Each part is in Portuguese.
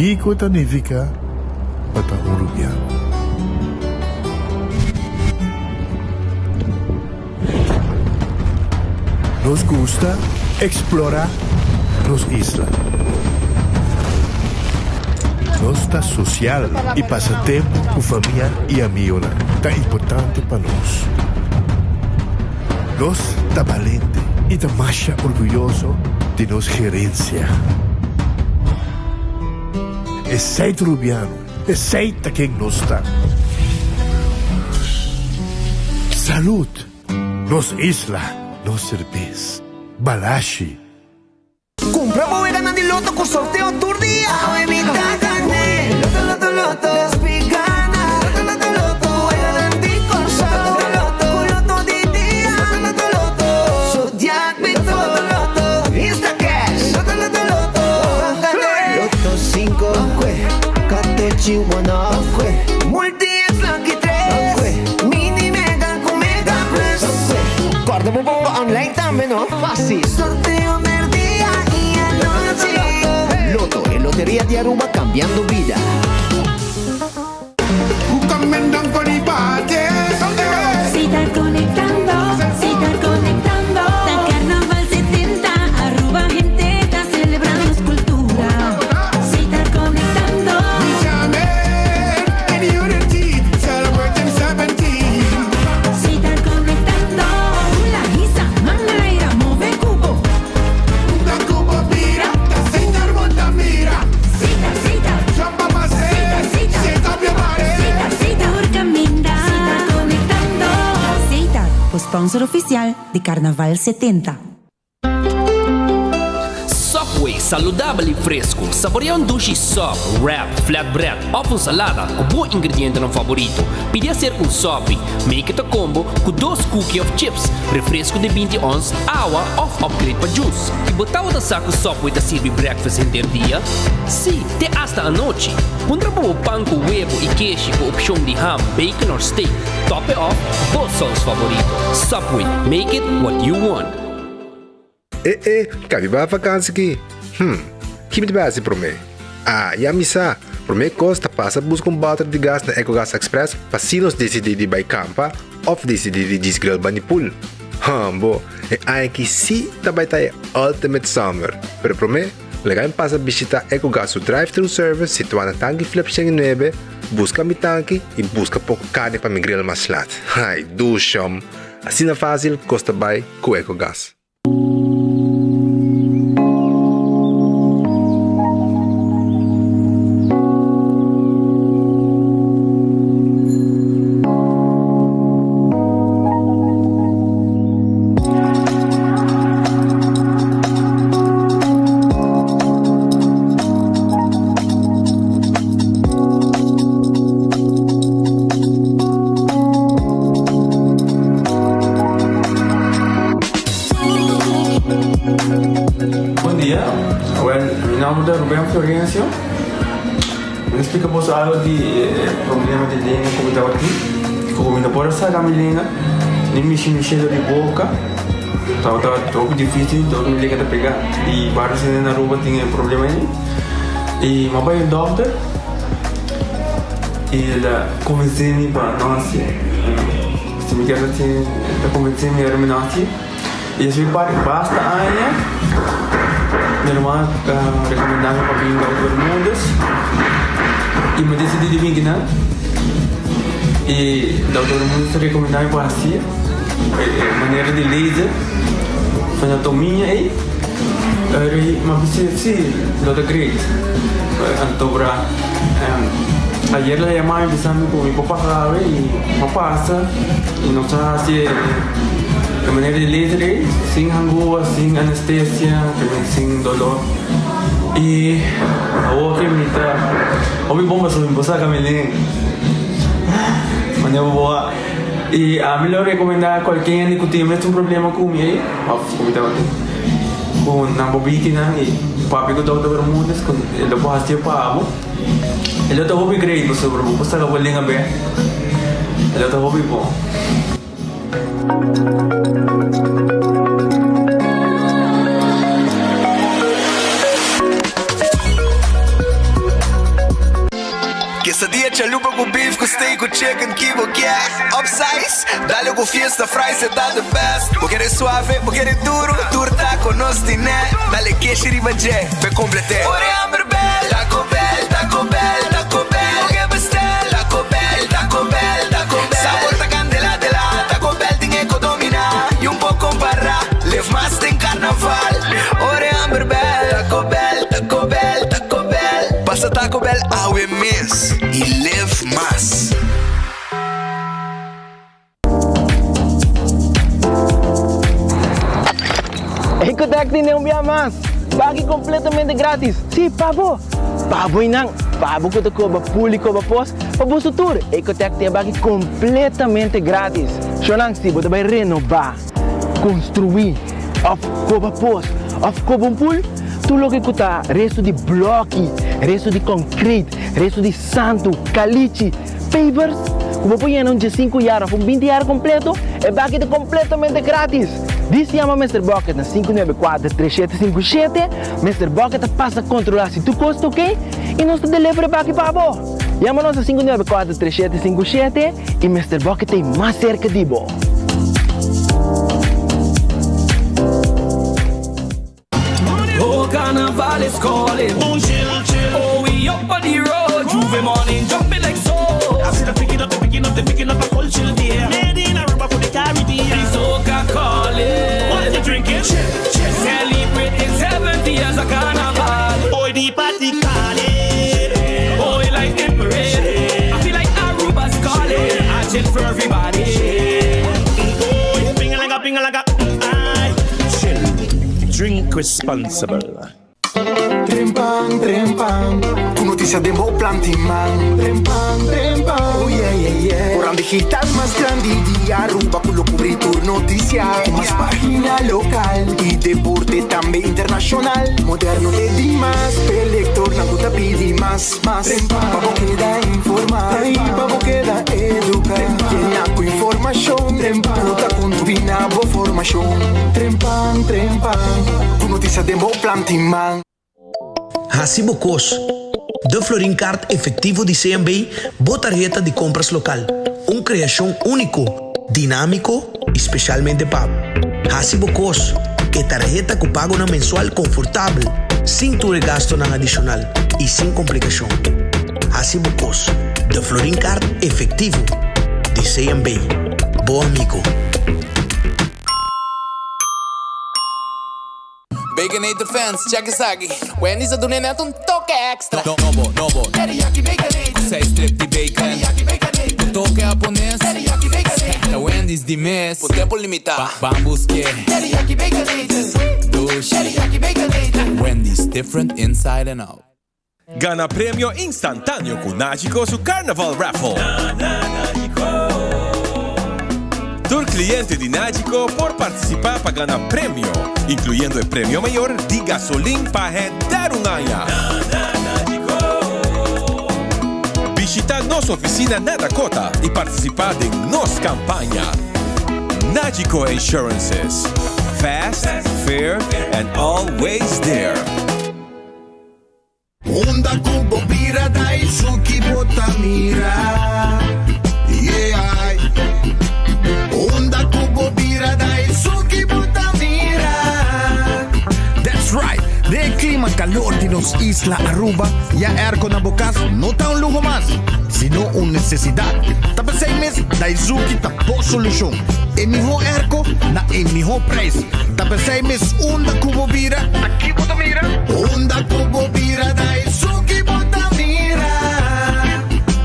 Kiko Tanifica para Uruguaiano. Nos gusta explorar nos islas. Nos está social e passa tempo com família e amigos. Tá importante para nós. Nós está valente e está mais orgulhoso de nossa gerência. É seito Rubiano, é seita quem nós está. Saúde, nos isla, nos cerveza, balashi. Compramos e ganando loto com sorteio todo dia. Evita carne, loto, loto, despigana. Loto, loto, garanti con saldo. Loto di dia, loto, Zodiac Vito. Loto, Insta Cash. Loto, Loto 5, Catechi 1, Multi X Lucky 3, Mini Mega con Mega Plus. Guarda un po' online também, no? Fácil. Sorteo del día y anoche. Loto e Loteria di Aruba cambiando vida. Si estás conectando, si estás conectando. Da Carnaval 70, Aruba gente está celebrando escultura. Si estás conectando. Si estás conectando. La Giza, Mangaira, mueve cubo. Sponsor oficial de Carnaval 70. Subway, saudável e fresco. Saboreia sushi sub, wrap, flatbread ou salada com bom ingrediente no favorito. Pedia ser Subway, make it a combo com 2 cookies of chips, refresco de 20 ons, água ou upgrade para juice. E botar o saco Subway da serve breakfast inteiro dia? Sim, até hasta a noite. Pondra para o pão com huevo e queijo com opção de ham, bacon ou steak. Top it off, both sauce favorito. Subway, make it what you want. Cabe ba vacância aqui? Que me base para mim? Já me sa. Para mim costa passa buscar battery de gás na EcoGas Express para se nós decidir de buy campa ou decidir de desgrill banipul. Bo, é que se também tá Ultimate Summer. Pero para mim, legal passa visitar EcoGas o drive-thru service situado na tanque Flip 9, busca mi tanque e busca pouco carne para mi grill mais lat. Ai, do chão. Assim é fácil, costa buy com EcoGas. Florencio, me explicamos algo de problema de língua como estava aqui, como ainda por essa gamelinha, nem me cheiro de boca, estava muito difícil, então me liga a pegar e vários na rua tinha problema aí, e meu pai é doutor, e ele convenceu-me para nós, se me quer assim, ele convenceu-me a terminar aqui, e isso basta aí. Minha irmã recomendava para vir ao Outro Mundos e me decidi de vir aqui, e da Outro Mundos recomendava para assim, maneira de laser, fazer tominha aí, mas se não tem crédito, então para ayer la llamaba empezando con mi papá sabe y me pasa y no sabe si de manera de letra, sin angúa, sin anestesia, sin dolor. Y ahora que me está, o mi bomba sobre mi esposa Camilín, mañana boa. Y a mí le recomendaba cualquier que tiene un problema con mi, con una bobina y papi que todo el mundo con el lo hace para amo. El otro hobby creído sobre mi esposa la vuelven a ver. El otro hobby bom. chicken kibo yeah. Upsize, dale con fiesta fry se da the best. Vos querés suave, vos querés duro, turta con ostinet. Dale que riba je, pe complete. Ore Amberbell, Taco Bell, Taco Bell, Taco Bell. Che bestel, Taco Bell, Taco Bell, Taco Bell. Sabor ta candela de la Taco Bell tinge ko domina. Y un poco para, live más en carnaval. Ore Amberbell, Taco Bell, Taco Bell, Taco Bell. Pasa Taco Bell a we miss y live más. Ecotec tiene un día más. Bagi completamente gratis. Sí, pabo. Pabo inang. Pabo ko ko ba público ba pos. Pabo su tour. Ecotec tiene bagi completamente gratis. Shonang si bota bay renovar, construir, of ko ba pos, of ko bom pool. Tu lo que kuta resto de bloque, resto de concrete, resto de santo, caliche, pavers. Como põe um de 5 anos, um 20 anos completo, é bucket completamente grátis. Diz chama Mr. Bucket na 594-3757. Mr. Bucket passa a controlar se tu custa, ok? E nós te delivery bucket para você. Chama-nos a 594-3757 e Mr. Bucket tem mais cerca de você. Oh, carnival is calling. Oh, we up on the road. Juve morning, jumping like so. I see them picking up a whole chill there. Made in Aruba for the Caribbean. The soca calling. What you drinking? Celebrating 70 years of carnival. Boy, the party calling. Boy, like the parade. I feel like Aruba's calling. I chill for everybody. Boy, ping-a-laga. Aye. Chill. Drink responsible. Trempang, trempang. Tu noticia de Bo Planting Man. Trempang, trempang. Oh yeah, yeah, yeah. Orang digital más grande de Aruba con lo cubrir tu noticia. Más página local y deporte también internacional. Moderno de Dimas, elector na guta pidi más. Pabo queda informar, pabo queda educar. Llena con información, ruta con tu binabo formación. Trempang, trempang. Tu noticia de Bo Planting Man. Hasibo Cos, de Florin Card efectivo de CMB, botarjeta de compras local. Una creación único, dinámico y especialmente pago. Hasibo Cos, que tarjeta que paga una mensual confortable, sin tu gasto nada adicional y sin complicación. Hasibo Cos, de Florin Card efectivo de CMB. Bom amigo. Baconator fans, check it sagi. Wendy's a doen net een toque extra. Nobo. Teriyaki Baconator. Zij stript die bacon. Teriyaki Baconator. Toque japonês. Teriyaki Baconator. Wendy's die mes. Por tempo limitado. Bambus que. Teriyaki Baconator. Douche. Teriyaki Baconator. Wendy's different inside and out. Gana premio instantáneo con Nagico su Carnival Raffle. Todo cliente de Nagico por participar para ganar premio, incluyendo el premio mayor de gasolina para dar un año. Visita nuestra oficina na Dakota y participar de nuestra campaña. Nagico Insurances. Fast, fair, and always there. Onda Kubo Bira Daisuki Botamira. Yeah. Onda Kubo Bira Daisuki Botamira. That's right. De clima calor de nos Isla Aruba, ya airco na bocas no está un lujo más, sino una necesidad. Tapos 6 meses, Daisuki tapo solución. El mejor airco na el mejor precio. Tapos 6 meses, Onda Kubo Bira. Aquí Botamira. Onda Kubo Bira Daisuki Botamira.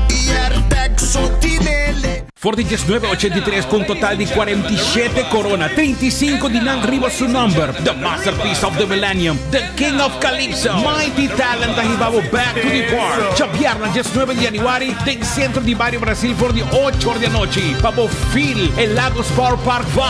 Y Artexo Tinele. Fortiches 983 con total de 47 corona, 35 de Nang Riva su number, the masterpiece of the millennium, the king of Calypso, mighty talent ahibabo back to the park. Chapiarna, 19 de January, en centro de Barrio Brasil por de 8 de la noche, Pabo Phil, el Lagos Power Park 5.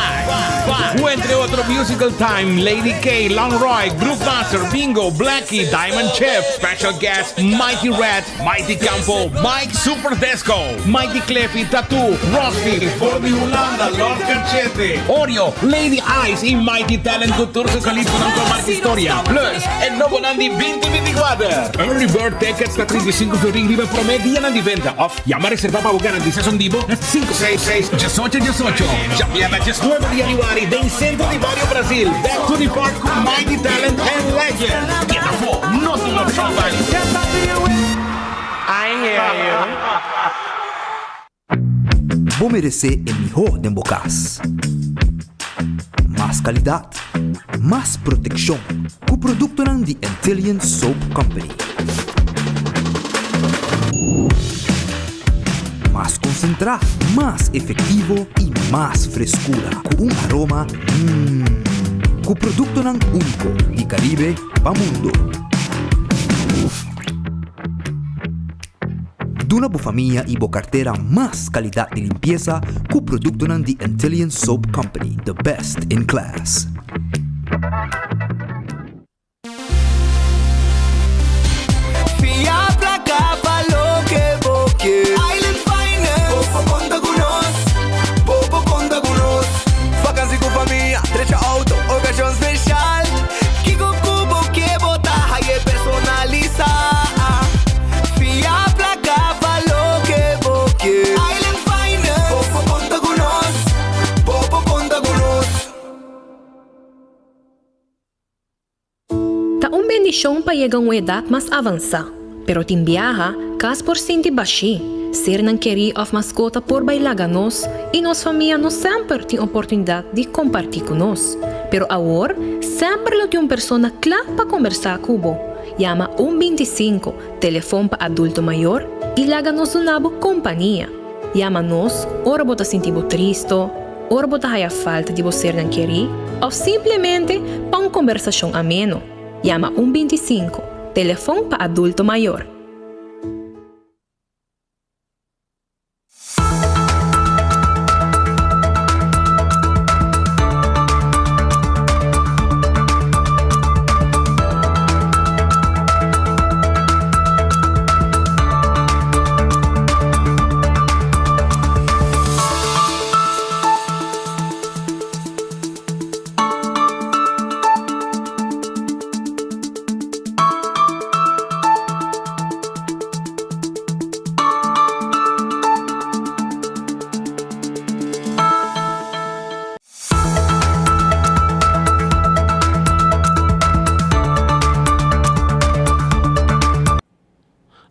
O entre otro Musical Time, Lady K, Long Roy, Groove Master, Bingo, Blackie, Diamond Chef, Special Guest, Mighty Rat, Mighty Campo, Mike Super Desco, Mighty Cleffy, Tattoo, Rosty, Fordy Holanda, Lord Cachete, Oreo, Lady Ice y Mighty Talent Couture sa kalip ng Comarca Historia. Plus, el Novo Nandi 2024. Early Bird Tickets na 35 florin libre promedia ng diventa. Off, llama a reserva para garantiza son vivo 566-1818. Champiana 9 de January del centro de Barrio Brasil. Back to the park con Mighty Talent and Legend. Get the fuck, no te lo vale. I hear you. Vos mereces el mejor de Bocas. Más calidad, más protección. Con producto ng The Intelligent Soap Company. Más concentrado, más efectivo y más frescura. Con un aroma con producto ng único de Caribe pa mundo. Duna bo familia y bo cartera más calidad de limpieza con producto ng The Intelligent Soap Company, the best in class. Fiabla capa lo que vos quieres. Island Finance. Popo conta conosco. Popo conta conosco. Vacancy com família, trecha auto, ocasión especial. Kiko Kubo que bota hay personaliza. Fiabla capa lo que vos quieres. Island Finance. Popo conta conosco. Popo conta conosco. Ta un bendición pa llegar a una edad más avanzada, pero tin viaja, cas por sinti baixi, ser nan queri of mascota por bailaganos e nos família não sempre tem oportunidade de compartilhar conosco. Pero agora, sempre lo tem uma pessoa clara para conversar com o Llama 125, telefone para adulto maior e laganos uma boa companhia. Llama-nos, ora bota sentir triste, ora bota a falta de você nan queri, ou simplesmente para uma conversação ameno. Llama 125, telefone para adulto maior.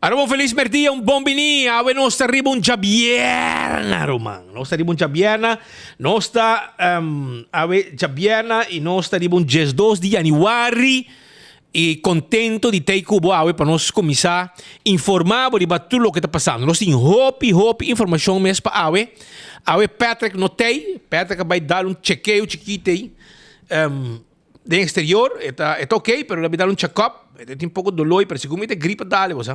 Allora, feliz merdia, un buon bini, ave nostra ribungia bierna, Roman. Nostra ribungia bierna, nostra ave bierna e nostra ribungia 2 di Januari. E contento di te cubo ave para nós começar informar sobre tudo o que está passando. Nós temos hope informação mesmo para ave. Ave Patrick notei, Patrick vai dar chequeio chiquito aí. De exterior, está ok, pero ele vai dar check-up. Tem pouco de dolor, pero seguramente gripe dale, você.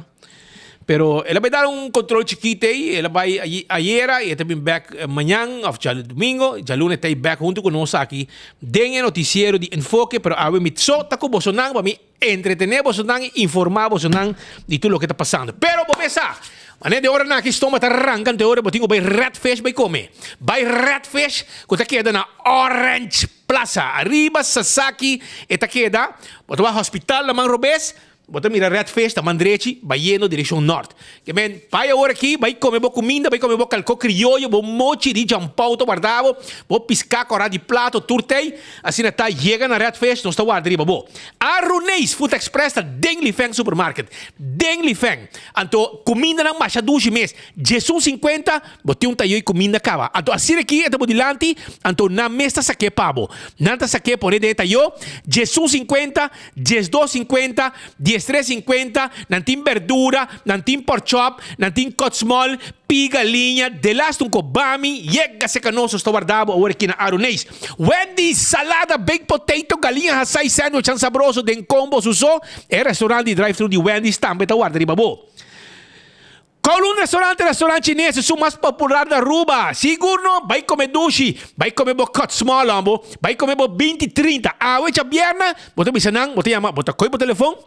Pero ele vai dar controle chiquito aí, ele vai ayer e também back amanhã, ou já domingo, já lunes está back junto conosco aqui. Dengue noticiero de enfoque, pero a mí tá com Bolsonaro, para mí entretener Bolsonaro e informar Bolsonaro de tudo o que está passando. Pero vou pensar, mané de hora na que estoma tá arrancando de hora, botinho vai Ratfish vai comer. Vai Ratfish, que tá queda na Orange Plaza, arriba Sasaki, e tá queda, botou a hospital na Manrobes. Bota mira Ratfish, taman direito, vai indo direção norte. Que men, vai agora aqui, vai comer boa comida, vai comer boa calco criollo, boa mochi de jampau, to guardavo, boa piscar com de prato, turtei, assim tá chega na Ratfish, não está guardando boa. Arruneis Food Express tá Dengli Feng Supermarket, Dengli Feng. Anto comida não mais 12 meses, Jesus 50, botinho tá eu comida cava. Anto assim aqui é do dilante, anto na mesa saque pavo, nanta saque por de tá eu, Jesus 50, Jesus 50, 350, nantin verdura, nantin pork chop, nantin cut small, piga linha, de last un kobami, yega se canoso sto guardavo, ora aqui na Aruneis. Wendy, salada, baked potato, galinha hasay sandwich, ang sabroso, den combo suso, e restaurante di drive-thru di Wendy's, tambe ta guarda di babo. Kowloon restaurante chinês é o mais popular da Aruba. Seguro, vai comer sushi, vai comer cut small, ambo, vai comer 20, 30. Ah, hoje a vierna, bota bisanang, bota chama, bota coi telefone.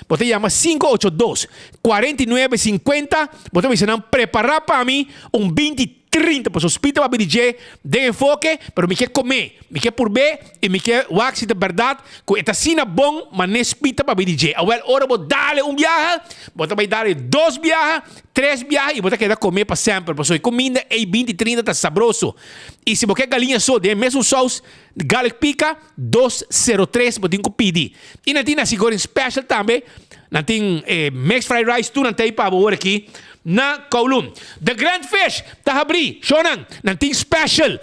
Bota chama 582-4950. Bota bisanang preparar para mim 20, 30. Pues hospita para DJ de enfoque, pero me quer comer, me quer por ver e me quer wax de verdade. Com esta sina bom, mas não espita para DJ. Well, ora vou dar viaje, bota vai dar 2 viajes, 3 viajes e bota querer comer para sempre. Pues hoy comida e 20, 30 tá sabroso. E se você quer galinha só, de mesmo sauce, garlic pica, 203, bota com pedir. E não tem seguro special também. Não tem mixed fried rice, tu não tem para agora aqui. Na Kowloon. The Grand Fish, tahabri, shonan, nanting special.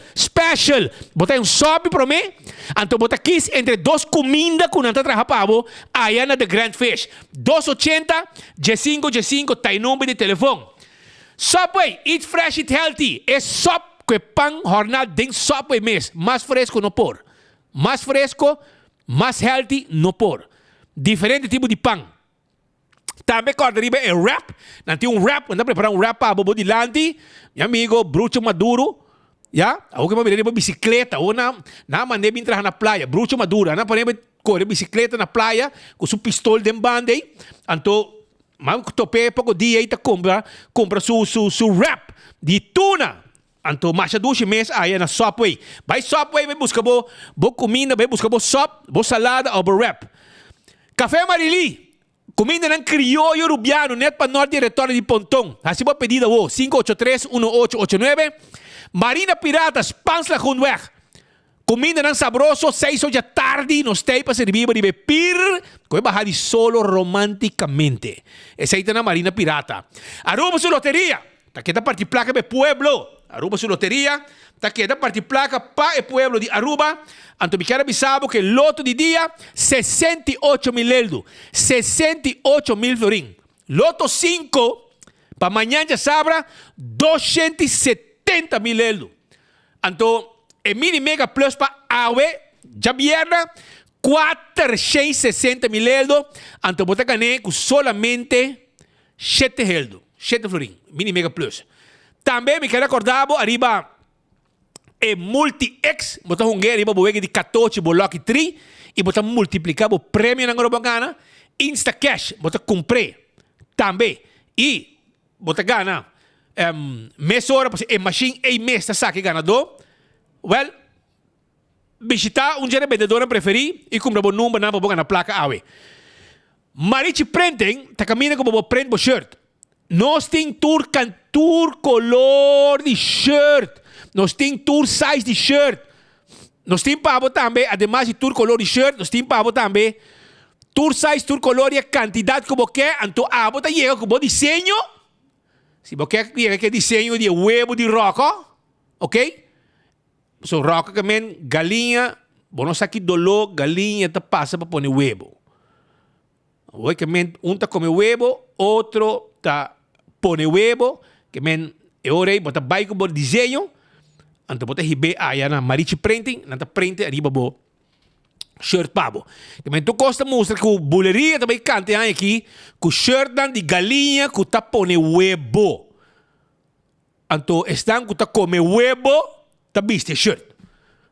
Bota sobe para mim, então bota kiss entre 2 comidas que nanta trahapabo, aí na The Grand Fish. 280, G5, tá em número de telefone. Subway, eat fresh, eat healthy. É sop que pang jornal ding Subway mes, mais fresco no por. Mais fresco, mais healthy no por. Diferente tipo de pão. Também corda riba é wrap. Nanti wrap, anda preparar wrap para bobo de lanti. Meu amigo, brucho maduro. Ya, ako que mamili bicicleta ou na maneira entrar na praia, brucho maduro. Na maneira correr bicicleta na praia com seu pistol de bande. Anto, mam tope pouco dia e ta compra su wrap de tuna. Anto masha dushi mes aí na Subway. Vai Subway, vai buscar bo comida, vai buscar bo sop, bo salada ou bo wrap. Café Marili. Comida ng criollo rubiano, net pa norte e retorno de Pontong. Assim vou pedir o 583-1889. Marina Piratas, Pansla Junweg. Comida ng sabroso, 6 horas da tarde, nos tem para servir de bepir, que bajar de solo románticamente. Essa aí tá na Marina Pirata. Aruba su loteria. Taqueta parte placa de pueblo. Aruba su loteria. Taqueta parte placa pa el pueblo de Aruba. Anto me quero avisar que el loto de dia 68.000 eldo. 68.000 florín. Loto 5 para mañana ya sabra 270.000 eldo. Anto el mini mega plus para awe ya vierna 460.000 eldo. Anto bota gané con solamente 7 eldo. 7 florín. Mini mega plus. Também me quero acordar arriba é multi-X, botar um guerra, botar de 14, bloco 3, e botar multiplicar o prêmio na Gorobangana, Insta-Cash, botar comprei, também, e botar gana, mês hora, é machine, mês, tá sabe que ganador, well, visitar gera vendedora preferir, e comprar o número, na boca na placa, awe. Marichi Printing, tá caminhando com o print, o shirt, nós tem tour color de shirt, nós tem tour size de shirt. Nós tem para também, ademais de tour color de shirt, nós tem para também tour size, tour color e a quantidade que você quer. Então, bota chega com o desenho. Se você quer que desenho de huevo de roca, ok? So, roca também, galinha, não sabe que dolor, galinha tá passa para pôr huevo. Hoje também, tá come huevo, outro tá pôr huevo, que men, ora bota vai com o desenho. Anto bota hibe aya na Marichi Printing, nanta printe arriba bo shirt pabo. Também tu costa mostra que o buleria também cante aqui, com shirt dan de galinha que tá pone huevo. Anto estão que tá come huevo, tá viste shirt.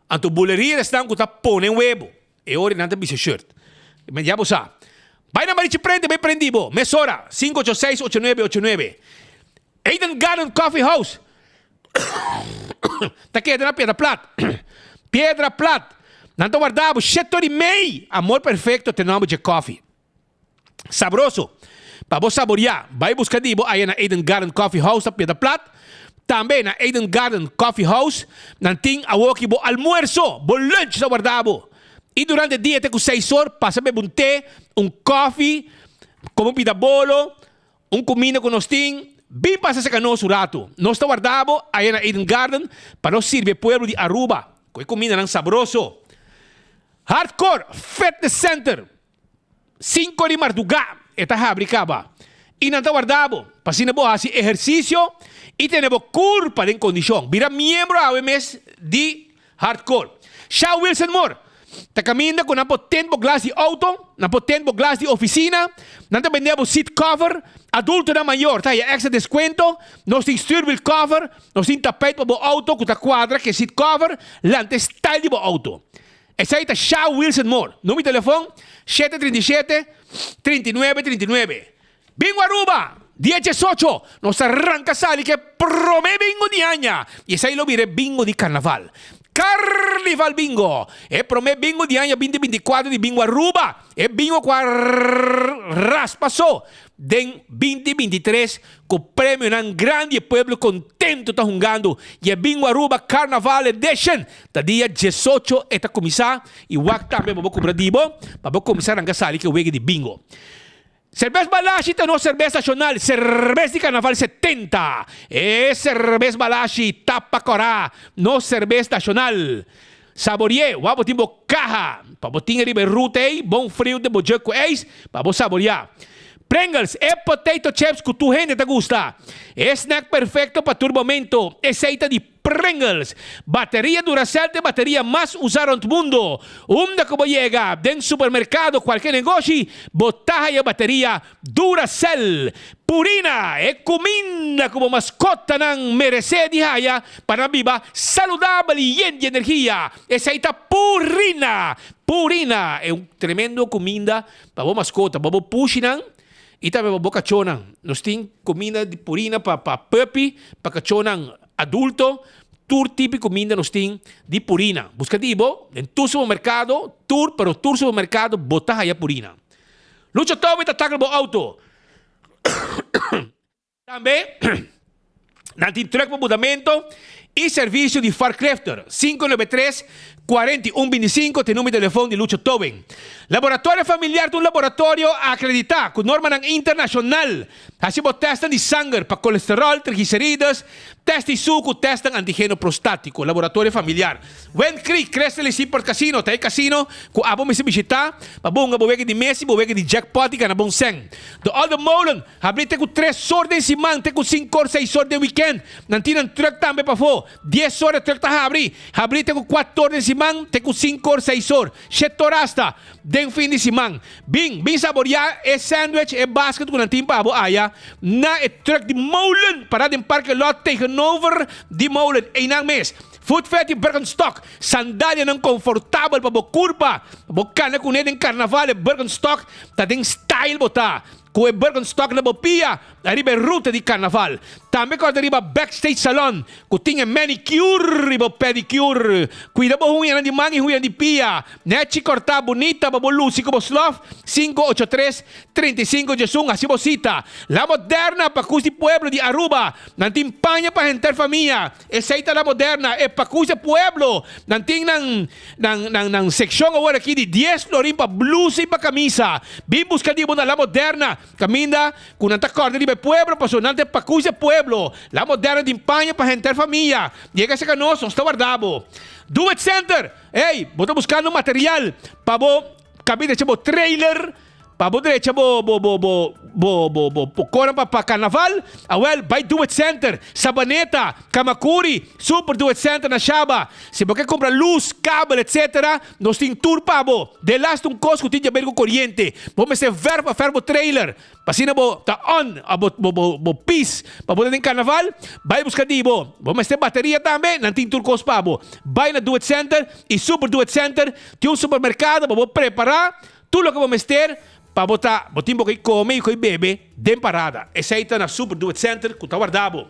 Anto buleria estão que tá pone huevo. E ora nanta viste shirt. Também já você. Vai na Marichi Printing, bem prendibo. Mesora 586-8989. Eden Garden Coffee House. Tá quedando na Pedra Plata. Pedra Plata. Nanto guardavo 7 amor perfeito te nome de coffee. Sabroso. Para você saborear, vai buscar dibo aí na Eden Garden Coffee House na Pedra Plata. Também na Eden Garden Coffee House, nanting awoki bo almuerzo, bo lunch sa guardavo. E durante o dia até com 6 horas, passa beber té, coffee, como pidabolo, comida com nós tem. Bem passa sa canoso rato. Nós está guardado aí na Eden Garden para nós servir pueblo de Aruba. Com comida ng sabroso. Hardcore Fitness Center. 5 de madrugada. Esta fabricaba. E não está guardado. Pasina bo assim exercício e tenemos curva de condição. Vira miembro a mes de Hardcore. Shaw Wilson Moore. ta caminda com na potente glass de auto, na potente glass de oficina, nanta vendemos seat cover, adulto na maior, tá? E extra desconto, nós tem steering cover, nós tem tapete para o auto, com a quadra, que é seat cover, lante style de o auto. Essa aí tá Shaw Wilson Moore. Número de telefone, 737-3939. Bingo Aruba, 10-18. Nos arranca sali que promete bingo de año. Y esa ahí lo mire bingo de carnaval. Carnival Bingo. E promete bingo de año 2024 de Bingo Aruba. E bingo raspaso den 2023 com prêmio nan grande pueblo contento tá jogando. E é Bingo Aruba Carnaval Edition. Da dia 18 está começar e o wak também vou cobrar dibo, para começar a gastar que o wege de bingo. Cerveza Balashi tem nossa cerveja nacional, cerveja de carnaval 70. É cerveja Balashi Tapacorá, nossa cerveja nacional. Saborear, vamos ter caja, para botar riba rute, bom frio de bojeco eis, para você saborear. Pringles é potato chips que tu gente te gusta. É snack perfeito para tu momento. É aceita de Pringles. Bateria Duracell de bateria mais usada no mundo. Onde como chega dentro supermercado, qualquer negócio, botar a bateria Duracell. Purina é comida como mascota não merece de raia para viva saudável e de energia. É aceita Purina. Purina é tremendo comida para a mascota, para o puxinan. E também para cachorro. Nós temos comida de purina para puppy, para cachorro adulto. Tour tipo de comida nós temos de purina. Busca dibo, em tu supermercado, pero tu supermercado, botar aí a purina. Lucha Toby está tacando o auto. Também, não tem truck para mudamento e serviço de Farcrafter. 593-4125, tem número de telefone de Lucha Tobin. Laboratório familiar de um laboratório acreditado, com norma internacional. Assim, testam de sangue para colesterol, triglicéridos, testam de suco, testam antígeno prostático. Laboratório familiar. When Creek, cresce-lhe sim por casino, tem casino, com a bom me visitar, para bom abovega de Messi, abovega de jackpot, e na bom sen. Do Old Molen, abrite com 3 horas de semana, tem com 5 horas, 6 horas de weekend. Nantinan truck também para fo. 10 horas truck tá abrir. Abrite com 4 horas de semana, tem com 5 horas, 6 horas. 7 horas tá. Den fim de semana. Bing saborear é sandwich, é basket com nantin para abo aya. Na é truck de Molen, para den parque lot tegenover de Molen. Einang mes. Food Fetty Birkenstock, sandália não confortável para a curva. Bocana com ele em carnaval, Birkenstock, tá tem style botar. Com o Birkenstock na bopia, arriba ruta de carnaval. Também quando arriba backstage salon, com tinha manicure e pedicure. Cuida bo huyan de mangi huyan de pia. Neti cortar bonita, babo lucy como sloth. 583-35 Jesung, assim bocita. La Moderna, pacus de pueblo de Aruba. Nantin panha para gente família. Eceita La Moderna, é pacus de pueblo. Nantin nang section agora aqui de 10 florin para blusa e para camisa. Bim buscadibo na La Moderna. Caminda com nanta corda de pueblo, pasonante pacus de pueblo. La Moderna de empanha para gente família. Llega esse canoso, está guardado. Do It Center. Ei, bota buscando material para bo cabida chamo trailer, para bo derecha bo cora para carnaval. Well, by Do It Center, Sabaneta, Kamakuri, Super Do It Center na Shaba. Se você compra luz, cabo, etc., nós tem tour para bo. De last um costo que tinha com corrente. Vamos ser verba ferbo trailer. Pasina bo ta on, bo pis, para poder em carnaval. Vai buscar dibo. Vamos ter bateria também, não tem tour costo para bo. Vai na Do It Center e Super Do It Center, tem um supermercado para preparar tudo o que vamos ter. Para botar, botimbo que come e que bebe, de parada. Essa aí está na Super Do It Center, que está guardado.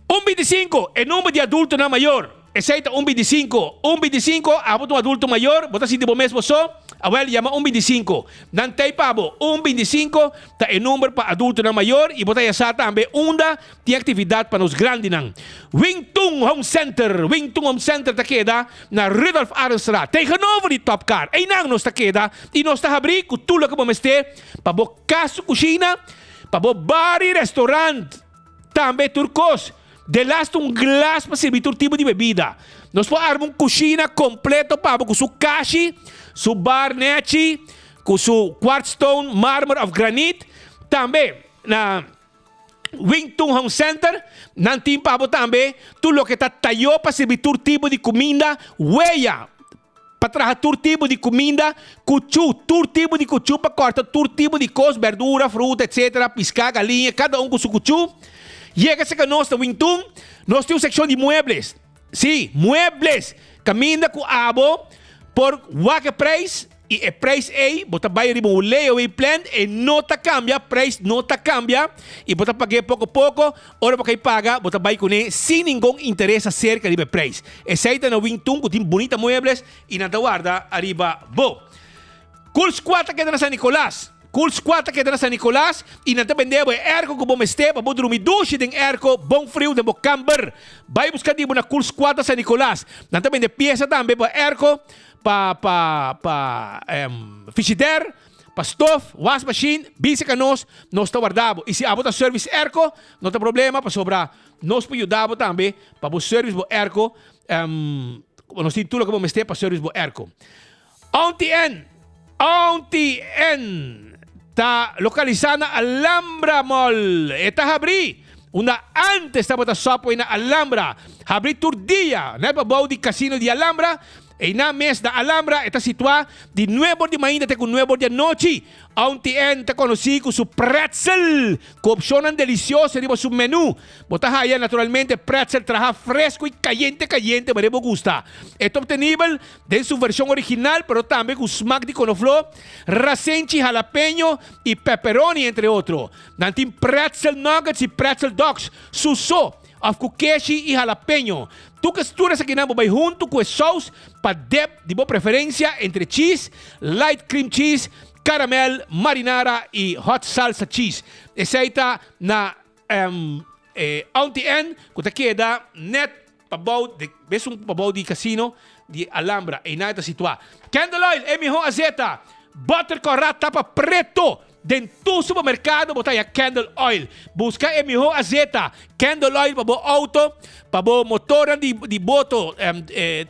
1,25 é número de adulto na maior. Essa aí está 1,25. 1,25, a botar um adulto maior, botar assim de bom mesmo só. A well, chama 1,25. Não tem pabo. 1,25 está é número para adulto na maior e botar essa também onda de atividade para os grandes. Wingtung Home Center. Wingtung Home Center está queda na Rudolf Arenstra. Tegenover de Top Car. Aí não nos está queda. E nós está abrir com tudo que vamos ter para o casa, cozinha, para o bar e restaurante. Também turcos. De last um glass para servir todo tipo de bebida. Nós podemos armar uma cozinha completa para com seu cache, seu bar neti, com seu quartzstone, mármore of granite. Também na Wingtung Home Center, não tem para também tudo o que está talhado para servir todo tipo de comida, huella. para trazer todo tipo de comida, cuchu, todo tipo de cuchu para cortar todo tipo de coisas, verdura, fruta, etc. Piscar, galinha, cada um com seu cuchu. Chega-se que nós, Wington, nós temos secção de muebles. Sim, muebles. Caminha com abo por qualquer preço. E o preço é, você vai riba o layaway plan e não tá cambia, preço não tá cambia. E você paga pouco a pouco, hora para que paga, você vai com ele sem nenhum interesse acerca do preço. Essa na Wington, que tem bonita muebles e na guarda arriba bo. Kurs 4 que é na San Nicolás. Kurs 4 que é na San Nicolás e não te vendemos erco que bom este, para dormir duche tem erco, bom frio tem bom camber. Vai buscar tipo na Kurs 4 San Nicolás. Não te vende peça também para erco, para frigidaire, para stove, wash machine, bici que nós está guardado. E se a botar service erco, não tem problema, para sobrar. Nós podemos ajudar também para o service para erco, nós temos tudo que bom este para service para erco. Ontien está localizada na Alhambra Mall. Está abri. Una antes estava da sopa na Alhambra. Abri todo dia. Na babaw di casino de Alhambra. E na mes da Alhambra está situada de 9 de manhã até com 9 de noite. Onde está conhecido com seu pretzel, com opções deliciosas de seu menu. Botar aí naturalmente pretzel traja fresco e caliente, mas eu gusta. É obtenível de sua versão original, mas também com smack de conoflor, racenchi, jalapeño e pepperoni, entre outros. Não tem pretzel nuggets e pretzel dogs, suso, of kukeshi e jalapeño. Tu costuras aqui na vai junto com a sauce para de boa preferência entre cheese, light cream cheese, caramel, marinara e hot salsa cheese. Essa está na Auntie que queda net pabau de pabau de casino de Alhambra e nada situado. Candle oil é melhor azeta. Butter corrado tapa preto. Dentro do supermercado, botar a Candle Oil. Busca a melhor azeta. Candle Oil para o auto, para o motor de boto.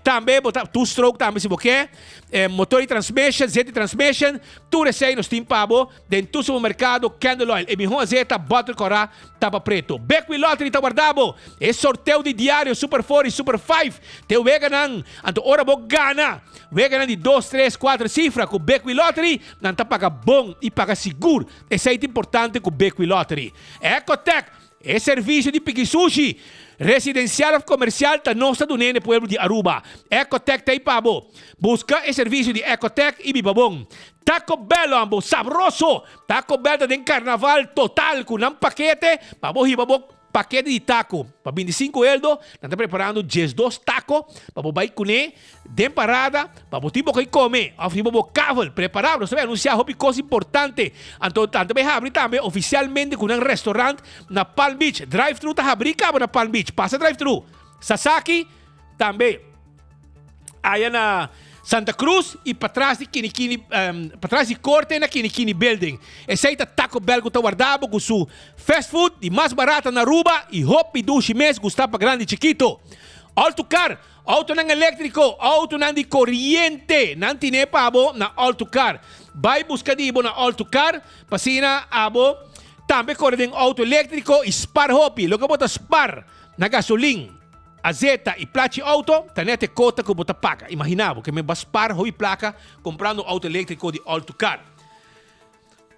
Também, botar two-stroke também, se você quer. Motor de transmission, zeta de transmission. Tudo isso aí nós temos para dentro do supermercado, Candle Oil. A melhor azeta, butter corá, tapa preto. Beckwith Lottery está guardado. É sorteio de diário, Super 4 e Super 5. Tem veganan, então hora vou ganhar. Veganan de 2, 3, 4 cifras. Com Beckwith Lottery, não está paga bom e paga seguro. Isso é importante com Beckwith Lottery. Ecotec é serviço de pique sushi. Residencial ou comercial da nossa do Nene Pueblo de Aruba. Ecotec tem pabo. Busca o serviço de Ecotec e bibabong. Taco Bell, ambo, sabroso. Taco Bell tem carnaval total com um paquete. Pabo hibabong paquete de taco. Para 25 euros, nós estamos preparando 12 tacos. Para você comer, de parada, para você comer. Oferimos caval, preparado. Você vai anunciar uma coisa importante. Então, também abrir também oficialmente com um restaurante na Palm Beach. Drive-thru está abrindo na Palm Beach. Passa drive-thru. Sasaki, também. Aí na Santa Cruz e para trás de para trás de Corte na Kinikini Building. Esse aí tá Taco Bell que está guardado com seu fast food de mais barata na Aruba e hop e duche mês gostava grande e chiquito. Autocar, auto não elétrico, auto não de corriente, não tem pabo na Autocar. Vai buscar de na Autocar, pasina abo, também corre de auto elétrico e spar hopi, logo bota spar na gasolina. Azeta e placa auto, tanete cota que você paga. Imaginava que me baspar hoi placa comprando auto elétrico de Autocar.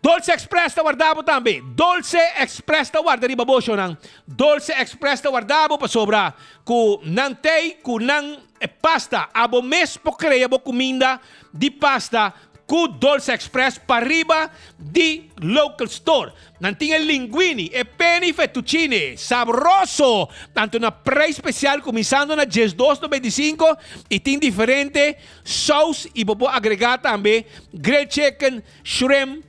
Dolce Express está guardado também. Dolce Express está guardado de babosho nang. Dolce Express está guardado para sobrar com nantei, com nan pasta. Abo mes po creia bo comida de pasta com Dolce Express para riba de local store. Não tinha linguini e penne fettuccine. Sabroso! Tanto na pré-especial começando na 12,95 e tem diferente sauce e vou agregar também grilled chicken, shrimp,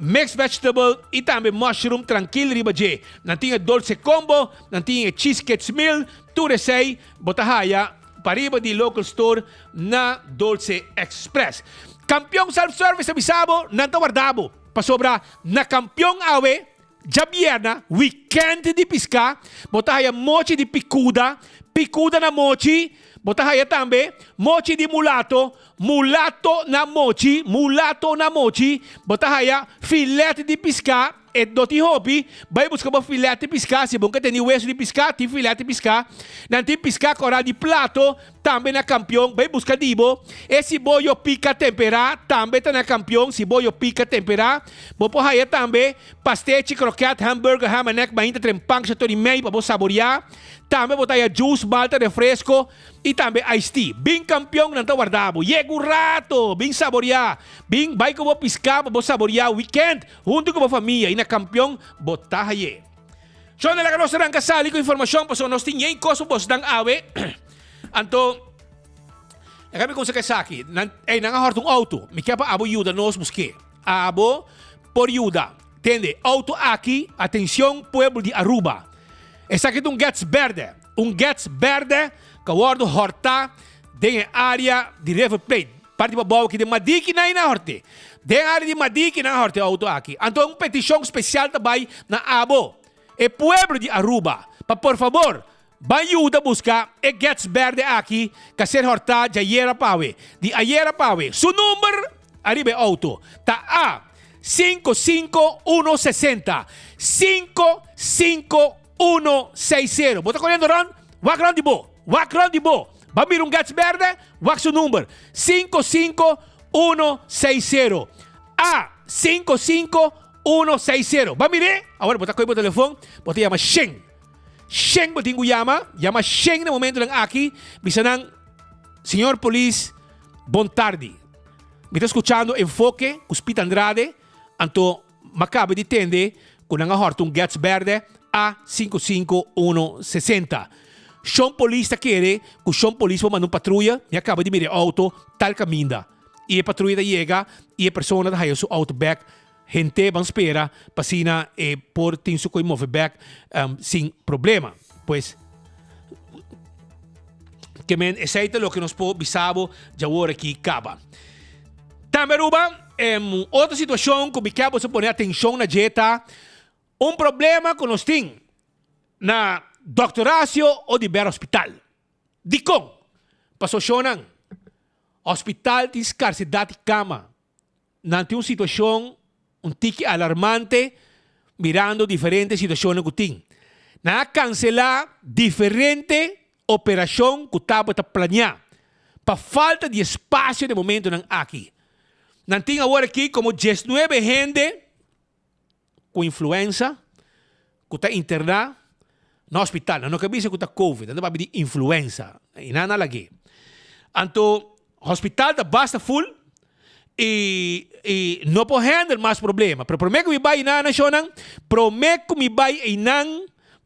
mixed vegetable e também mushroom tranquilo riba de. Não tinha dolce combo, não tinha cheesecake meal, tudo isso aí, botahaya para riba de local store na Dolce Express. Campeão self-service abisabo, nanto guardabo. Pasobra na campeão awe, jabierna, weekend de pisca, botahaya mochi de picuda, picuda na mochi, botahaya também, mochi de mulato, mulato na mochi, botahaya filete de pisca, e doti hopi, vai buscar uma filete de pisca, se bom que tem o osso de pisca, tem filete de pisca, não tem pisca coral de plato, também na campeão, bem buscadivo. Esse boio pica temperar, também tá na campeão, se boio pica temperar. Vou pôr aí também, pastete, croquete, hambúrguer, ham and egg, mainta, trempang, chateau de meio, para você saborear. Também botar aí juice, malta, refresco e também iced tea. Bem campeão, não tá guardado. Chega um rato, bem saborear. Bem, vai que eu vou piscar, para você saborear weekend, junto com a família. E na campeão, botar aí. So, nalaga nós serang kasali ko informasyon pa so nós tingin ko sa dang awe. Anto, kami kung sa kasaki, nangahortong auto, may kaya pa abo yuda nos buske. Abo por yuda. Tende, auto aqui, atenção, pueblo de Aruba. Essa aqui é um Gets Verde. Um Gets Verde, kawardo horta, de área de River Plate. Parte pa bawa aqui de Madiki na inahorte. De área de Madiki na horte auto aqui. Anto, petição especial também na abo. E pueblo de Aruba, por favor, banhuda buscar e Gets Verde aqui, que ser horta de Ayera Pawe. De Ayera Pawe, su número, arriba auto, tá A 55160. 55160. Bota correndo, Ron? Wak Ron de bo. Bamir um Gets Verde, wak su número. 55160. A 55160. Va mire, agora botar coisa no telefone, botar chama Sheng. Sheng botinho llama Sheng no momento lang aqui, bisanang senhor police, bom tarde. Me está escuchando Enfoque, Cuspita Andrade, anto macabe de entender com nanga horta Gets Verde a 55160. Sean police ta quere, com Sean police va mandar patrulha, e acaba de mirar auto tal caminda. E a patrulha chega e a pessoa da su auto back. Gente van espera pasina por tin su coi move back sin problema. Pues que men aceita lo que nos po bisabo já agora aqui caba. Também Aruba, outra situação que bicabo se poner atenção na dieta, problema que nós tem na doctoracio ou de ber hospital. Dicom, passou chonan, hospital tem escassidade de cama. Não tem uma situação tique alarmante mirando diferentes situações que tem. Na cancelar diferente operação que estava planear para falta de espaço de momento aqui. Não tem agora aqui como 19 gente com influenza que está internada no hospital. Não que dizer que está COVID, não vai pedir influenza. E nada lagi. Anto hospital está basta full. E não pode handle mais problema. Pero prometo que me vai na nacional, prometo que me vai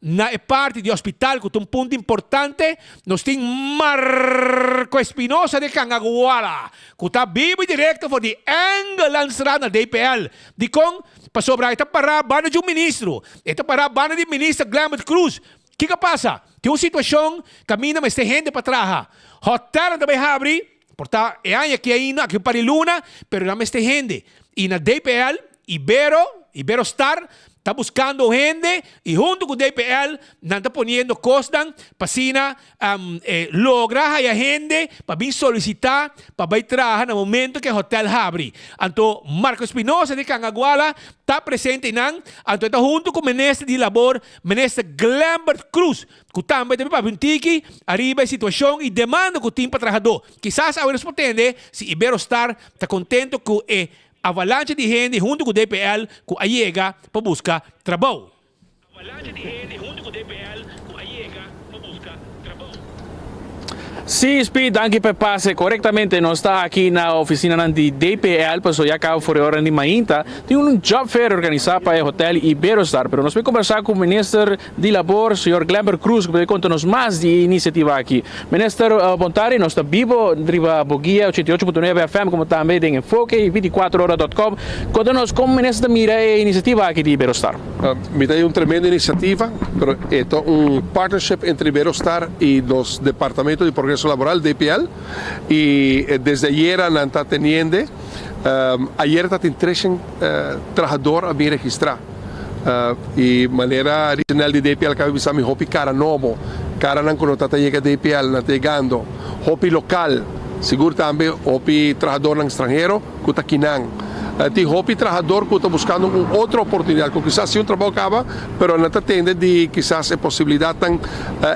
na parte de hospital que é ponto importante. Nós temos Marco Espinosa de Cangaguala, que está vivo e direto for de Engelandsra na DPL. De com para sobrar esta para bana de ministro, esta para bana de ministro Glambert Cruz. O que passa? Tem uma situação, camina, mas tem gente para trás. Hotel também abre. Portanto, é aqui ainda, aqui para Luna, pero não este gente. E na DPL, Ibero Star, está buscando gente e junto com o DPL, não está ponendo costas para lograr a gente para vir solicitar, para vir trabalhar no momento que o hotel abre. Então, Marco Espinosa de Cangaguala está presente então está junto com o ministro de Labor, ministro Glambert Cruz, que também para vir tiki, arriba a situação e demanda que o time para trabalhador. Quizás agora nos entender se Ibero Star está contente com avalanche de gente junto com o DPL que chega para buscar trabalho. Avalanche de gente junto com o DPL que chega para buscar trabalho. Sim, Speed, anche per passe correttamente non sta aqui na oficina di DPL, passo já cá fora hora de mainta, tem job fair organizado para o Hotel Iberostar, pero nós vamos conversar com o Ministro de Labor, Sr. Glambert Cruz, que vai contar-nos mais de iniciativa aqui. Ministro, bom tarde, nós estamos vivo, driva Boguia, 88.9 FM, como também tem Enfoque e 24horas.com. Conta-nos como o Ministro mira a iniciativa aqui de Iberostar. Mira, é uma tremenda iniciativa, pero é partnership entre Iberostar e os departamentos de progresso laboral DPL y desde ayer no está teniendo ayer está teniendo 3 trabajadores a bien registrar y manera regional de DPL que avisa mi hopi cara novo cara não quando está llega DPL não está llegando hopi local seguro também hopi trabajador extranjero que está aqui não Ti hopi trabajador que está buscando una otra oportunidad, que quizás si un trabajo acaba, pero no te atiende de quizás es posibilidad tan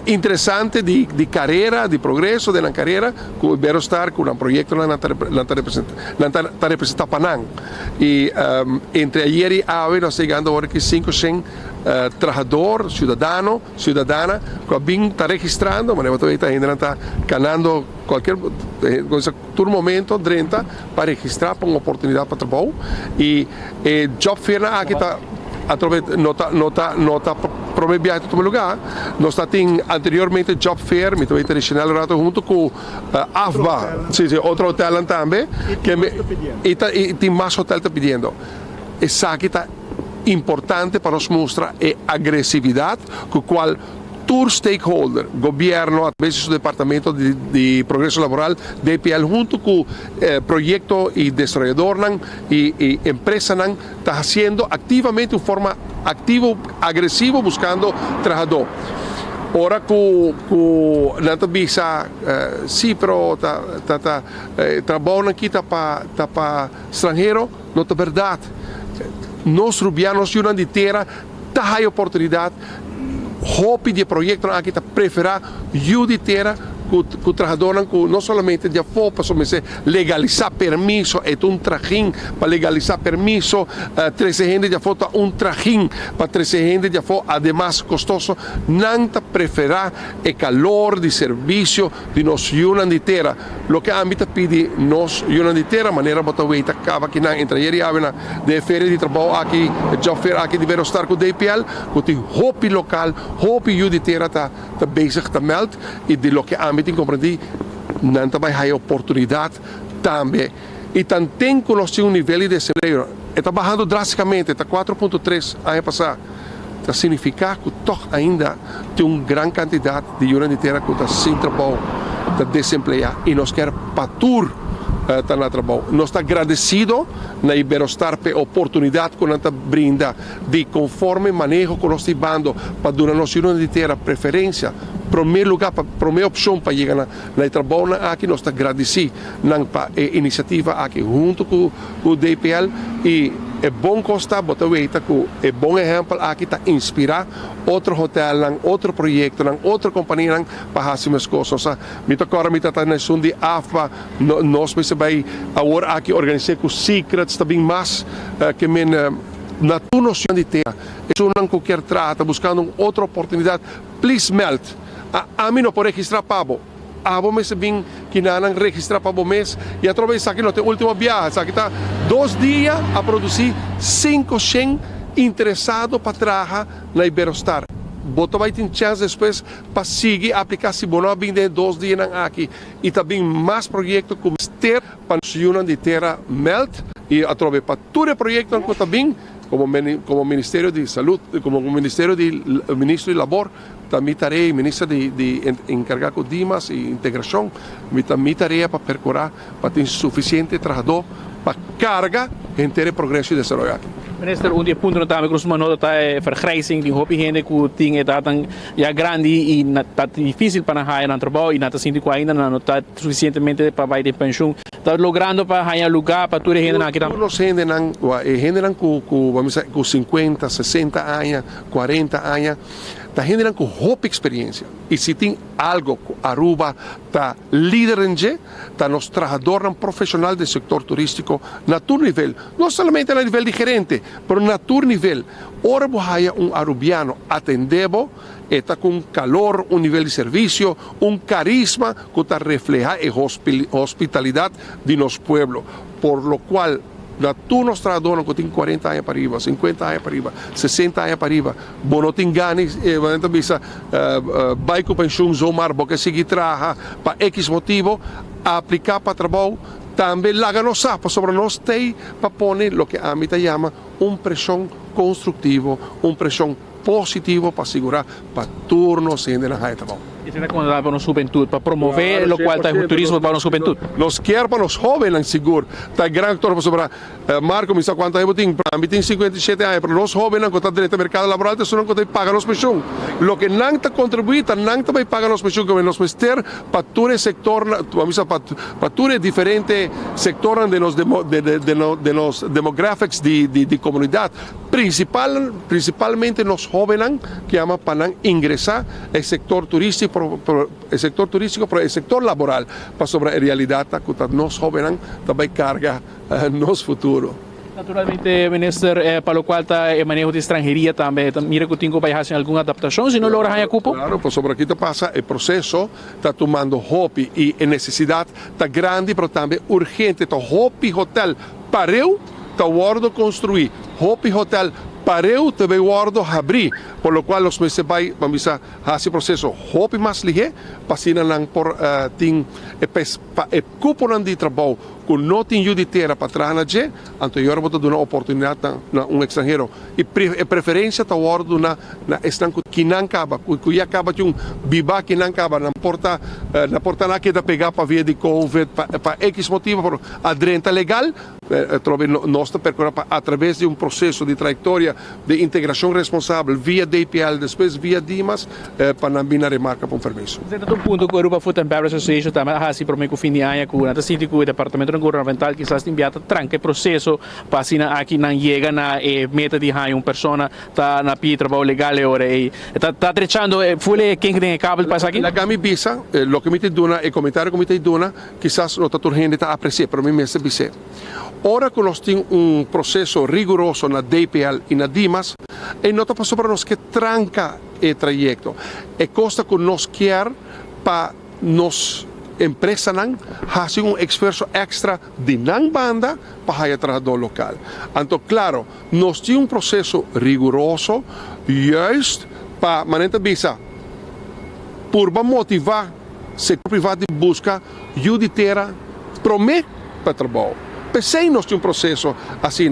interesante de carrera, de progreso de la carrera, que espero estar con un proyecto que representa Panam. Y entre ayer y hoy nos está llegando ahora que 500 trabajador, ciudadana, que bien está registrando, mas ainda está ganando qualquer todo momento 30 para registrar para uma oportunidade para trabalho e job fair aqui está nota promebiado em todo lugar. Nós está tem anteriormente job fair, me também tradicional rato junto com AFBA, sim, outro hotel também que tem mais hotel está pedindo. Essa aqui está importante para nos mostrar a agressividade com qual todo stakeholder, governo, a veces su departamento de progreso laboral, DPL, junto con proyecto y desarrollador y empresa, está haciendo activamente de forma activo, agresivo, buscando trabajador. Ora nanta bisa sí, pero trabalho aqui tá para estrangeiro, não é verdade. Nós rubianos e uma de terra tá a oportunidade. Hopi de proyecto aqui está preferar de terra que o trabalhador não somente de fora para legalizar permiso é trajín para legalizar permiso 13 gente de fora trajín para 13 gente de fora además costoso não preferar o calor de serviço de nos Yunan de terra lo que a mim pede nos Yunan de terra maneira botar o eita acaba que na entre e avena de feira de trabalho aqui job fair aqui de estar com o DPL com o hopi local hopi de terra tá bezig te meld e de lo que a mim compreendi não também há oportunidade também e também conheci nível de desemprego está bajando drasticamente está 4.3 ano passado isso significa que ainda tem grande quantidade de Yunan de terra que está sem trabalho está desempregado e nós quer patur está na trabalho nós está agradecido na Iberostar pela oportunidade que nos brinda de conforme manejo que nós estamos dando para dar a nossa Yunan de terra preferência primeiro lugar, primeira opção para chegar na trabalho aqui, nós estamos agradecidos na iniciativa aqui junto com o DPL e é bom constar, botar que é bom exemplo aqui para inspirar outro hotel, outro projeto, outra companhia para fazer as coisas. Agora, está na zona de AFBA, nós vai agora aqui organizar com Secrets, também mais que na tua noção de terra, é um qualquer trata, buscando outra oportunidade, please melt. A mim não pode registrar pabo. A bom mês bem que não registrar pabo mês e através aqui no teu último viagem, aqui está 2 dias a produzir 500 interessados para trabalhar na Iberostar. Boto vai ter chance depois para seguir aplicar se bom bem de 2 dias aqui e também mais projetos como ter para nos Yunan de terra melt e através para todo o projeto que também como Ministério de Saúde, como Ministério de Ministro de Labor, também tarei ministra de encarregado de Dimas e integração, também tarefa para percorrer para ter suficiente trabalhador para carga em ter progresso e desenvolvimento. Minister, um dia ponto também que nós nota é vergrijzing, die hoop gente que tem idade já grande e está difícil para ganhar um trabalho e não está sentindo ainda não está suficientemente para vai de pensão, está logrando para ganhar lugar para toda gente aqui também. Nós gente não com 50, 60 anos, 40 anos está gente com pouca experiência e se tem algo que Aruba está liderando, está nos trabalhador profissional do setor turístico na todo nível, não somente no nível de gerente, mas na todo nível. Ora você arubiano atendebo, está com calor, nível de serviço, carisma que está refleja a hospitalidade de nosso pueblo, por lo qual da tu nos trabalhadores que tem 40 anos para arriba, 50 anos para arriba, 60 anos para arriba, bom não tem ganes, vai com pensão, zomar, porque seguir trabalhar para X motivo, aplicar para trabalho, também lá não sabe, sobre nós tem para pôr o que a mim chama pressão construtivo, pressão positivo para segurar para turnos e ainda na trabalho. Y se recomendaba para la juventud, para promover lo cual está el turismo para la juventud. Nos quer para los jóvenes seguro. Está gran actor sobre Marco, me está cuánto hay botín, para mí tiene 57 años, pero los jóvenes que están dentro del mercado laboral, eso no pagan los pensiones. Lo que nanta contribuye, nanta me pagan los pensiones, que nos meter para sector, vamos a para diferentes sectores de los demográficos de comunidad. Principalmente los jóvenes que aman para ingresar al sector turístico, pero el sector laboral, para sobre la realidad que los jóvenes también carga nos futuro. Naturalmente, minister, para lo cual está el manejo de extranjería también, mira que tengo para hacer alguna adaptación, si no logra hacer cupo. Claro, pues sobre aquí te pasa, el proceso está tomando hopi y la necesidad está grande, pero también urgente. Está hopi hotel pareu, está guardo construir, hopi hotel pareu também guardo abrir, por lo cual los meses vamos a hacer proceso hopi mais ligeiro, para por tem e cupo de trabalho que não tem judiciária para trás na gente, então eu vou dar uma oportunidade a estrangeiro e preferência está guardo na estranco que não acaba, que acaba de biba que não acaba, não porta na que dá pegar para via de Covid para X motivo, por adrenta legal, trove nossa percorrer através de processo de trajetória de integração responsável via DPL, depois via Dimas, para não vir na remarca para permisso. Certo ponto que a Aruba Food and Beverage Association também há assim para mim que o fim de ano que o sinto que o departamento governamental quizás enviado tranque processo para assim aqui não chega na meta de uma pessoa tá na pia trabalho legal ora e tá trechando foi quem tem cabo para aqui. La gami bisa, lo que me te dona e comentário que me te dona, quizás não tá turgente tá apreciar, para mim me se bise. Ora que nós temos processo rigoroso na DPL e na Dimas, e não está passando para nós que tranca o trajeto. E costa que nós quer para nos empresa não fazer esforço extra de não banda para o trabalhador local. Então, claro, nós temos processo rigoroso, justo para manter visa, por motivar o setor privado de busca judiciária promete para trabalho. Pensei nós temos processo assim.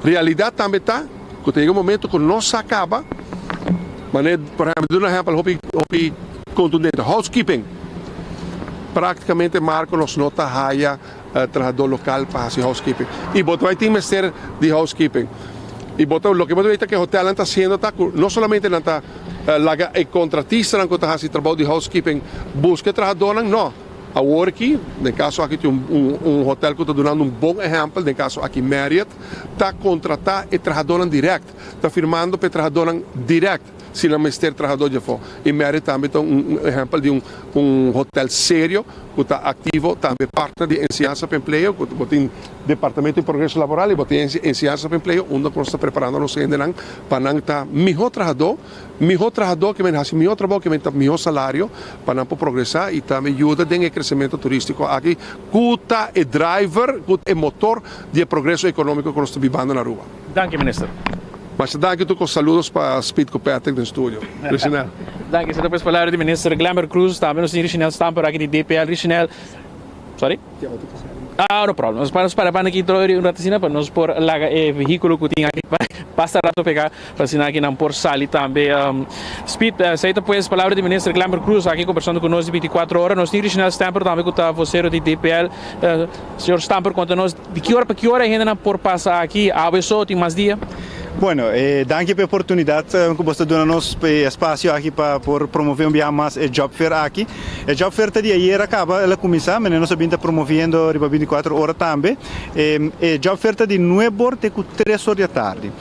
Realidade também está, que tem um momento que não se acaba, mas, por exemplo, hobby contundente, housekeeping. Praticamente marca nos nota raia trabalhador local para fazer housekeeping. E botar aí tem mestre de housekeeping. E botar o que você vê que o hotel está fazendo, não somente está o contratista que está fazendo trabalho de housekeeping, busca trabalhador, não. A work, no caso aqui tem hotel que está dando bom exemplo, no caso aqui Marriott, está contratando o trabalhador direto, está firmando para o trabalhador direto. Se não mestre trabalhador de fora. E Marriott também tem exemplo de hotel sério, que está ativo, também parte de ensinança para emprego, que tem departamento de progresso laboral e tem ensinança para emprego, onde nós estamos preparando nos ainda para não estar melhor trabalhador que vai fazer melhor trabalho, que vai ter melhor salário, para não progressar e também ajuda no crescimento turístico aqui, que está o driver, que é o motor de progresso econômico que nós estamos vivendo na rua. Danke, minister. Mas daqui tu com saludos para Speed Copatek no estúdio. Richinel. Danke, você depois falar de minister Glamour Cruz, também o senhor Richinel Stamper aqui de DPL. Richinel, sorry? No problem. Nós para aqui um raticina para nós por lá veículo que tinha aqui basta rato pegar para assinar aqui não por sali também. Speed, aceita pois palavra de minister Glamour Cruz aqui conversando conosco 24 horas. Nós temos Richinel Stamper também que está vocero de DPL. Senhor Stamper, conta-nos de que hora para que hora ainda não por passar aqui? A pessoa tem mais dia? Bueno, danke pela oportunidade que você dá-nos espaço aqui para promover mais job fair aqui. O job fair de ayer acaba, ela começa, mas nós estamos promovendo 24 horas também. O job fair de 9 horas até 3 horas da tarde.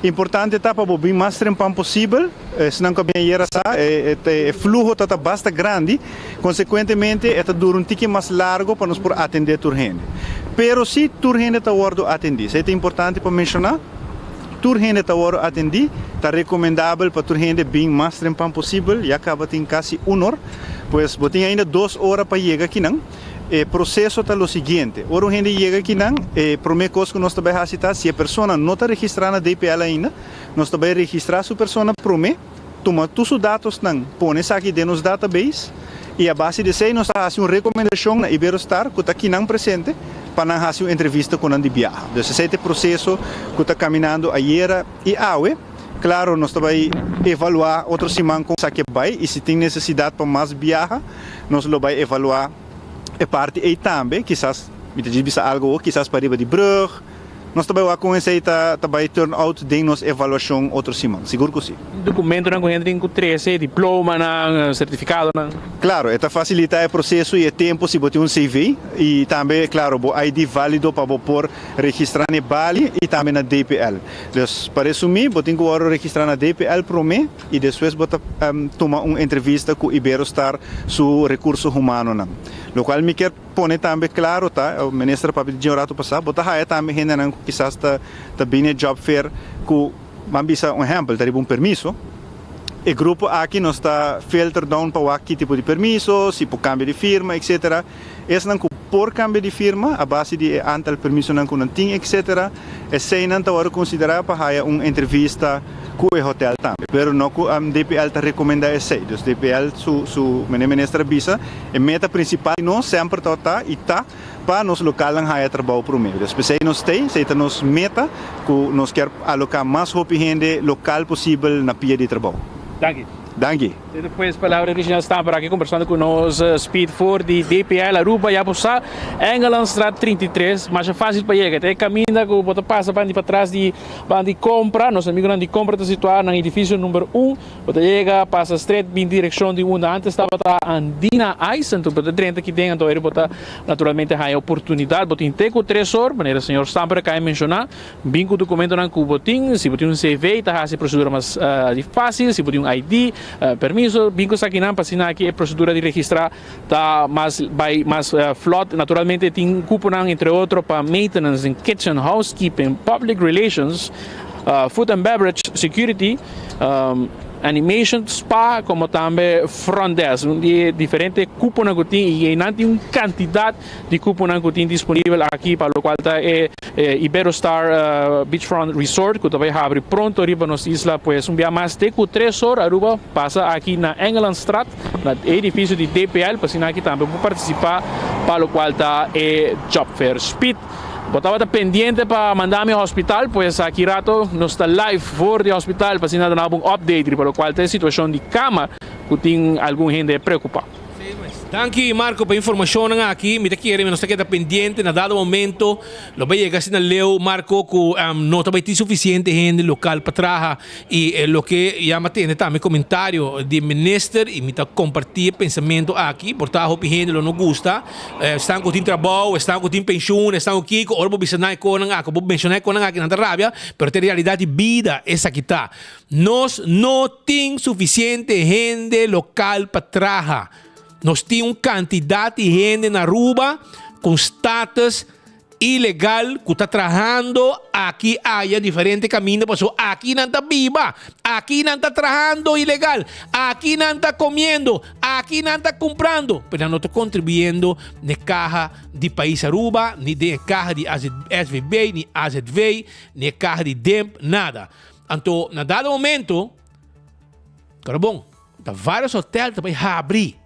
Importante está para o mais tempo possível, senão que bem era o fluxo está bastante grande, consequentemente está dura um pouquinho mais largo para nós por atender a gente. Pero se a gente está atender, isso é importante para mencionar. Tour gente está atendi, está recomendável para tour gente bem mais tempo possível, e acaba tem quase 1 hora, pois tem ainda 2 horas para chegar aqui não. O processo está o seguinte, ora a gente chega aqui não, a primeira coisa que nós também fazemos, se a pessoa não está registrada na DPL ainda, nós também registramos a pessoa primeiro, toma todos os dados não, põe isso aqui dentro dos database, e a base de isso nós fazemos uma recomendação na Iberostar, que está aqui não presente, para fazer uma entrevista com a viagem. Então, esse é o processo que está caminhando ayer e hoje. claro, nós também evaluar outro semana com saque vai e se tem necessidade para mais viajar, nós vai evaluar a parte aí também, quizás, muitas vezes algo, quizás para ir de brug, nós também vamos começar a turn out de nossa avaliação outro semana, seguro que sim. Documento não entra com 13, diploma, certificado, não? Claro, isso facilita o processo e o tempo se botar um CV e também, claro, o ID válido para pôr registrar na Bali e também na DPL. Então, para resumir, eu tenho que registrar na DPL para mim e depois tomar uma entrevista com o Iberostar sobre recursos humanos. O qual me quer pôr também claro, tá? O ministro para pedir rato passar, botar aí também gente não quizás tá bem job fair com mambisa um exemplo, tá um permisso. O grupo aqui não está filter down para que tipo de permisso, se por cambio de firma, etc. Esse não por cambio de firma, a base de antal permisso não tem, etc. E se não está considerar para uma entrevista com o hotel também. Pero não que DPL está recomenda esse. Então DPL su ministra bisa, a meta principal não sempre está e está para nos local não há trabalho para o meio. Então se nós temos, se nos meta que nós quer alocar mais gente local possível na pia de trabalho. Danke. Danke. E depois, palavra original está para aqui conversando com nós, Speed 4 de DPL, Aruba, Yabusa, Engelandstraat 33, mas é fácil para chegar. Tem caminho que você passa para trás de compra, nosso amigo de compra está situado no edifício número 1, você chega, passa straight em direção de onde antes estava a Andina Ice, então você entra aqui dentro, então você naturalmente tem a oportunidade, você tem com 3 horas, maneira o senhor Stamper quer mencionar, bem com o documento não que você tem, se você tem um CV, está a procedura mais fácil, se você tem um ID, permiso, bingo sa kinam pasina aqui a procedura de registrar tá mais flot, naturalmente tem cuponang entre outros para maintenance and kitchen housekeeping, public relations, food and beverage security, animation, spa, como também front desk, de diferentes cupons que tem e não tem uma quantidade de cupons que tem disponível aqui para o qual está Iberostar Beachfront Resort, que também abre pronto arriba nas islas, pues um dia mais de 3 horas, Aruba passa aqui na Engelandstraat, no edifício de DPL, para aqui também pode participar, para o qual está Job Fair Speed. Estava pendiente para mandar-me ao hospital, pois aqui rato nós está live fora do hospital para dar um update, para o qual tem situação de cama que tem alguma gente preocupada. Danke Marco para a informação aqui, me quer nós está pendiente na dado momento, lo vai chegar assim na leu Marco que não vai ter suficiente gente local para trabalhar e lo que já me tem também comentário de ministro e me compartir pensamento aqui, portanto a gente não gosta, estão com trabalho, estão com pensão, estão aqui, ora vou mencionar com aqui na Arábia, pero tem realidade de vida essa que está. Nós não tem suficiente gente local para trabalhar. Nós temos uma quantidade de gente na Aruba com status ilegal que está trabalhando aqui, há diferentes caminhos, porque aqui não está viva, aqui não está trabalhando ilegal, aqui não está comendo, aqui não está comprando, mas não está contribuindo na caixa de país Aruba, nem na caixa de SVB, nem AZV, nem na caixa de DEMP, nada. Então, na dado momento, cara bom, vários hotéis também abrir.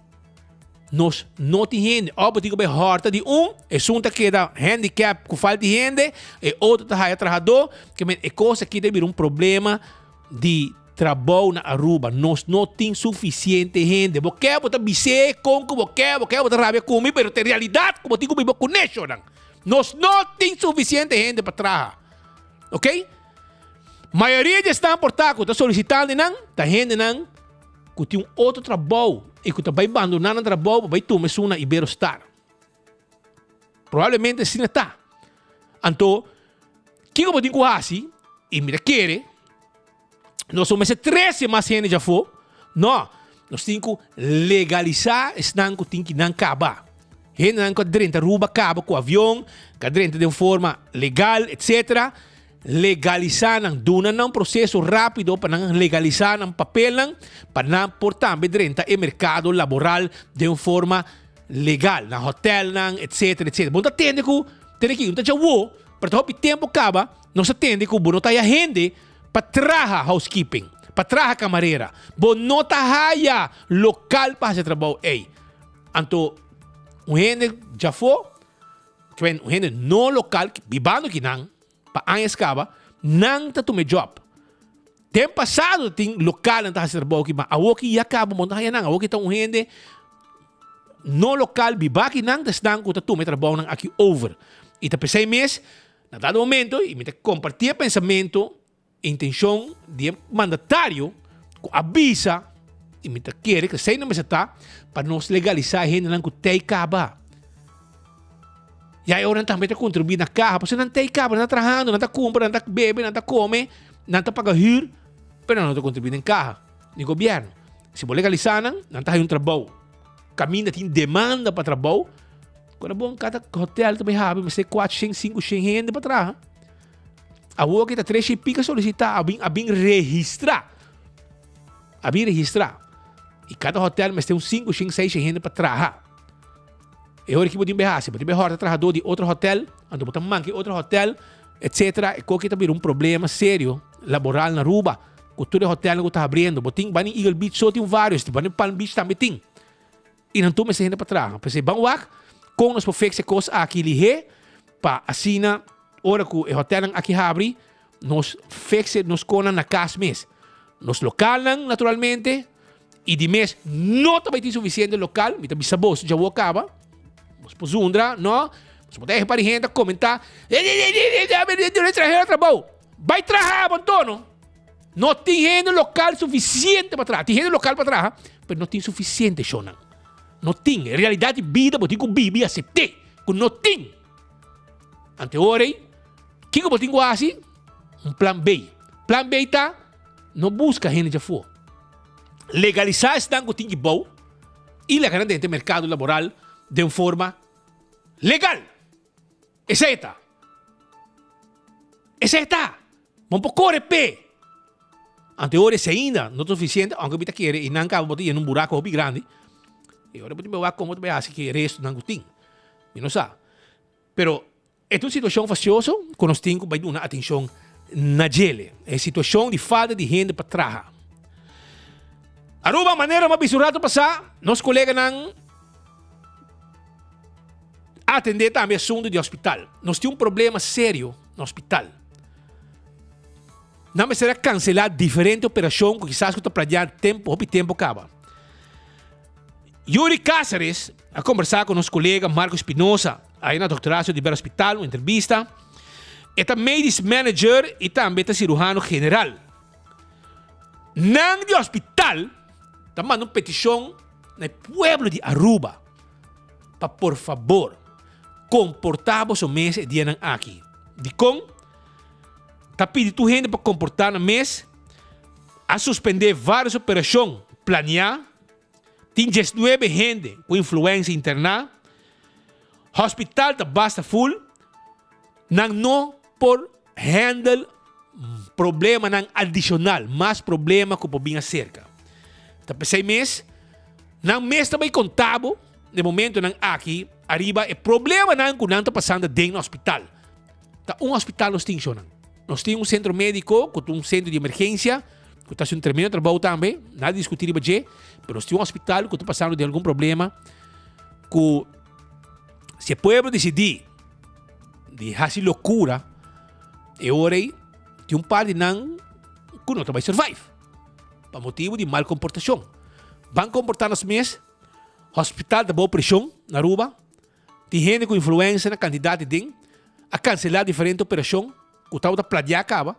Nós não temos gente, ou digo bem horta de é junta que dá handicap com falta de gente, e outro está trabalhador, que é coisa que deve vir problema de trabalho na Aruba. Nós não temos suficiente gente. Você pode dizer com que você pode rabia comigo, mas tem realidade como digo bem connection. Nós não temos suficiente gente para trabalhar. Ok? A maioria já está portando, está solicitando, está gente que tem outro trabalho. E que vai abandonar o trabalho, vai tomar uma Iberostar. Provavelmente assim está. Então, o que eu vou dizer e me quer, nós somos 13 mais gente já foi, não, nós temos que legalizar esse que tem que não acabar. Gente não que dentro Aruba acaba com o avião, que dentro de uma forma legal, etc. Legalizar um processo rápido para legalizar um papel para portar dentro o mercado laboral de uma forma legal, na hotel, etc. Bom, atende que não já vou, para o tempo acaba, nós atende que não tem gente para trabalhar housekeeping, para trabalhar camareira, bom, não tem local para fazer trabalho. Então, gente já foi, gente não local, vivendo que não, para a escava, não está tomando job. Tempo passado tem local na taxa trabalho que mas awoki ia acaba monta haya nang awoki tong gente no local bibaki nang das nang kuta tu may trabalho nang aqui over. E tá pensei mês na dado momento e me compartir pensamento, intenção de mandatário que avisa e me quer que sei não me está para nos legalizar a gente nang kutei kaba. E aí orang também tá contribuir na carro, porque não tem cabo, não tá trabajando, não tá compra, não tá bebe, não tá come, não tá paga hyr, pero não tá contribuindo em carro, no governo. Se você legalizar, não tá um trabalho. Caminho tem demanda para trabalho. Quando bom cada hotel também sabe, mas tem 400, 500 gente para trabalhar. A rua que tá 3 e pica solicitar, a bem registrar. A bem registrar. E cada hotel mas tem uns 5, 6 gente para trabalhar. E hora que você tem se você tem trabalhador de outro hotel, ando botar manque outro hotel, etc. E qualquer também problema sério laboral na Aruba. O todo hotel não está abrindo. Botim bani Eagle Beach só tem vários, bani Palm Beach também tem. E não toma essa gente para trás. Pensei bang wak com nós perfeitos coisas aqui lihe para assina hora que o hotel aqui abre, nós fixe nos conan na casa mês. Nos local naturalmente e de mês não também tem suficiente local, me também sabos já vou acabar. Mas posundra, não? Mas pode ir para a gente comentar. Vai trabalhar, abandono. Não tem gente local suficiente para trabalhar. Tem gente local para trabalhar, mas não tem suficiente, Shonan. Não tem. Em realidade, vida, você tem que viver e aceitar. Que não tem. Ante hora, quem que você tem quase? Um plano B. Plano B está, não busca gente já for. Legalizar esse tango tem que bom e legal dentro do mercado laboral de uma forma legal. Essa está. Essa está. Vamos correr pé. Ante hora se ainda não é suficiente, aunque você quer e não acaba botar em um buraco bem grande. E agora você vai como você acha que o resto não tem. Não sabe. Pero é uma situação faciosa que nós temos que dar atenção na gele. É situação de falta de gente para trabalhar. Aruba maneira mais bisurado passar, nosso colega não atender também assunto de hospital. Nós temos problema sério no hospital. Não será cancelar diferente operação que quizás está para tempo, o tempo acaba. Yuri Cáceres a conversar com nosso colega Marco Espinosa, aí na doutorado de Belo Hospital, uma entrevista. É medicine manager e também cirurgião geral. Não de hospital, está mandando petição no pueblo de Aruba para, por favor, comportar-vos o mês de ano aqui. De com, está pedindo gente para comportar no mês, a suspender várias operações, planear, tem 19 gente com influência interna, hospital está basta full, não por handle problema não adicional, mais problema que pode vir cerca. Então, pensei mês, não mês também contábil, no momento não aqui, arriba, é problema não que não está passando dentro do hospital. Tá, hospital nós temos, nós temos um centro médico, um centro de emergência, que está sendo terminado de trabalho também, nada de discutir, mas nós temos um hospital que está passando de algum problema, que se o povo decidir de fazer loucura, é hora de par de não que não vai survive. Por motivo de mal comportação. Vão comportar nos meses, hospital de boa pressão na Aruba, tem gente com influência na quantidade de a cancelar diferente operação, que o tal da planear acaba.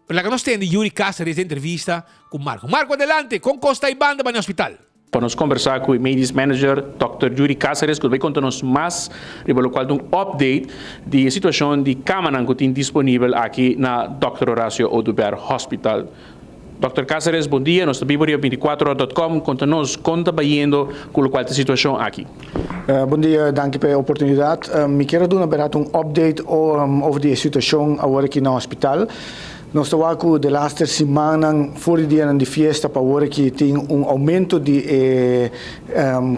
Pero nós temos Yuri Cáceres de entrevista com Marco. Marco, adelante, com Costa e Banda para o hospital. Para nos conversar com o Medis Manager, Dr. Yuri Cáceres, que vai contar-nos mais sobre o qual um update da situação de cama que tem disponível aqui na Dr. Horacio Oduber Hospital. Dr. Cáceres, bom dia. Nós estamos aqui 24horas.com. Conta-nos como está indo com a situação aqui. Bom dia, dank pela oportunidade. Eu quero dar um update over a situação agora aqui no hospital. Nós estamos aqui de laatste semana, voor die aan de fiesta, para horen que tem aumento de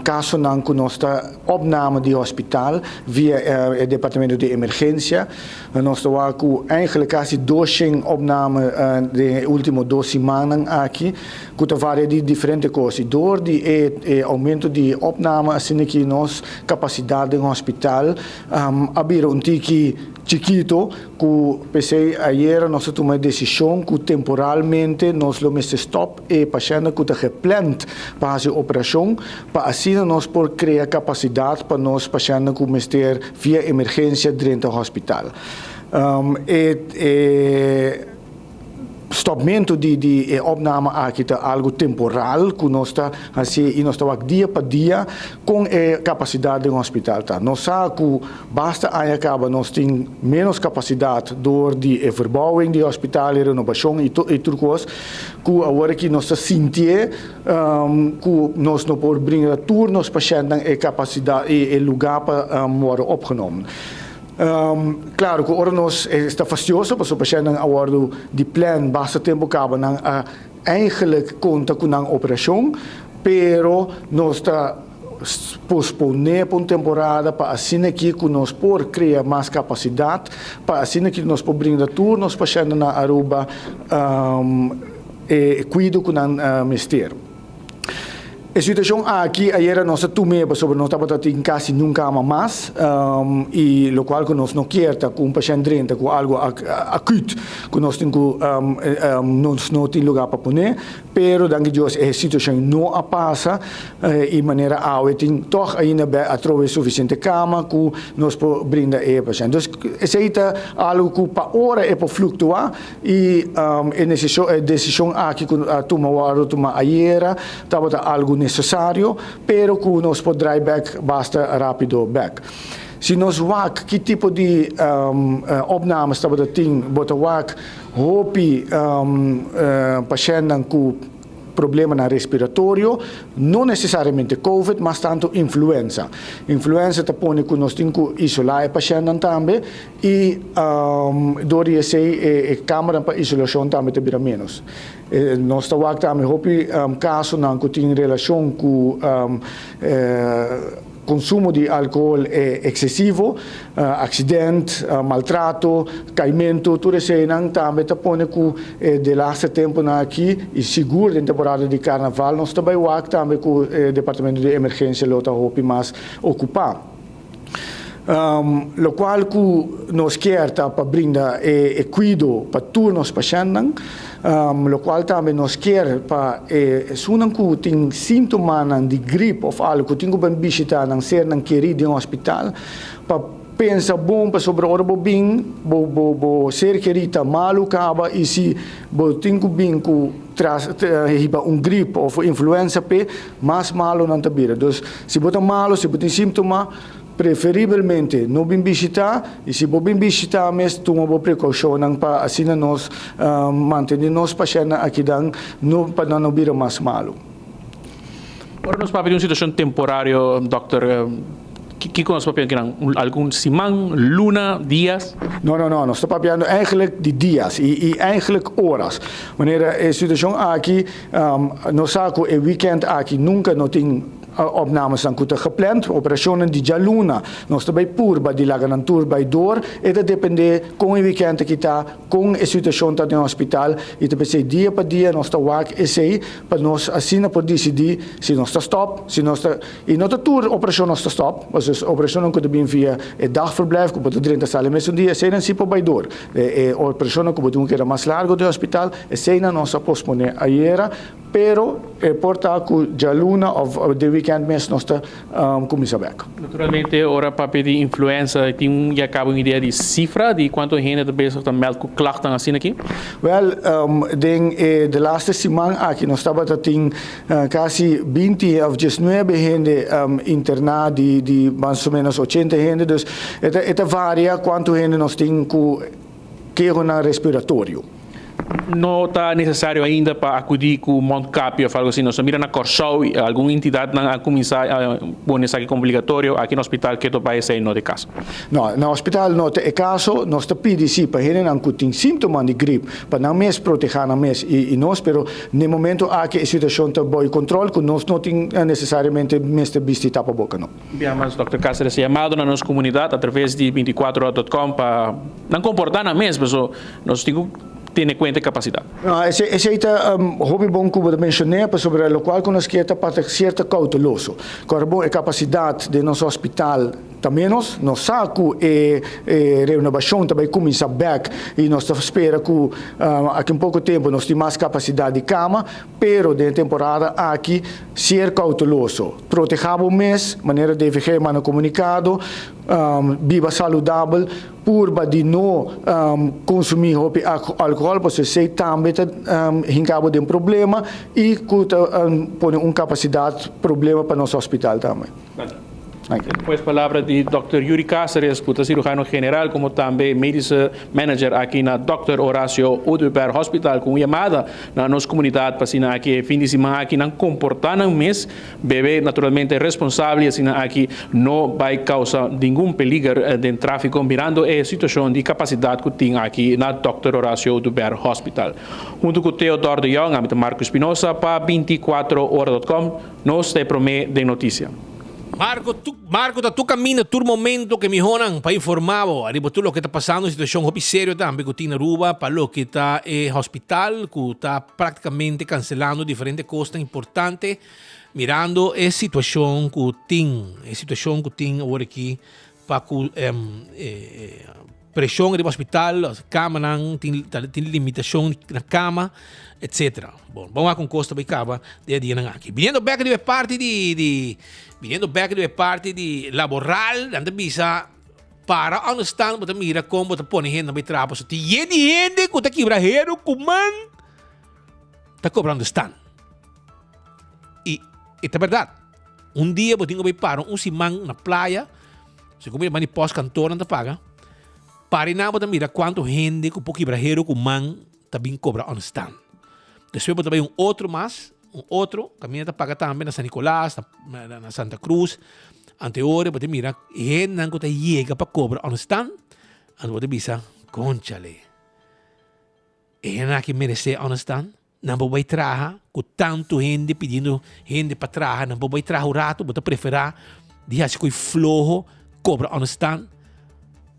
casos com nossa opname de hospital via o departamento de emergência. Nós estamos aqui eigenlijk quase 200 opnames de últimas 2 semanas aqui, que varia de diferentes coisas. Door die aumento de opname, assim que nossa capacidade no hospital, abrir tiki chiquito, que pensei ayer nós tomamos a decisão que temporalmente nós vamos stop e paciente que está geplant para fazer operação, para assim nós por criar capacidade para nós paciente que vamos ter via emergência dentro do hospital. Stopmento de opname aqui é algo temporal, que nós está assim e nós estamos dia para dia com a capacidade do hospital. Nós sabemos que basta acaba nós temos menos capacidade door de verbouwing do hospital, renovação e tudo coisa, que agora que nós sentimos que nós não podemos brincar turnos pacientes e capacidade e lugar para worden opgenomen. Claro que ora nós está fastidioso, porque o paciente agora de plan basta tempo acaba não eigenlijk conta com a operação, pero nós está posponer por uma temporada para assim aqui que nós por criar mais capacidade, para assim aqui nós por brincar turnos pacientes na Aruba e cuido com o mistério. A situação aqui, ayer nós tomamos sobre nós estamos em casa nunca mais e o qual que nós não queremos com um paciente doente com algo acuto que nós temos não tem lugar para pôr, pero danke Deus a situação não passa e maneira tem toch ainda a trover suficiente cama que nós podemos brindar a paciente. Então, essa é algo que para hora é para flutuar e a decisão aqui que tomamos ayer estava algo necessário, pero que nós podemos drive back basta rápido back. Se nós vemos que tipo de opnames estamos tendo, botamos hopi pacientes com problema na respiratório, não necessariamente COVID, mas tanto influenza. Influenza te põe que nós temos que isolar o paciente também e dori a câmara para isolação também te menos. Nós estamos também hopi caso que tem relação com consumo de álcool excessivo, acidente, maltrato, caimento, tudo isso também te põe que de laatste tempo aqui e seguro na temporada de carnaval nós também também com o departamento de emergência lo está hopi mais ocupar. Lo qual que nós queremos para brindar e cuido para todos os pacientes, lo qual também nós queremos para se não tem sintomas de gripe ou algo que tem que visitar não ser não querido em um hospital para pensa bom para sobre hora bem ser querida malu acaba e se tem que bem que traz gripe ou influenza mais malo não está bem. Então se botar malo se botar sintomas preferivelmente não bem visitar e se bem visitar mas toma precaução para assim nós manter nos pacientes aqui para não vir mais malo. Agora nós vamos pedir uma situação temporária, doutor. Que nós vamos pedir algum semana, luna, dias? Não, nós estamos pedindo eigenlijk de dias e eigenlijk horas. Wanneer a situação aqui, nós sabemos que o weekend aqui nunca não tem opnames dan kuta gepland, operationen die jaluna, nós também purba de laga nan tour by door, e dat depende com o weekend que está, com a situação tá no hospital, e também sei dia para dia nós tá work e sei para nós assim por decidir se nós tá stop, se nós tá e não tá tour operação nós tá stop, mas a operação não kuta bem via e dagverblijf, que pode 30 sala mas um dia sei não se by door, e operação que pode que era mais largo do hospital, e sei não nós pospone ayer, pero porta que jaluna of the weekend mês nós está começando a Naturalmente, ora para pedir influenza, tem já acaba uma ideia de cifra de quanto gente de bezig está melk klachten assim aqui? Well, de laatste semana aqui nós estava tendo quase 20 ou 19 gente internada de mais ou menos 80 gente, dus это varia quanto gente nós temos que é na respiratório. Não está necessário ainda para acudir com o Monte Capio, algo assim. Nós mira na Corsou, alguma entidade não começar a pôr isso aqui obrigatório aqui no hospital que tu vai sair no de caso. Não, no hospital não é caso, nós te pedimos para gente não tem sintomas de gripe, para não mesmo proteger na mês e nós, pero no momento aqui a situação está bem controle, que nós não tem necessariamente mesmo visitar para boca não. Bem, mas Dr. Cáceres chamado na nossa comunidade através de 24horas.com para não comportar na mês, mas nós temos tem em conta a capacidade. Esse é hobby bom que eu mencionei sobre o qual nós queremos para certa cauteloso. Agora, a capacidade do nosso hospital também nós saco renovação também começa back e nós espera que aqui em pouco tempo nós temos mais capacidade de cama, pero de temporada aqui ser cauteloso, proteger o mês, maneira de viver mano comunicado, viva saudável, por de não consumir álcool, porque sei também hincabo de um problema e que põe uma capacidade problema para nosso hospital também. Depois, palavra de Dr. Yuri Cáceres, que é cirurgião general, como também médico manager aqui na Dr. Horacio Uduber Hospital, com chamada na nossa comunidade para assinar aqui fim de semana aqui não comportar no mês, bebê naturalmente responsável assinar aqui não vai causar nenhum perigo de tráfico, mirando a situação de capacidade que tem aqui na Dr. Horacio Uduber Hospital. Junto com Theodor de Jong, a Marco Espinosa para 24horas.com, nós te promete de notícia. Marco, tu cammina todo momento que me honam para informar arriba tudo o que está passando, situação muito séria também que tem na rua, para o que está hospital, que está praticamente cancelando diferentes coisas importantes, mirando a situação que tem agora aqui, para que pressão no hospital, a cama tem limitação na cama, etc. Bom, vamos com costa para acaba de dia aqui. Vindo back de parte de laboral, anda bisa para understand mo mira como ta pone gente na trapo so ti gente ko ta quebrajero kuman ta cobra understand. E é verdade. Dia eu tenho que para simang na praia, se como mani pós cantor não paga. Para na botar mira quanto gente com pouco quebrajero kuman ta bem cobra understand. Depois também outro caminho está paga também na San Nicolás, na Santa Cruz, anterior, você mira, gente não está chega para cobrar, understand? Então você bisa, conchale, não que merece, understand? Não vai trabalhar, com tanto gente pedindo gente para trabalhar, não vai trabalhar o rato, você preferir, deixar se coi flojo, cobra, understand?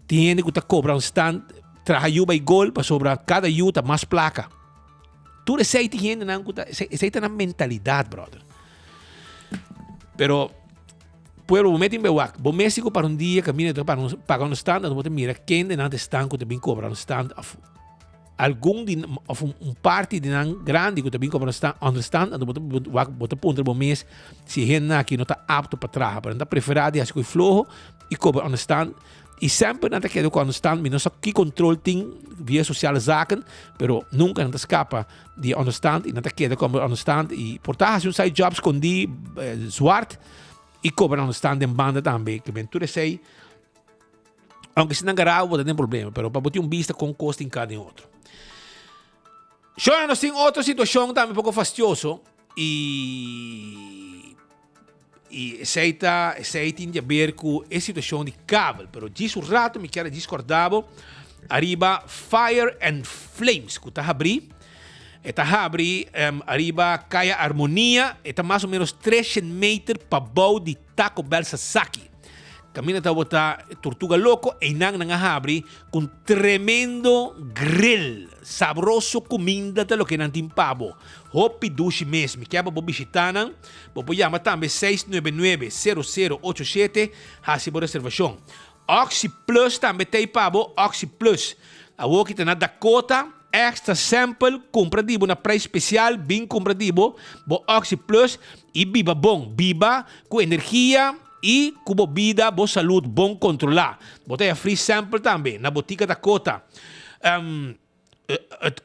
Tem gente que está cobra, understand? Trabalhar vai gol, para sobrar cada yuta mais placa. Tudo essa é a mentalidade, brother. Pero, por o momento em Bewak, o México para dia, caminha para pagar um stand, você mira quem de nada stand que também cobra um stand, algum parte de não grande que também cobra um stand, você ponta o mês, se gente aqui não está apto para trabalhar, para não preferir, acho que é flojo e cobra um stand. E sempre não quero constant, não só que controle tem via sociale zaken, pero nunca não escapa de understand e não quero como understand e portanto se sai jobs com die zwart e cobra understand em banda também, que bem tudo sei, aunque se não garau não tem problema, pero para botar vista com custo em cada outro. Já nós temos outra situação também um pouco fastidioso e aceita a ver com a situação de cabo, pero disso rato me quero discordar arriba Fire and Flames que está abrir arriba Caia Harmonia está mais ou menos 300 metros para baixo de Taco Bell Sasaki. Camina está botar Tortuga Loco e não abrir com tremendo grill, sabroso comida de lo que não tem pavo. Hopi dushi mesmo, que é para visitar, vou chamar também 699-0087, há-se boa reservação. Oxy Plus também tem pavo, Oxy Plus. A que está na Dakota, extra sample, compradibo na preço especial, bem compradibo, bo Oxy Plus e biba bom, biba com energia e com bebida, boa saúde, bom controlar. Botei a free sample também na botica Dakota.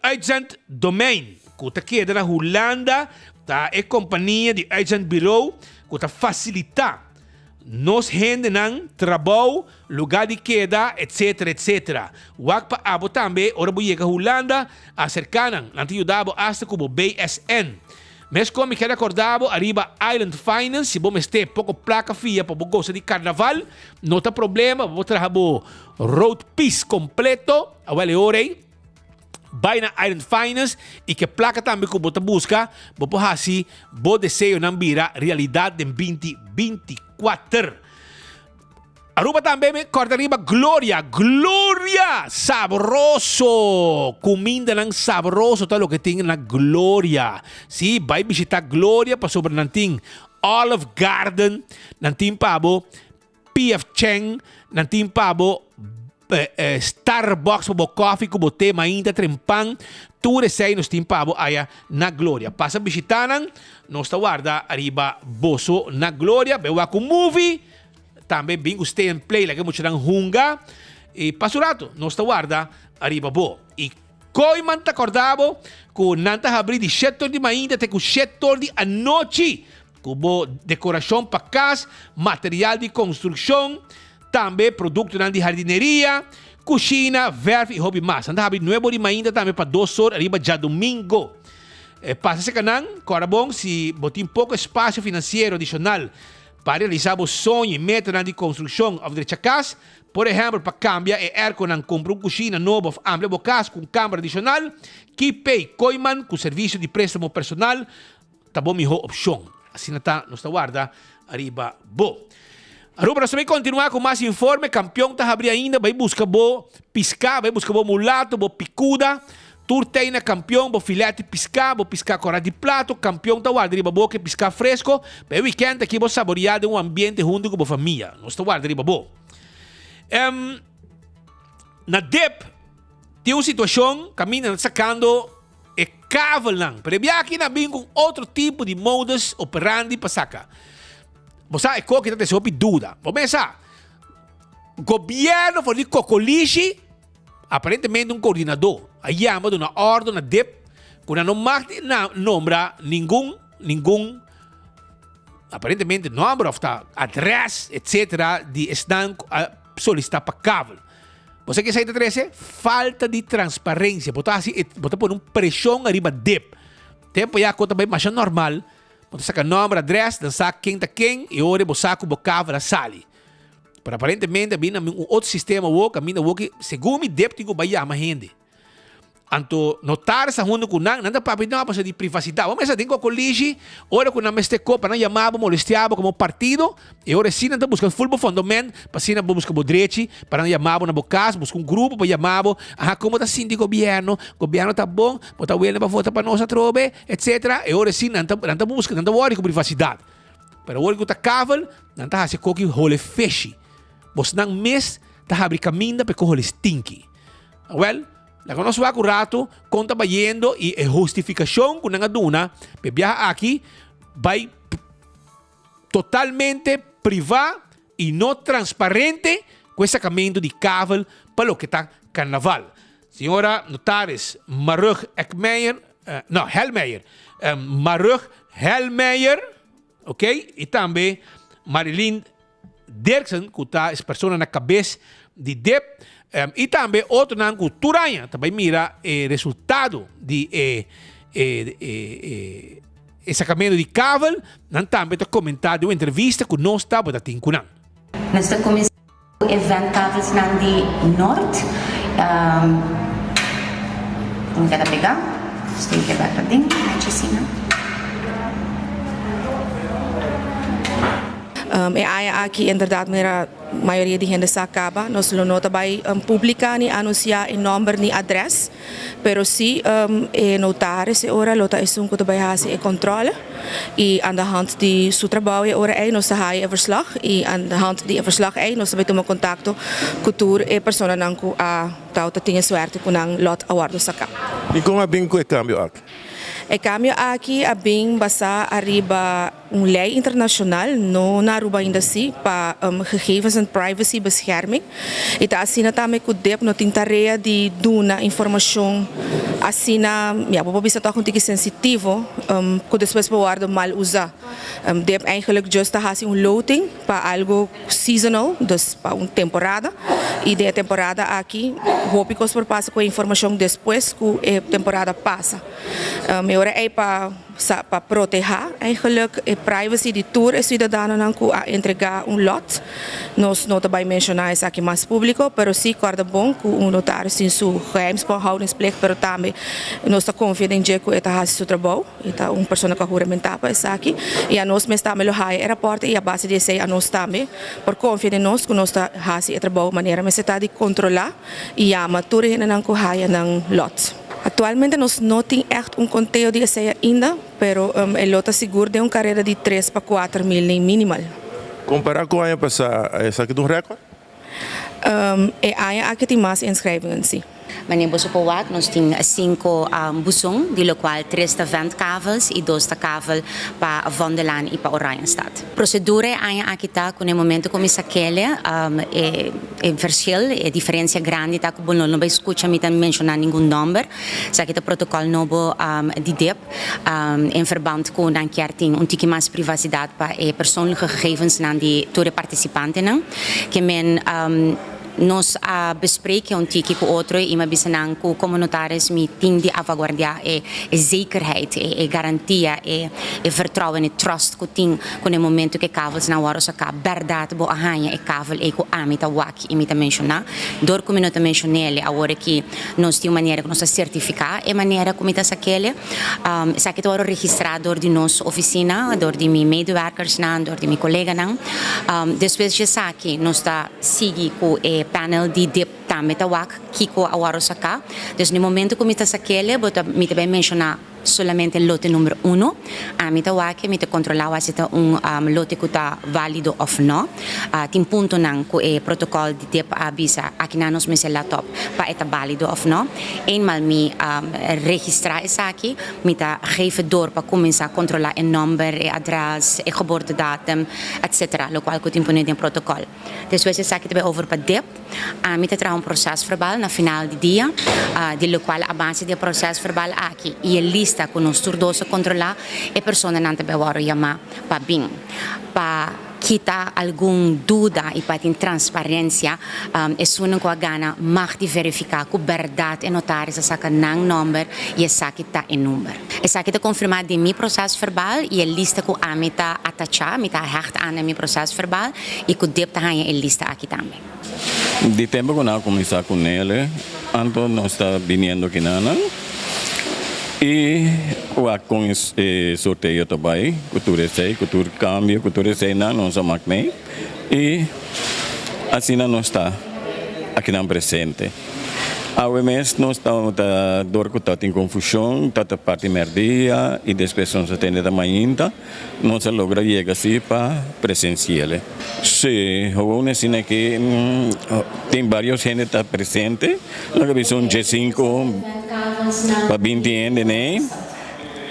Agent Domain, que está aqui na Holanda, tá é companhia de Agent Bureau, que está facilitar nos gente não trabalho, lugar de queda, etc, etc. Wak pa abo também, ora boiega Holanda, acercanan, antijudabo hasta como BSN. Mas como me quero acordar, arriba Island Finance, se vamos ter pouco placa fia para gosta de carnaval, não tem problema, vou trazer road piece completo, awele orei, vai na Island Finance e que placa também que você busca, vou por assim, vou desejo não virar realidade em 2024. Aruba também me corta arriba Gloria, sabroso, comida não sabroso, todo o que tem na Gloria. Sim, vai visitar Gloria para sobre nanting Olive Garden, nanting pabo PF Cheng ng Team Pabo Starbucks bo coffee kubo te mainda trempang ture sei nos Team Pabo aya na Gloria. Passa bisitanan nos guarda arriba boso na Gloria bewa com movie também bingo stay and play lagi mo siyang hunga e pasurato nos guarda arriba bo e koi man ta acordavo ku nanta abri di settor di mainda te ku settor di anoche kubo decoração para casa, material de construção, também produto de jardineria, cozinha, verf e hobby mais. Anda abrir novo de ainda também para 2 horas, arriba já domingo. Passa esse canal, agora bom, se botar pouco espaço financeiro adicional para realizar o sonho e meta de construção of the casa, por exemplo, para cambiar e aircon comprar uma cozinha nova ou ampla casa com câmara adicional, que pay Coiman com serviço de préstamo personal, tá bom melhor opção. Assim está, nos guarda, arriba, bo. Aruba, nós também continuar com mais informe. Campeão está abrindo ainda, vai buscar bo piscar, vai buscar bo mulato, bo picuda. Turtei na campeão, bo filete piscar, bo piscar cora de plato. Campeão está guarda, arriba, bo que piscar fresco. Bem, weekend aqui, bo saborear de um ambiente junto com a família. Nos guarda, arriba, bo. Na DEP, tem uma situação, caminhando, sacando e cavalang. Pero aqui na bem com outro tipo de modus operandi para sacar. Você é que está sob dúvida. Vamos pensar. Governo foi de Cocolici, aparentemente um coordenador. Aí chama de uma ordem na DEP, quando não nombra nenhum, aparentemente, número, adresse, etc., de estão solicitar para cavalo. Você quer sair da 13? Falta de transparência. Botar por uma pressão arriba DEP. Tempo já conta bem mais normal. Você saca nome, adresse, dançar quem está quem, e ora você saca o bocava sali. Pero aparentemente, havia um outro sistema, que segundo DEP, tem que baixar mais gente. Anto notar essa junto com não dá para não de privacidade. Vamos dizer, com colégio, ora com nome este copa, não chamava, molestava como partido, e ora sim não busca full fundamento, para sim não busca o direito, para não chamava na boca, busca grupo para chamar, como está sim de governo está bom, está well para votar para nós trobe, etc. E ora sim não busca, não worry com privacidade. Pero ora que está caval, não está se coque hole feche. Você não mes está abrir caminho para hole stinky. Well, la conosco há rato, conta bayendo e a justificação com a duna, para viajar aqui, vai totalmente privado e não transparente com esse caminho de cavalo para o que está carnaval. Senhora notares Marug Helmeyer, Marug Helmeyer, ok? E também Marilyn Derksen, que está essa pessoa na cabeça de DEP, e também outro nangu Turanha também mira o resultado de esse caminho de cavalo, também está comentado uma entrevista que nós estamos a ter com ele. Nesta comissão event cavals de Norte, vamos cada pegar, estou aqui para dentro, aqui inderdaad a maioria de gente se acaba, nós lo nota vai publicar ni anunciar em nome ni adres, pero si notar se ora lota is um que vai fazer e controle e aan de hand de seu trabalho ora nós saai e verslag e aan de hand de verslag nós vai tomar contato com tour e persona nanku a tauta tinha suerte com ang lot awardo saka. E como é bem com o câmbio aqui? O câmbio aqui é bem basa arriba lei internacional, não na Aruba ainda assim, para gegevens en privacy bescherming. E está assim também que o DEP não tem tarefa de dar informação assim na, vou bisa toch um tique sensitivo, que depois pode mal usar. DEP eigenlijk just está fazendo loading para algo seasonal, dus para uma temporada. E de temporada aqui, hope que por passa com a informação depois que a temporada passa. Agora é para proteger eigenlijk a privacy de tour e cidadãos não a entregar lot. Nós não também mencionar isso aqui mais público, pero sim corda bom que notário sim sua geheimsbehoudensplicht, pero também nós está confiando que está fazendo seu trabalho, está pessoa que juramentar para isso aqui e a nós mesmo também lo há aeroporto e a base de sei a nós também por confiar em nós que nós está fazendo o trabalho maneira mas está de controlar e a matura não que há não lot. Atualmente nós não temos echt conteúdo de ainda, pero ele está seguro de uma carreira de 3 para 4 mil nem minimal. Comparar com a ano passado, essa aqui é um recorde? E há aqui tem mais inscrições, sim. Meneer Bosopowak, nós temos 5 busong, de lo qual 3 ta ventcavels e 2 ta cavel para Vondelan e para Orijenstad. Procedura é aqui tá com o momento como isso aquele é verschil, é diferença grande tá com não vai escutar me também mencionar nenhum número, só que o protocolo novo de DEP em verband com dan kerting tique mais privacidade para persoonlijke gegevens nan die toere participanten nan, que men nós bespreken tique com outro e mas bisanang com comunitários me tem de salvaguardar zekerheid garantia vertrouwen e trust que tem com o momento que cavals na hora saca verdade bo arranha caval com amita wak e me mencionar dor como não mencionei a hora que nós tem maneira que nós certificar maneira como está aquele saque todo registrador de nossa oficina dor de mi medewerkers nan dor de mi colega nan depois de saque nós está seguir com panel de DEP também tá kiko awaro saka. Dus no momento como está aquele, bota me também mencionar solamente lote número 1. A mim tá me tá controlar se tá lote que tá válido ou não. Tem ponto nan com o protocolo de DEP avisa aqui na nos mesa laptop para tá válido ou não. Eenmaal me registrar isso aqui, me tá geven door para começar a controlar o número, o adres, o geboortedatum, etc. Lo qual que tem poner em protocolo. Depois isso aqui também over para DEP. A mim tá traz processo verbal na final do dia, de lo qual a base do processo verbal aqui e a lista com nós turdos a controlar e pessoa não também vai chamar para bem para quitar algum dúvida e para ter transparência é sunan com a gana mag de verificar com verdade e notar essa saca não número e essa que está em número essa que está confirmado de meu processo verbal e a lista com a meta atachar meta hecht aan meu processo verbal e com deve estar a lista aqui também de tempo que nós começar com ele anto nós está vindo aqui e com sorteio também, cultura cambio, cultura cena, nós somos aqui e assim nós está aqui na presente. Ao mês nós estamos dor que está em confusão, está a parte merdia e depois nós temos da manhã, nós logra chegar assim para presencial. Sim, o assim é que tem vários gente está presente, a visão G5 para 20 anos, né?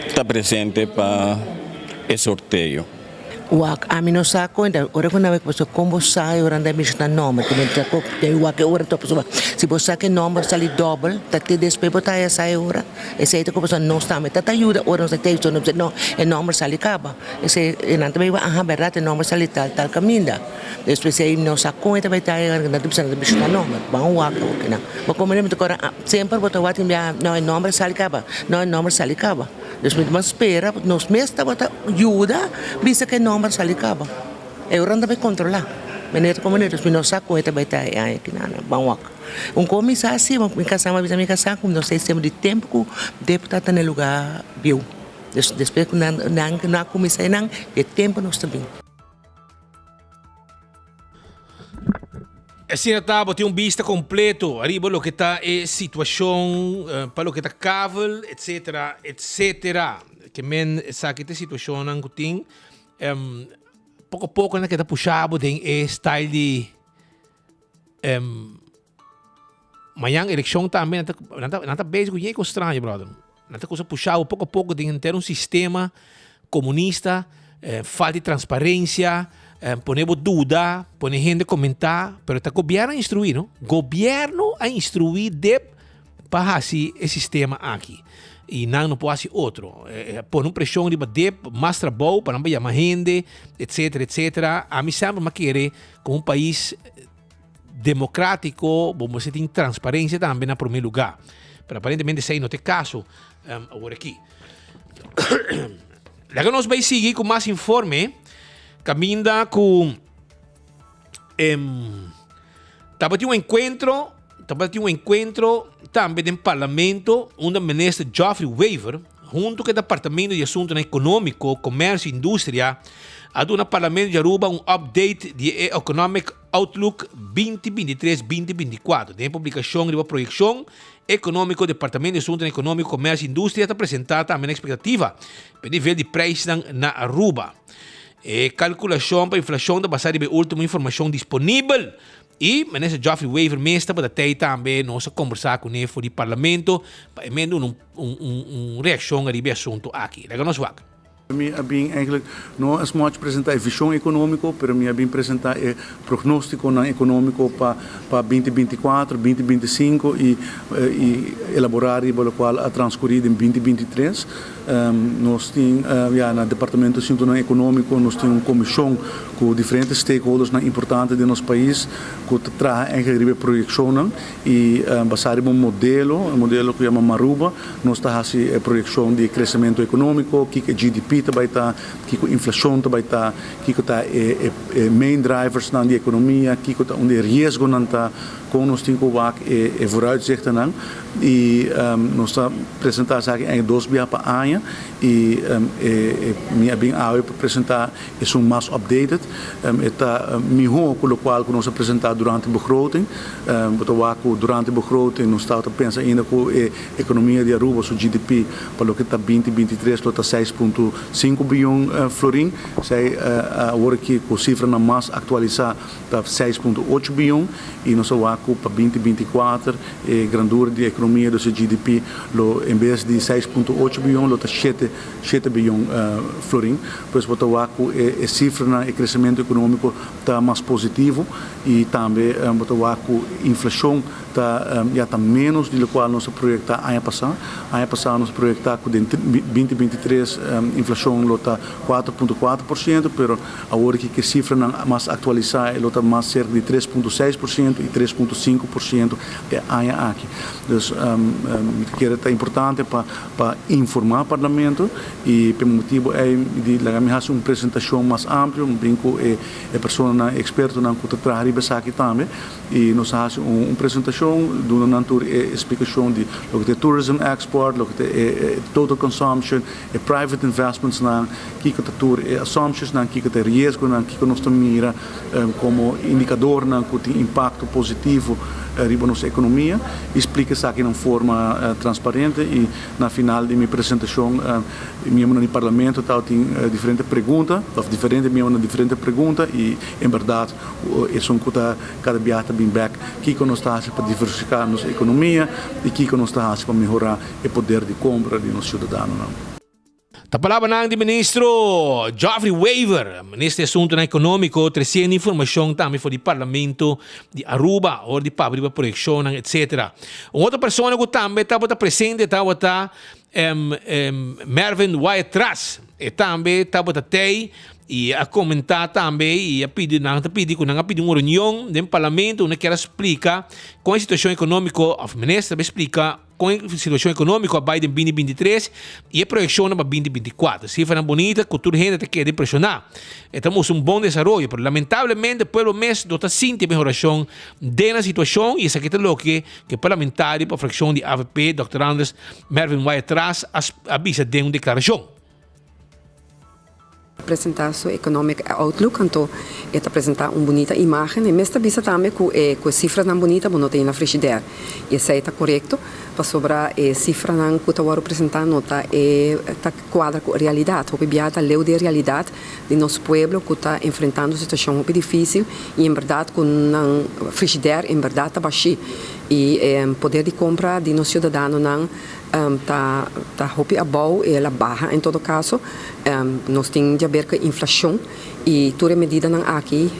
Está presente para o sorteio. A mim não sabe quando ora quando a pessoa como sai ora anda mexendo no nome como está com tem o ora to pessoa se você que nome sali double tá te despe botar essa ora esse aí que pessoa não está mas tá ajuda ora não tem não é nome sali acaba esse não também a verdade nome sali tal caminho depois aí não sabe quando vai estar não tem precisa mexer no nome bom o que não mas como nem agora sempre botar o não é nome sali acaba não é nome sali acaba depois mas espera nos meses tá botar ajuda bisa que nome sali acaba eu ando bem controlar maneira como nem não sabe quando vai estar aí que não bom começar assim me casar uma vez me casar como não sei se de tempo que deputado no lugar viu depois que não começar não é tempo não está bem. Assim está, tem vista completo, arriba lo que está a situação, para lo que está cable, etc, etc. Que men sabe que a situação não tem, pouco a pouco na que está puxado tem style de, manhã eleição também não está bem com jeito estranho, brother. Não está coisa puxado pouco a pouco tem ter sistema comunista, falta de transparência. Ponemos dúvida, pone gente comentar, pero está governo a instruir, não? Governo a instruir de para assim esse sistema aqui. E não pode ser outro. Põe pressão de mais trabalho para não chamar gente, etc, etc. A mim sempre me quer como país democrático, você tem transparência também no primeiro lugar. Mas aparentemente isso aí não tem caso agora aqui. Agora nós vamos seguir com mais informe. Caminda com estava um encontro também no parlamento onde o ministro Geoffrey Weaver junto com o departamento de assuntos econômico, comércio e indústria a do parlamento de Aruba update de Economic Outlook 2023-2024 de publicação de uma projeção econômico do departamento de assuntos econômico, comércio e indústria está apresentada também a expectativa para nível de preço na Aruba. calculação para inflação da basada na última informação disponível. E ministro Geoffrey Weaver mesmo para ter também nós conversar com ele no parlamento para emendar uma reação a esse assunto aqui. Legal nós vamos. Para mim, eigenlijk não é só apresentar a visão econômica, para mim, apresentar o prognóstico econômico para 2024, 2025 e elaborar o qual a transcorrido em 2023. Nós temos, no Departamento de Sintonia Econômico, nós temos uma comissão com diferentes stakeholders importantes do nosso país, que traz a projeção e baseado em um modelo que chama Maruba, nós temos a projeção de crescimento econômico, que é GDP, que a inflação também está, que está main drivers na economia, que está onde risco não está, com nós temos que vooruitzichten não e nós apresentamos aqui em 2 dias para ano e minha bem para apresentar é mais updated, está melhor com o qual nós apresentamos durante a begroting, durante a begroting nós estamos a pensar ainda com a economia de Aruba, o GDP para o que está 2023 está 6,5 bilhão florim, agora que com a cifra mais atualizada está 6,8 bilhão e nós vamos para 2024 a grandura da economia do GDP em vez de 6,8 bilhão está 7 bilhão florim, pois a cifra de crescimento econômico está mais positivo e também a inflação está menos do que nós projetamos ano passado. Ano passado nós projetamos que em 2023 a inflação está 4,4%, mas agora que a cifra mais atualizada está mais cerca de 3,6% e 3,5% ano aqui. Então, é importante para informar o Parlamento e pelo motivo é de fazer uma apresentação mais ampla, brinco a pessoa experta que traz aqui também e nós fazemos uma apresentação dando uma explicação de o que é tourism export, o que é total consumption, é private investments, que é assumptions, que é risco, que nós mira como indicador que tem impacto positivo na nossa economia, explica-se aqui de uma forma transparente e na final de minha apresentação, membro do Parlamento tem diferentes perguntas, e em verdade cada dia está bem back, que nós estamos para diversificar nossa economia e que nós estamos para melhorar o poder de compra de nossos cidadãos. A palavra ng di Ministro Geoffrey Weaver, Ministro de Assunto Econômico, trazendo informação também para o Parlamento de Aruba, ou de Pablo, projeção, etc. Uma outra pessoa que também estava presente, estava Mervyn Wyatt Truss, e também estava e a comentar também e a pedir uma reunião do Parlamento onde quer explicar com a situação econômica, o Ministro explica com a situação econômica a Biden 2023 e a projeção para 2024. Cifra bonita, cultura gente te quer impressionar. Estamos bom desenvolvimento, mas lamentavelmente pelo mês está sem melhoração da situação e isso aqui é o que o parlamentário para a fração de AVP, Dr. Anders Mervyn Wyatt Truss, avisa de uma declaração. Apresentar sua economic outlook, então apresentar uma bonita imagem e mesmo visa também com cifras não bonita, mas não tem na frigideira. E isso está correto, para sobrar cifra não que eu apresentar não está quadra com a realidade, o biata leu de realidade de nosso povo que está enfrentando uma situação muito difícil e em verdade com a frigideira em verdade está baixo e poder de compra de nosso cidadão não tá hopi abau ela barra em todo caso nós temos de ver que inflação e toda medida não aqui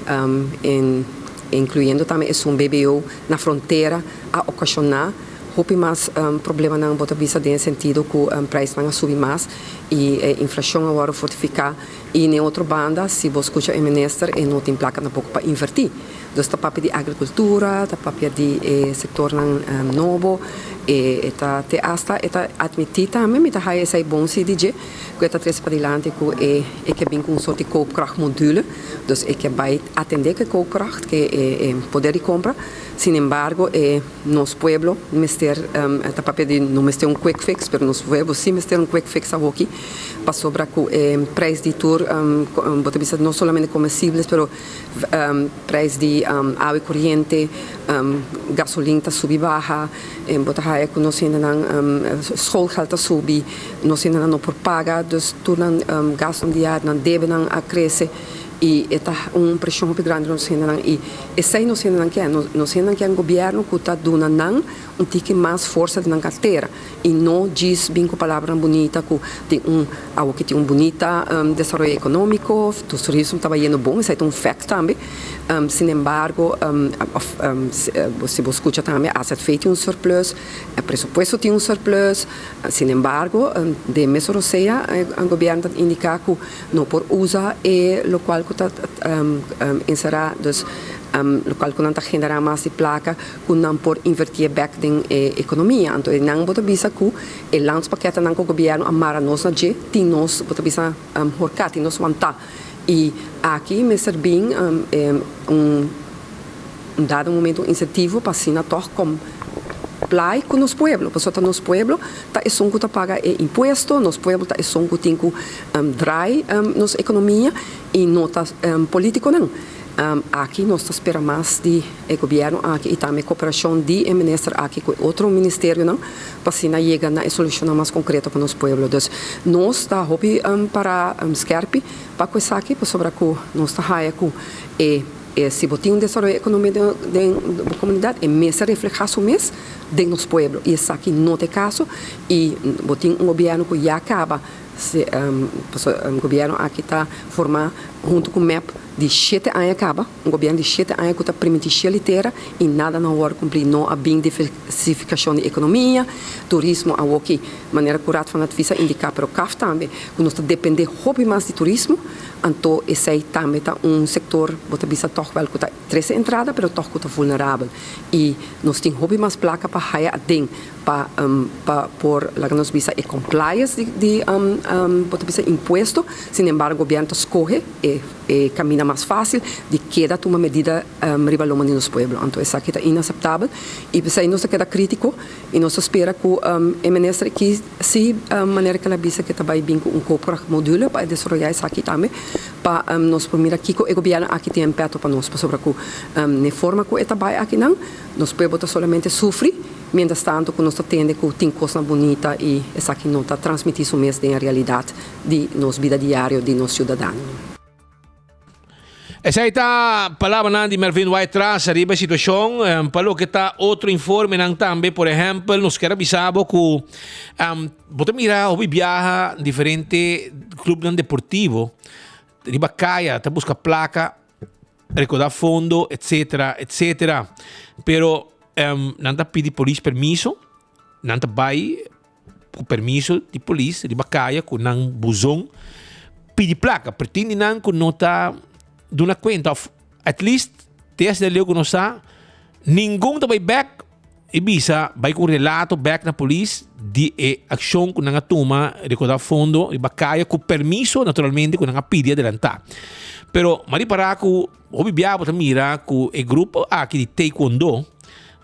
incluindo também esse BBO na fronteira a ocasionar hopi mais problema não bota vista de sentido que o preço não subir mais e a inflação agora fortificar e na outra banda se você escuta o ministro e não tem placa um pouco para invertir. Então, está papel de agricultura, está papel de setor novo, e está admitir também, mas está esse bom se dizer que está três para diante que vem com um sorte de koopkracht module, então é que vai atender que koopkracht, que é poder de compra. Sin embargo, nosso povo está papel de não ter quick fix, mas nosso povo sim ter quick fix aqui para sobrar com preço de tour, não somente comestíveis, mas preço de água corrente, gasolina tá subi baja, bota haya que nós ainda não schoolgeld tá subi, nós ainda não por paga, dus tudo gasto diário não deve não a crescer e é pressão muito grande nós ainda não e esse aí nós ainda não quer governo que está dando não tique mais força na carteira e não diz bem com palavra bonita que tem algo que tem bonita desenvolvimento econômico, o turismo está indo bom, isso é fact também. Sin embargo, se você escuta também, a asset tem surplus, o presupuesto tem surplus, sin embargo, de mês europeia, o governo indica que não por usar e o qual que está inserir, dus o qual que não está generando mais de placa, que não por invertir back na economia. Então, não pode bisa que o landspaquete não que o governo amara nós na je, tem nós pode bisa horcar, tem nós vantar. E aqui me serve dado momento incentivo para assinar como play com os pueblos, porque nos pueblos tá é som que tá paga imposto, nos pueblos tá é som que tem que drive nos economia e não tá político não. Aqui nós esperamos mais de governo aqui e também cooperação de ministro aqui com outro ministério não para assim chegar na solução mais concreta para os pueblos. Então nós está hobby para skerpi para que aqui para sobre que nós está aí que se botar desenvolvimento econômico da comunidade é mesmo refletir o mês de nos pueblos e isso aqui não tem caso e botar governo que já acaba o governo aqui está formado junto com o MEP de 7 anos acaba, governo de 7 anos que está permitindo liteira e nada não vai cumprir, não há bem diversificação da economia, turismo, a que maneira curada para a visa indicar para o CAF também, que nós depender mais de turismo, então esse aí também está setor, bota visa toch wel que está 13 entrada, mas toch que está vulnerável e nós temos mais placa para haya ding para por lá que nós visa e compliance de bota visa imposto, sin embargo o governo escolhe e caminha mais fácil de queda uma medida rivaloma nos pueblos. Então isso aqui está inaceitável e por isso nós queda crítico e nós espera que o ministro que se maneira que ela visa que também bem com cooperar módulo para desenvolver isso aqui também para nós primeiro aqui que o governo aqui tem impacto para nós sobre que na forma que está bem aqui não nós pueblos solamente sofre mientras tanto que nós tende que tem coisa bonita e isso aqui não está transmitindo o mesmo da realidade de nossa vida diária de nossos cidadãos. Essa aí tá palavra na de Melvin White traz arriba a situação, para que tá outro informe nang também, por exemplo, nos quer avisar que bota mirar o viaja diferente clube deportivo, riba caia, tá busca placa, recordar fundo, etc, etc. Pero nanta pedi polícia permiso, nanta vai com permiso de polícia, riba caia com nang busong, pedi placa, pretende nang com nota de uma conta, at least, desde o que nós está, ninguém vai back e bisa, vai com relato back na polícia de ação que não toma, recordar fundo, e bacaia com permiso, naturalmente, que não pede adelantar. Pero, mari para que o bibiabo também mira que o grupo aqui de taekwondo,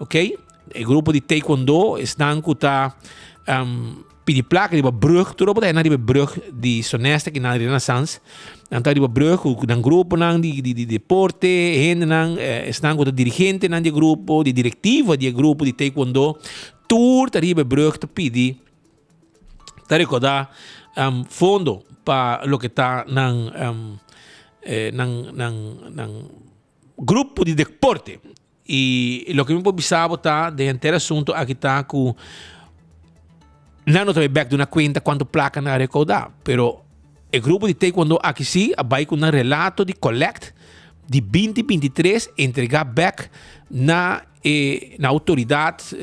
ok? O grupo de taekwondo estão que está pedi placa de brug, tudo pode na de brug de sonesta que na renaissance, então de brug o grupo nang de deporte, gente nang estão com o dirigente nang de grupo, de diretiva de grupo de taekwondo, tour de brug te pedi, te recordar fundo para lo que está nang grupo de deporte e lo que me pensava tá de inteiro assunto aqui tá com não também back de uma conta quanto placa na recordar, pero o grupo de taekwondo aqui sim vai com um relato de collect de 2023 entregar back na autoridade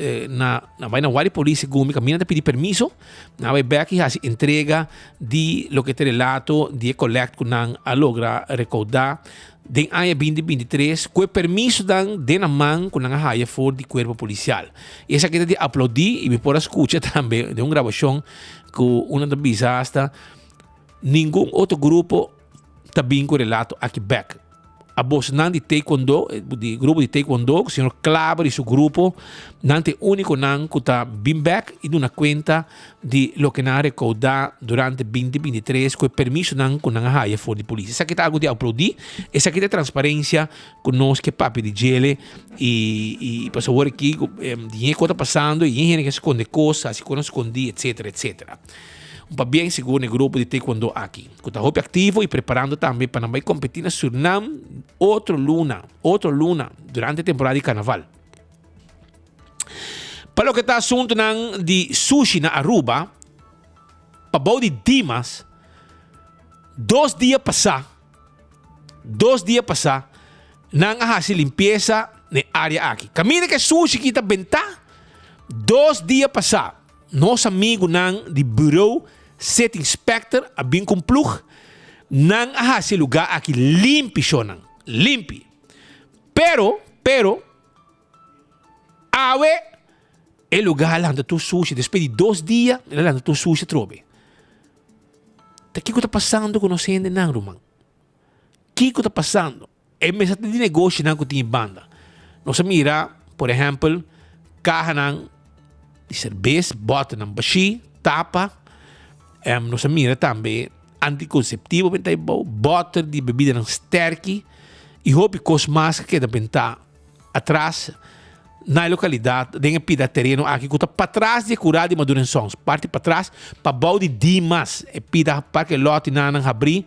vai na Wari Polícia Gumi caminha de pedir permiso na vai back e assim entrega de lo que te relato de collect com a logra recordar den ano 2023 com o permiso de na mão com a raia for de corpo policial. E essa aqui de aplaudir e me pode escutar também de uma gravação que uma da bisasta nenhum outro grupo está bem com relato aqui back. a boss nan di taekwondo, di grupo di taekwondo, o senhor Claver e seu grupo, nante único nan kuta back e una cuenta di lo que na recauda durante 2023 com permisso nan com nan haia for di polícia. Essa aqui tá algo de aplaudir, essa aqui é transparência conosco que papi de gele e passou agora aqui dinheiro que está passando e gente que esconde coisas, se não esconde, etc, etc. Para bem seguro no grupo de taekwondo aqui. Que está ativo e preparando também para não competir na Suriname outro luna durante a temporada de carnaval. Para o que está assunto de sushi na Aruba, para o de Dimas, 2 dias passar, não há limpeza na área aqui. Caminha que sushi que está bentar, 2 dias passar, nosso amigo de bureau set inspector a bem com plug não há esse lugar aqui limpo limpo. Pero awe é lugar lá tu sushi depois de 2 dias lá tu sushi trobe. O que está passando com nós ainda não, Roman? O que está passando? É mesmo de negócio não que tem banda. Nós mira, por exemplo, carro de cerveja, bota na baixi, tapa. Nós mira também anticonceptivo, bota de bebida não sterke e roupa cos máscara que deve estar atrás na localidade, tem pida terreno aqui que está para trás de curar de Madurenções, parte para trás para balde Dimas, e pida para que lote não abrir,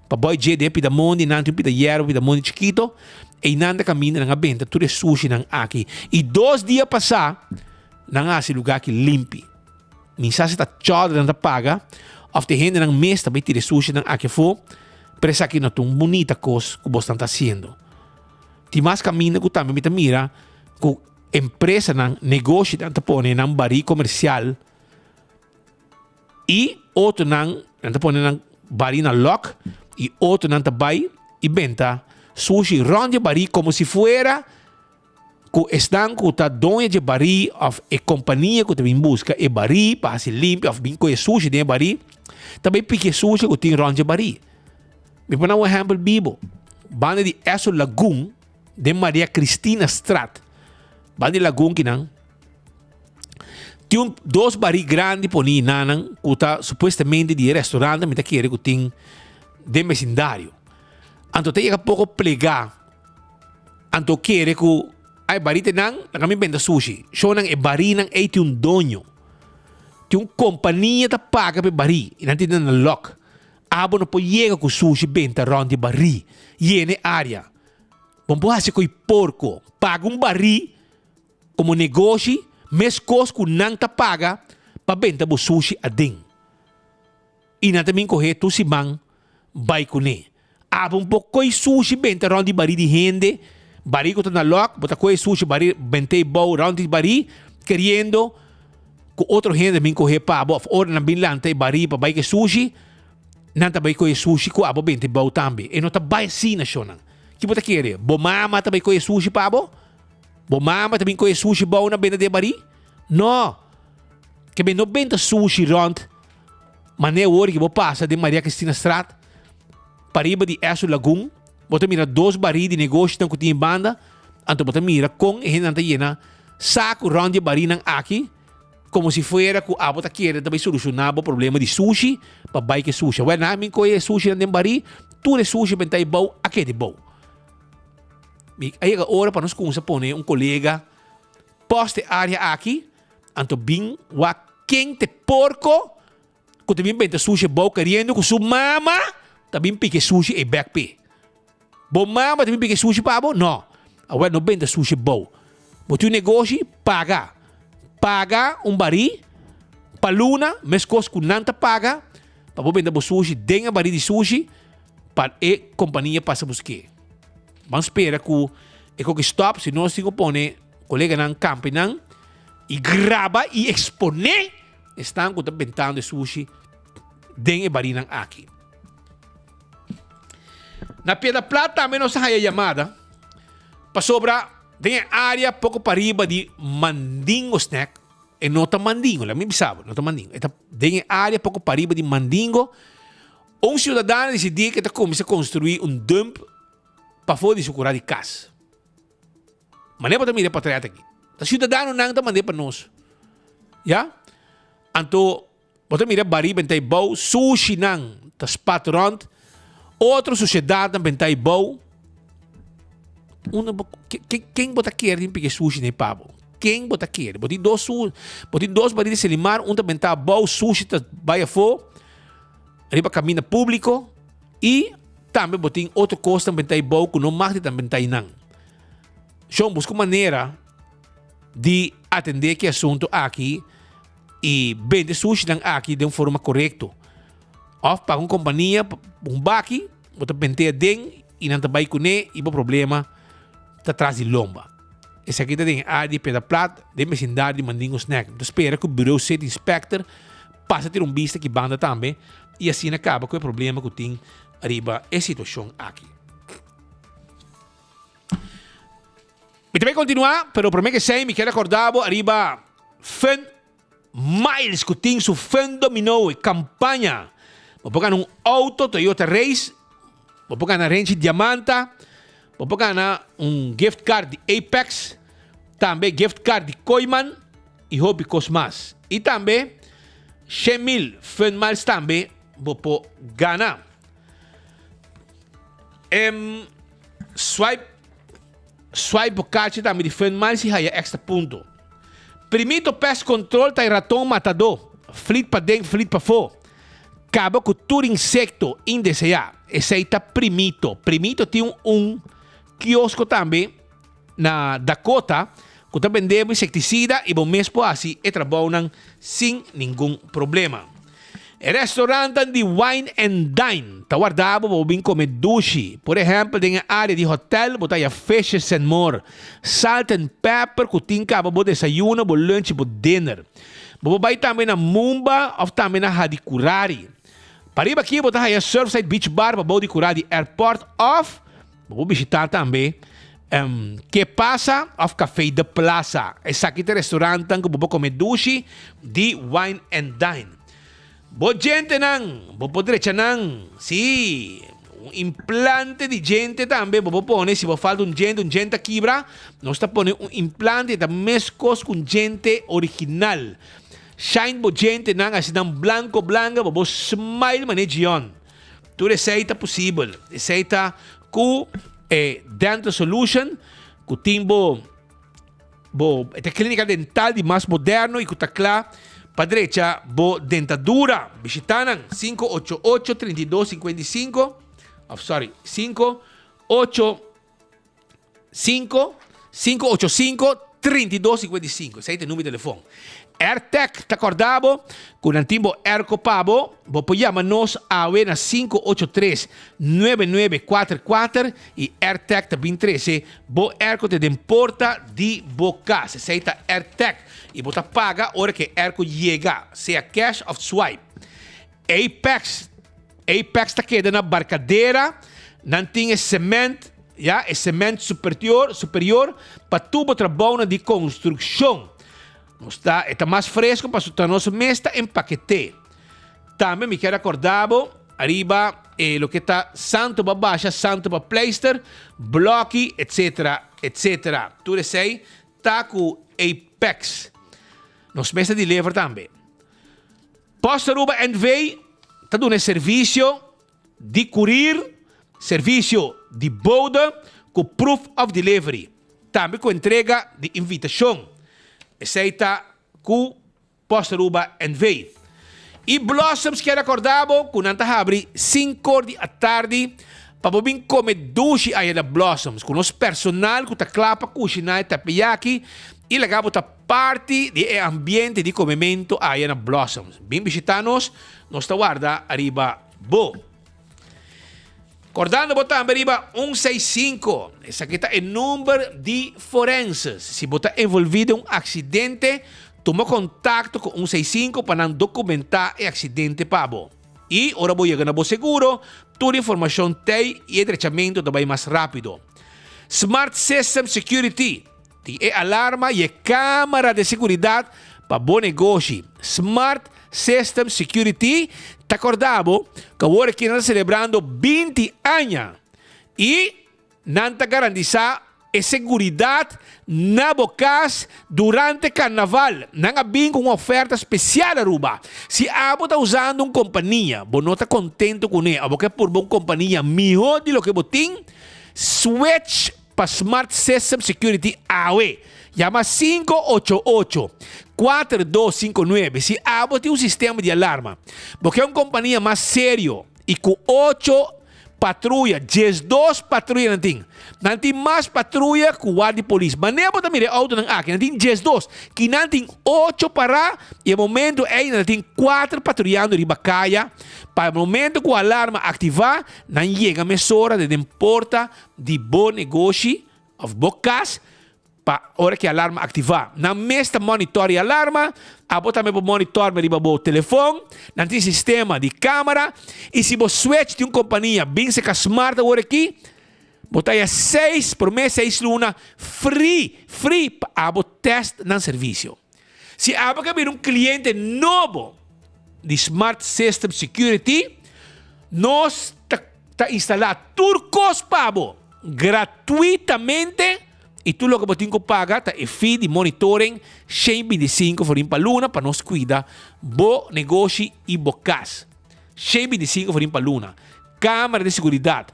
para boi de pida mundo, não tem pida hierro, pida mundo chiquito, e nada caminha na benta, tudo é sushi não aqui. E 2 dias passar, não há esse lugar que limpe. Misa se está choda não paga, of de gente não mês também tira sushi não aqui for, presa aqui não tem bonita coisa que você está fazendo. Tem mais caminho que também me mira, que empresa não negócio não põe num baril comercial e outro não põe num baril na lock e outro não vai e venda sushi ronde baril como se fuera que estão com a dona de baril of a companhia que te busca e baril para se limpo of bem com sushi de baril também pique sushi que tem ronde baril. Me põe um exemplo bibo banda de Eso Lagoon de Maria Cristina Strat. Bandi Lagoon que não tem 2 barris grandes por aí nanang que está supostamente de restaurante mas que que tem de vecindário. Então tem que pouco plegar. Então quer que ai barite nang kami benda sushi. Show nang e bari nang ay tem dono. Tem companhia ta paga pe bari e nanti na lock. Abo no po yega ku sushi benta rondi bari. Yene área. Vamos fazer com porco. Paga barri como negócio, mas coisa que não te paga para vender o sushi a dentro. E não também correr tu se man vai com ele. Há pouco de sushi vende round de bari de gente, bari que está na lock, bota coi sushi bari vende bom round de bari, querendo que outro gente também correr para a hora na bilante bari para vai que sushi, não te vai coi sushi que abo vende bom também. E não te vai assim na chona. Que você quer? Bomama também coi sushi para abo? Bomama também coi sushi bom na venda de bari? Não. Que bem não vende sushi round. Mas nem hora que você passa de Maria Cristina Strat para ir de Eso Lagoon, você mira 2 barris de negócio que tem em banda, então você mira com a gente llena saco round de barris aqui, como se fuera que a você quer também solucionar o problema de sushi para baixo que sushi. Well, na minha coisa sushi na barris, tudo é sushi bem tá bom, aqui é bom. Aí a hora para nós começar a pôr colega poste área aqui, então bem wa quente porco, que também bem sushi bom querendo que sua mama também pique sushi e backpay. Bom mama também pique sushi para bom? Não. Agora não vende sushi bom. Mas o negócio paga baril para luna, mas coisa que não te paga para vender sushi, denha baril de sushi para a companhia passa buscar. Vamos esperar que stop, se nós temos que pôr colega na campo e grava e exponer estão com ventando de sushi denha baril aqui. Na Pedra Plata, menos a chamada para sobra tem área pouco para riba de mandingo snack e nota mandingo, lá me bisava, nota mandingo. Tem área pouco para riba de mandingo. Um cidadão decidiu que está começando a construir dump para fora de sucurar de casa. Mas não é para mim repatriar aqui. O cidadão não está mandando para nós. Já? Então, você mira bari bentay bau, sushi nang tas patron, outra sociedade bentay bau. Quem bota quer de pegar sushi nem pabo? Quem bota quer? Boti dois bari de selimar, bentay bau sushi tas baia fo, riba caminho público e também botin outro costa bentay bau que não marca também bentay nang. Então, busco maneira de atender que assunto aqui e vender sushi lang aqui de uma forma correta. Of para uma companhia, baki, bota penteia den e não trabalha com ele e o problema está atrás de lomba. Esse aqui tem a de peda plat, de vecindade de mandingo snack. Então espera que o Bureau City Inspector passa a ter vista que banda também e assim acaba com o problema que tem arriba a situação aqui. E também continuar, pero para mim que sei, me quero acordar arriba fan miles que tem su fan dominó e campanha. Vou pegar um auto Toyota Race, vou pegar na range Diamanta, vou pegar na gift card de Apex, também gift card de Koiman e Hobby Cosmas. E também 100,000 fan miles também vou pôr ganhar. Swipe o card também de fan miles e aí extra ponto. Primito pest control tá ratão matador. Flit para dentro, flit para fora. Acaba com todo insecto indesejado. Esse aí tá primito. Primito tem quiosco também na Dakota que tá vendendo inseticida e bom mesmo assim e trabalham sem nenhum problema. Restaurante de Wine and Dine. Tá guardado para vir comer sushi. Por exemplo, na área de hotel, botar fishes and more. Salt and pepper, que tem que para desayuno, para lunch, para dinner. Vai também na Mumba ou também na Hadikurari. Para ir aqui, botar a Surfside Beach Bar, para de Kurari Airport of. Vou visitar também. Que passa of Café da Plaza. Esse aqui é o restaurante que vou comer sushi de Wine and Dine. Bo gente nang, bo podrecha nang, si, implante de gente também, bo pone, se bo falta gente quebra, nós está pone implante da mescos com gente original. Shine bo gente nang, assim nang blanca, bo smile manejion. Tudo receita possível, receita com Dental Solution, com timbo, esta clínica dental de mais moderno e com tacla. Padrecha, bo dentadura. Visitanan 588-3255. Oh, sorry, 585-3255. Esse é o número de telefone. AirTech, tá acordado? Com o antigo Erco Pabo. Vou chamar-nos a na 583-9944 e AirTech também 13. Bo Erco te importa de boca. Esse é o AirTech. E você paga a hora que Erco chega, seja cash ou swipe. Apex está quedando na barcadeira, não tem cimento, é cimento superior para tubo trabalho de construção. Está mais fresco para o nosso mesta empaquete. Também me quero acordar, arriba, o que está santo para baixo, santo para pleister, bloque, etc. Tudo isso aí está com Apex. Nos mesta de lever também. Posta Aruba NV está dando serviço de courier, serviço de boda com proof of delivery. Também com entrega de invitação. Aceita com Posta Aruba NV. E Blossoms quer acordar com nanta abre 5 da tarde para vir comer sushi aí na Blossoms com nosso personal que está clapa cozinhar tapiyaki e legal para parte de ambiente de comimento aí na Blossoms. Vem visitar-nos, nós está guarda arriba bo. Acordando botar arriba 165. Esse aqui está o número de forenses. Se botar envolvido em um acidente, toma contato com 165 para não documentar o acidente para bo. E ora vou chegar no seguro, toda a informação tem e o tratamento também mais rápido. Smart System Security. Tem alarma e câmera de segurança para bom negócio. Smart System Security. Está acordado que agora que nós celebrando 20 anos. E nanta garantiza e seguridade na bocas durante carnaval. Nang abing com uma oferta especial Aruba. Se abo tá usando uma companhia, bo não tá contento com ele, abo que por uma companhia melhor de lo que botin, switch para Smart System Security AWE. Llama 588-4259 se abo tem um sistema de alarma. Porque é uma companhia mais sério e com 8 patrulha, 12 patrulha nanting. Nanti mais patrulha que o guarda de polícia. Mas nem a mire auto ng aqui, nanti 12. Que nanti 8 para e o momento é nanti 4 patrulhando de bacaya. Para o momento que o alarma ativar, não chega a mesura de porta de bom negócio of bocas para hora que a alarma ativar. Na mesma monitore alarma, a bota também monitor me o telefone, não tem sistema de câmera e se você switch de uma companhia bem se que smart agora aqui, botar 6 por mês 6 luna free para abo test no serviço. Se abo que um cliente novo de Smart System Security, nós tá instalado turcos pabo gratuitamente. E tu logo botinho paga tá e fee de monitoring 125 for para luna para nos cuidar bo negócio e bo cas. 125 for para luna. Câmara de segurança.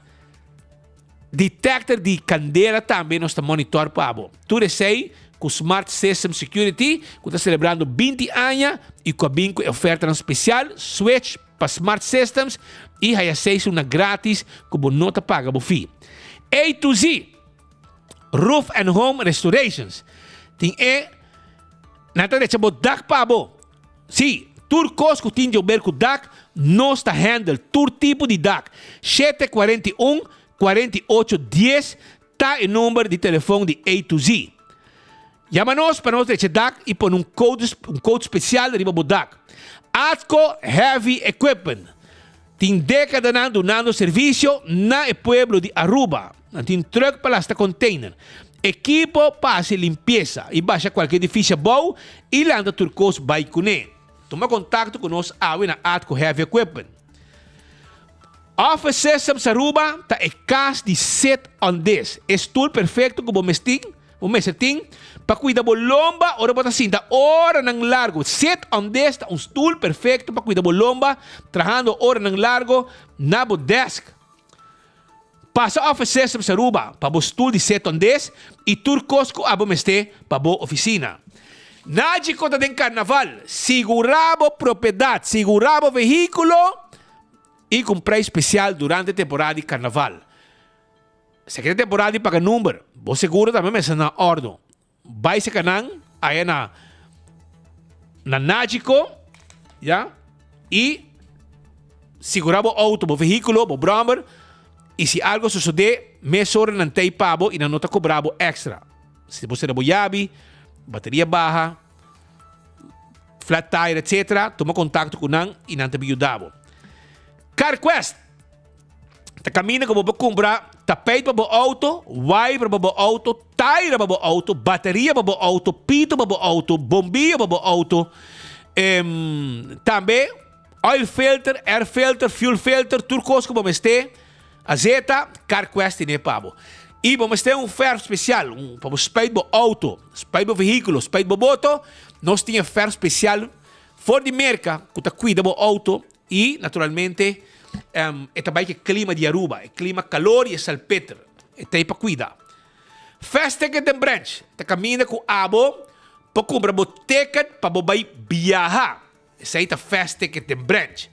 Detector de candela também nós tá monitor pabo. Tu recei com Smart System Security, que está celebrando 20 anos e com a binco oferta especial, switch para Smart Systems e aí acesso uma grátis que você não tá paga bo fee. A to Z Roof and Home Restorations. Tem nata de chamo dak pabo. Si, turcos que tinha ver com dak, nós tá handle tur tipo de dak. 741 4810 tá o número de telefone de A to Z. Chama-nos para nós de dak e põe um code especial de riba dak. Atco Heavy Equipment. Tem década donando serviço na pueblo de Aruba. Tem truck para esta container. Equipo para limpeza e baixa qualquer edifício bom e landa turcos vai com ele. Toma contato conosco na Atco Heavy Equipment. Office Systems Aruba tá e cas de 7 on 10. É tool perfeito que o meseting para cuidar da lomba ora bota cinta hora nang largo. 7 on 10 tá um tool perfeito para cuidar da lomba, trabajando hora nang largo na bo desk. Passa Office Systems Aruba para o tool de 7 on 10 e turcos que abo meste para a oficina. Nadie conta de carnaval, segurabo propriedade, segurabo veículo e com preço especial durante a temporada de carnaval. Se quer temporada de pagar número, o seguro também é na ordem. Vai se canang, aí na Nádico, já? E segurabo auto, o veículo, o bromber, e se algo suceder, mesura não tem pabo e não está cobrado extra. Se você é boiabi, bateria baixa, flat tire, etc., toma contato com nang e não te ajudava. CarQuest. Tá caminha como para comprar tapete para o auto, wiper para o auto, tire para o auto, bateria para o auto, pito para o auto, bombinha para o auto, também oil filter, air filter, fuel filter, turcos como este, azeta, CarQuest e pabo. E vamos ter ferro especial, para o spade para o auto, spade para o veículo, spade para o moto, nós tínhamos ferro especial, fora de merca, que tá cuida do auto e, naturalmente, é também que clima de Aruba, é clima calor e salpeter, é tem para cuidar. Fast Ticket and Branch, tá caminha com abo, para comprar o ticket para vai viajar. Essa aí tá Fast Ticket and Branch.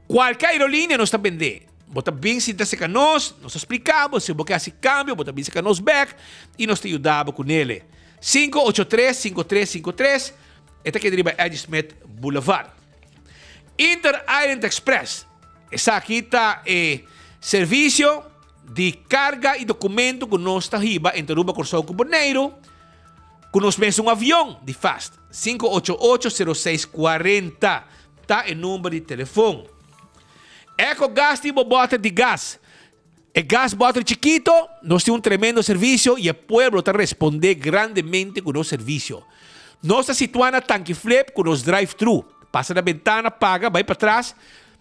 Qualquer aerolínea nós está vendendo. Bota bem se desse canos, nós explicamos, se você quer câmbio, bota bem se canos back e nós te ajudamos com ele. 583-5353, esta que deriva Ed Smith Boulevard. Inter-Island Express. Essa aqui está serviço de carga e documento que nós está riba entre Aruba, Corsão e Bonaire, que nós vemos um avião de Fast. 588-0640 está o número de telefone. Eco Gas e bota de gás. É gás bota chiquito, nós temos tremendo serviço e o pueblo está respondendo grandemente com o nosso serviço. Nós está situando a tanque flip com os drive-thru. Passa na ventana, paga, vai para trás.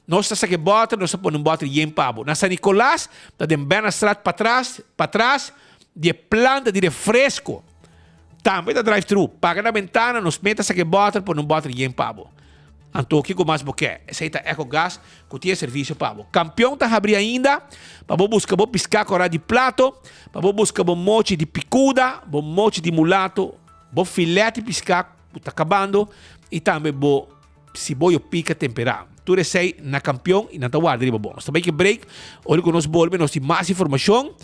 nós está que bota, nós põe um bota de pavo. Na San Nicolás, da den Bernastrat para trás, de planta de refresco. Também da drive-thru. Paga na ventana, nos meta que bota, põe um bota de pavo. Então, o que mais você aceita EcoGás, que tem serviço pavo. Campeão está abrindo ainda, para você buscar piscar com de prato, para você buscar mochi de picuda, mochi de mulato, filete de piscar, está acabando, e também se boio pica temperado. Tudo sei na campeão e na tua guarda, bom. Também que break, olha que nós volvemos, nós temos mais informação,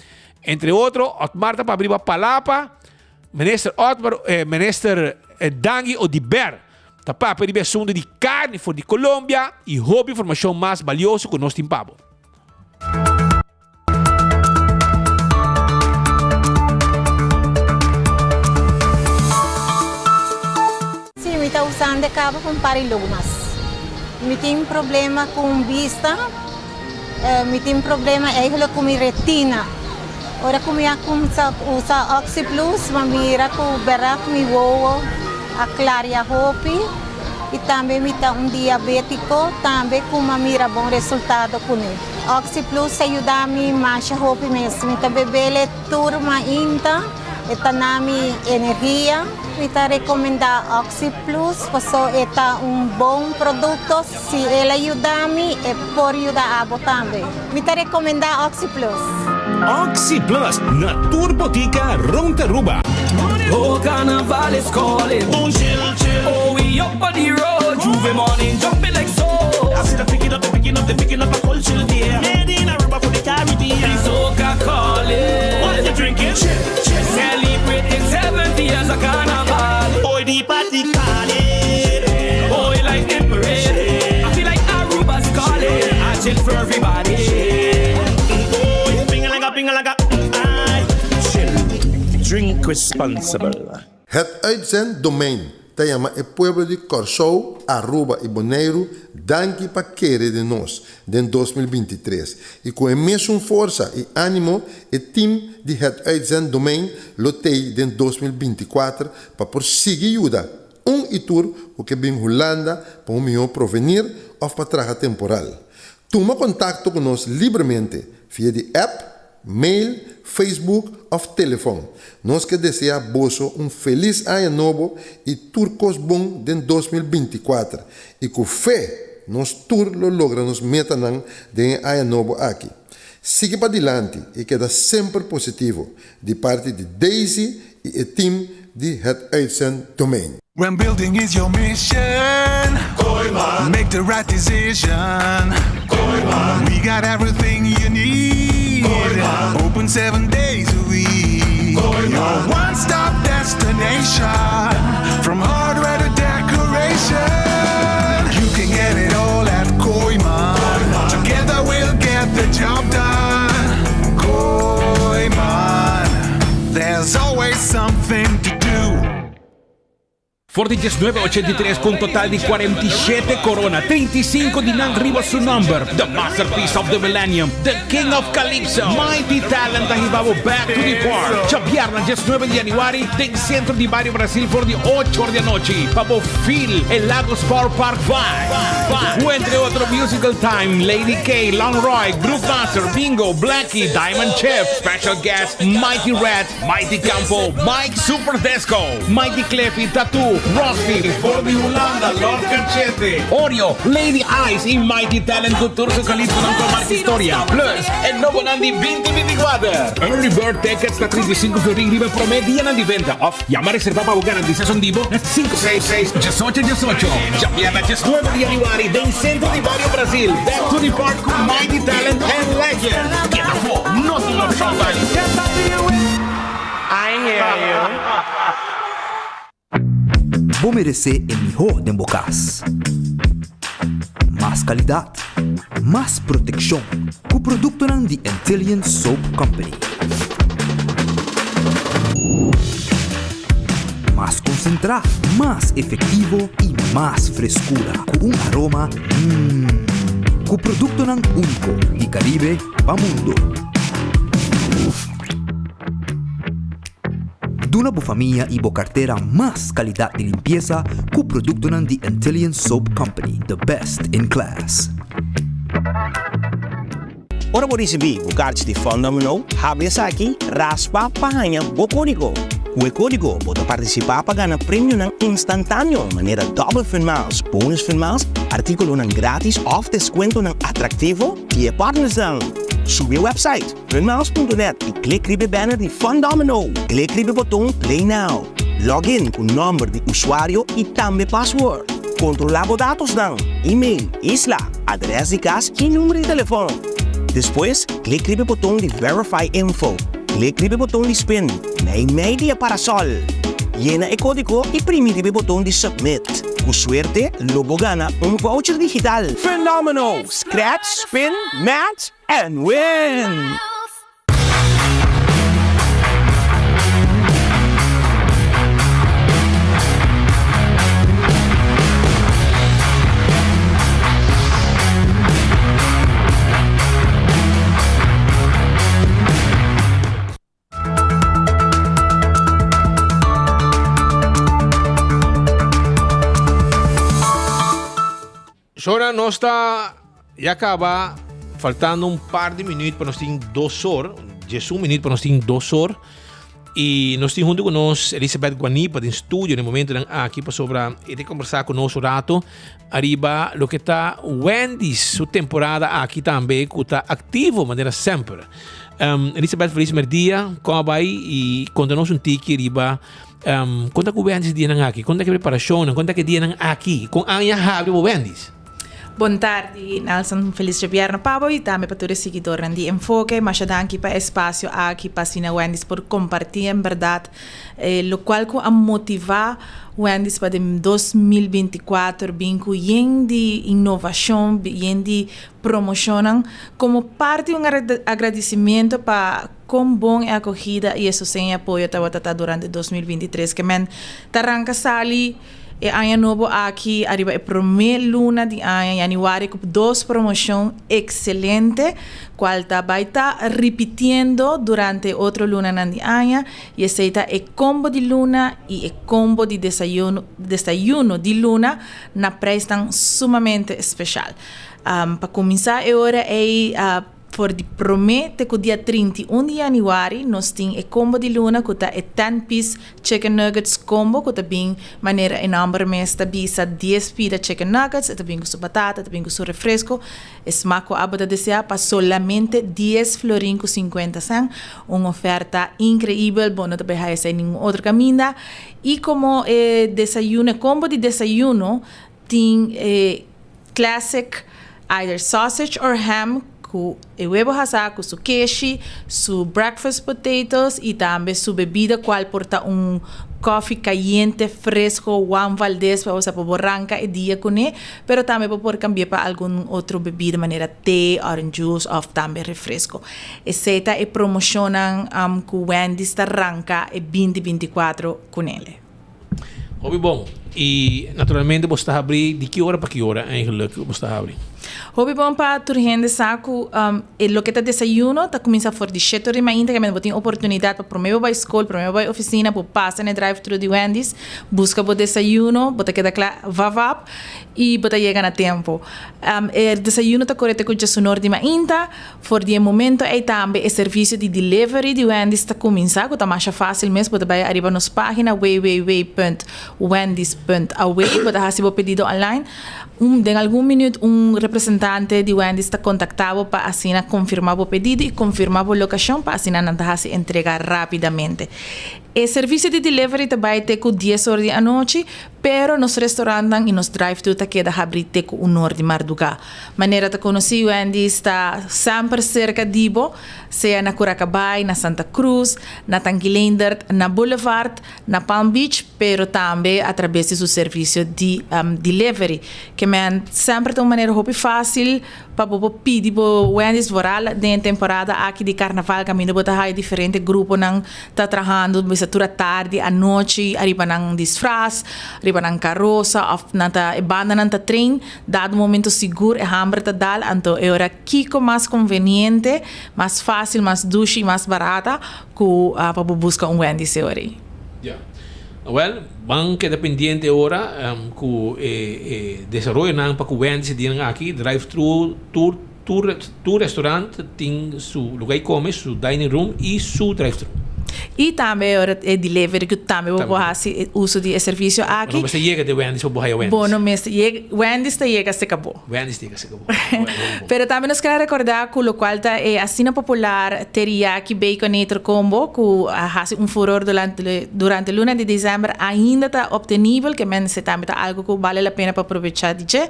entre outros, Otmar para abrir a palapa, ministro Otmar, ministro Dangi ou de Ber, para pedir assunto de carne for de Colômbia e rouba informação mais valiosa que nós temos pavo. Sim, eu estou usando cabo com parilumas. Eu tenho problema com vista, eu tenho problema com minha retina. Ora, como eu uso Oxy Plus, eu miro com o beraco, me vou a clarear a roupa e também me dá diabético, também com uma mira bom resultado com ele. Oxy Plus ajuda a me mancha roupa mesmo, me bebele turma ainda, e tá na minha energia. Me recomendar Oxy Plus, porque é bom produto, se ele ajuda a mim, é por ajudar a você também. Me recomendar Oxy Plus. Oxy Plus, na Turbotica Rontaruba. Oh, carnival is calling. Oh, chill, chill. Oh, we up on the road. Juve morning, jumping like so. I see them picking up a culture there. Made in Aruba for the Caribbean. The soca calling. What are you drinking? Chill, chill. Celebrating 70 years of carnival. Oh, the party calling. Oh, like Emirates. I feel like Aruba's calling. I chill for everybody. Oh, pingalaga. Drink responsible. Het uitzenddomein Tayama e Pueblo de Corsou, Aruba e Bonaire, danke para querer de nós, em 2023. E com a mesma força e ânimo, o time de het uitzenddomein lotei em 2024 para prosseguir ajuda itur o que vem Holanda para melhor provenir ou para traga temporal. Toma contato conosco livremente via de app, mail, Facebook ou telefone. Nós que desejamos feliz ano novo e turcos bom de 2024. E com fé, nós lo logramos meta de ano novo aqui. Siga para adiante e queda sempre positivo de parte de Daisy e o time de het uitzenddomein. When building is your mission, make the right decision. We got everything you need. Open 7 days a week. Your one-stop destination, from hardware to decoration. You can get it all at Koiman. Together we'll get the job done. Koiman, there's always something to do. Forti 1983 con total di 47 corona, 35 di non arriva su number. The masterpiece of the millennium, the king of calypso, mighty talent arrivavo back to the park. Chapiarna 19 di Januari, del centro di Barrio Brasil for the 8 horas de noche. Pabo Phil, el Lagos Sport Park 5. Entre otro musical time, Lady K, Long Roy, Groove Master, Bingo, Blackie, Diamond Chef, special guest, Mighty Red, Mighty Campo, Mike Super Desco, Mighty Cleffy, Tattoo, Rossville, for the Holanda, Lord Cachete, Oreo, Lady Ice e Mighty Talent Culture sa Calypso ng Comarca Historia. Plus, el nuevo Nandi 2024. Early bird tickets na 35 florin libre promedia ng diventa. Off, llama a reservar para garantiza son vivo 566-1818. Chapiana 19 de Januari del centro de Barrio Brasil. Back to the park con Mighty Talent and Legend. Get the fuck, no te lo salvan. I hear you. Vou merecer o melhor de bocas. Mais qualidade, mais proteção. Com o produto de Intelligent Soap Company. Mais concentrado, mais efetivo e mais frescura. Com aroma com o produto único de Caribe para mundo. Duna bo família e bo carteira mais qualidade de limpeza com o produto de Intelligent Soap Company, the best in class. Ora por receber o card de Fondamino, habla aqui, raspa pahanha o código. O código pode participar para ganhar prêmio instantâneo, maneira double finals, bonus finals, artículo grátis ou desconto atrativo e partners dan. Sube o website finals.net e clique no banner de Fondamino. Clique no botão Play Now. Login com o número de usuário e também password. Controlar os dados dan, e-mail, isla, adresse de casa e número de telefone. Depois, clique no botão de Verify Info. Clique no botão de Spin. Na media para sol. Llena o código e prime o botão de Submit. Com suerte, logo gana voucher digital. Phenomenal! Scratch, spin, match, and win! Ahora nós está já acaba faltando um par de minutos para nós ter 2 horas, 11 minutos para nós ter 2 horas e nós temos junto com nós Elizabeth Guanipa do estúdio no momento aqui para sobre e conversar com nós um rato arriba lo que está Wendy's sua temporada aqui também que está ativo de maneira sempre. Elizabeth, feliz dia, como vai e conta-nos tique arriba. Conta com o Wendy's dia aqui, conta que preparação, conta que dia aqui com a minha o Wendy's. Boa tarde, Nelson. Feliz Viernes Pabo e também para todos os seguidores de Enfoque. Mas danke para o espaço aqui para Sina Wendy's por compartilhar, em verdade, o qual a motivar Wendy's para 2024 bem com de inovação, bem de promoção, como parte de agradecimento para como bom é a acolhida e isso sem apoio durante 2023, que men arranca sali e ano novo aqui arriba a primeira luna de ano januário com 2 promoção excelente qual vai estar repetindo durante outra luna de ano e aceita o combo de luna e o combo de desayuno de luna na preço sumamente especial. Para começar agora é for de promete que o dia 31 de januário nós temos o combo de luna que é 10-piece chicken nuggets combo que é bem maneira enorme mas bisa 10 pida chicken nuggets é bem com sua batata, é bem com seu refresco esmaco abada desejar para solamente 10 florin com 50 cent uma oferta incrível bom não também há sem nenhum outro caminho e como desayuno combo de desayuno tem classic either sausage or ham com o huevo assado, com su queijo, su breakfast potatoes e também su bebida qual porta coffee caliente, fresco, Juan Valdez para usar para borranca e dia com ele, pero também pode cambiar para algum outro bebida, maneira té, orange juice ou também refresco. Essa é promocionam com Wendy's arranca e 2024 com ele. Hobby bom. E naturalmente você está abrir de que hora para que hora eigenlijk você está abrir? Hobby bom para turgente saco lo que está desayuno está começa a for de 7 da manhã que me tem oportunidade para promover para escola, promover para oficina, para passar no drive-thru de Wendy's, busca o desayuno, bota queda claro, vavap e bota chega na tempo. O desayuno está correto com o sonor de manhã, for de momento é também o serviço de delivery de Wendy's está começar, que está mais fácil mesmo, bota vai arriba nos página www.wendys.away, bota fazer o pedido online. De algum minuto representante de Wendy's está contactado para assim confirmar o pedido e confirmar a locação para assim não se entregar rapidamente. O serviço de delivery também tem com 10 horas da noite, pero nos restaurantes e nos drive-thru está queda abrir com 1 hora de madrugada. Maneira de conhecer Wendy's está sempre cerca de Ibo, seja na Curacabay, na Santa Cruz, na Tanquilender, na Boulevard, na Palm Beach, pero também através do serviço de delivery, que sempre tem uma maneira muito fácil para pedir Wendy's voral na temporada aqui de carnaval, caminho botar diferente grupo não está trabalhando tura tarde à noite arriba nang disfraz arriba nang carroça nanta banda nanta trem dado momento seguro e hambre ta dal anto é hora kiko mais conveniente mais fácil mais duche e mais barata ku para buscar Wendy's hoje. Well, bang queda pendiente ahora com desarrollo nang para Wendy's din aqui drive-thru tour tu restaurante tem seu lugar de comer, seu dining room e seu drive-thru. E também é delivery que também vou fazer uso de serviço aqui. Não, mas chega de Wendy's, vou borrar Wendy's. Bom, não, mas Wendy's chega se acabou. Wendy's chega se acabou. Pero também nos quero recordar que o qual é a cena popular teriyaki baconator combo que faz furor durante o luna de dezembro ainda está obtenível, que men se também está algo que vale a pena para aproveitar de je.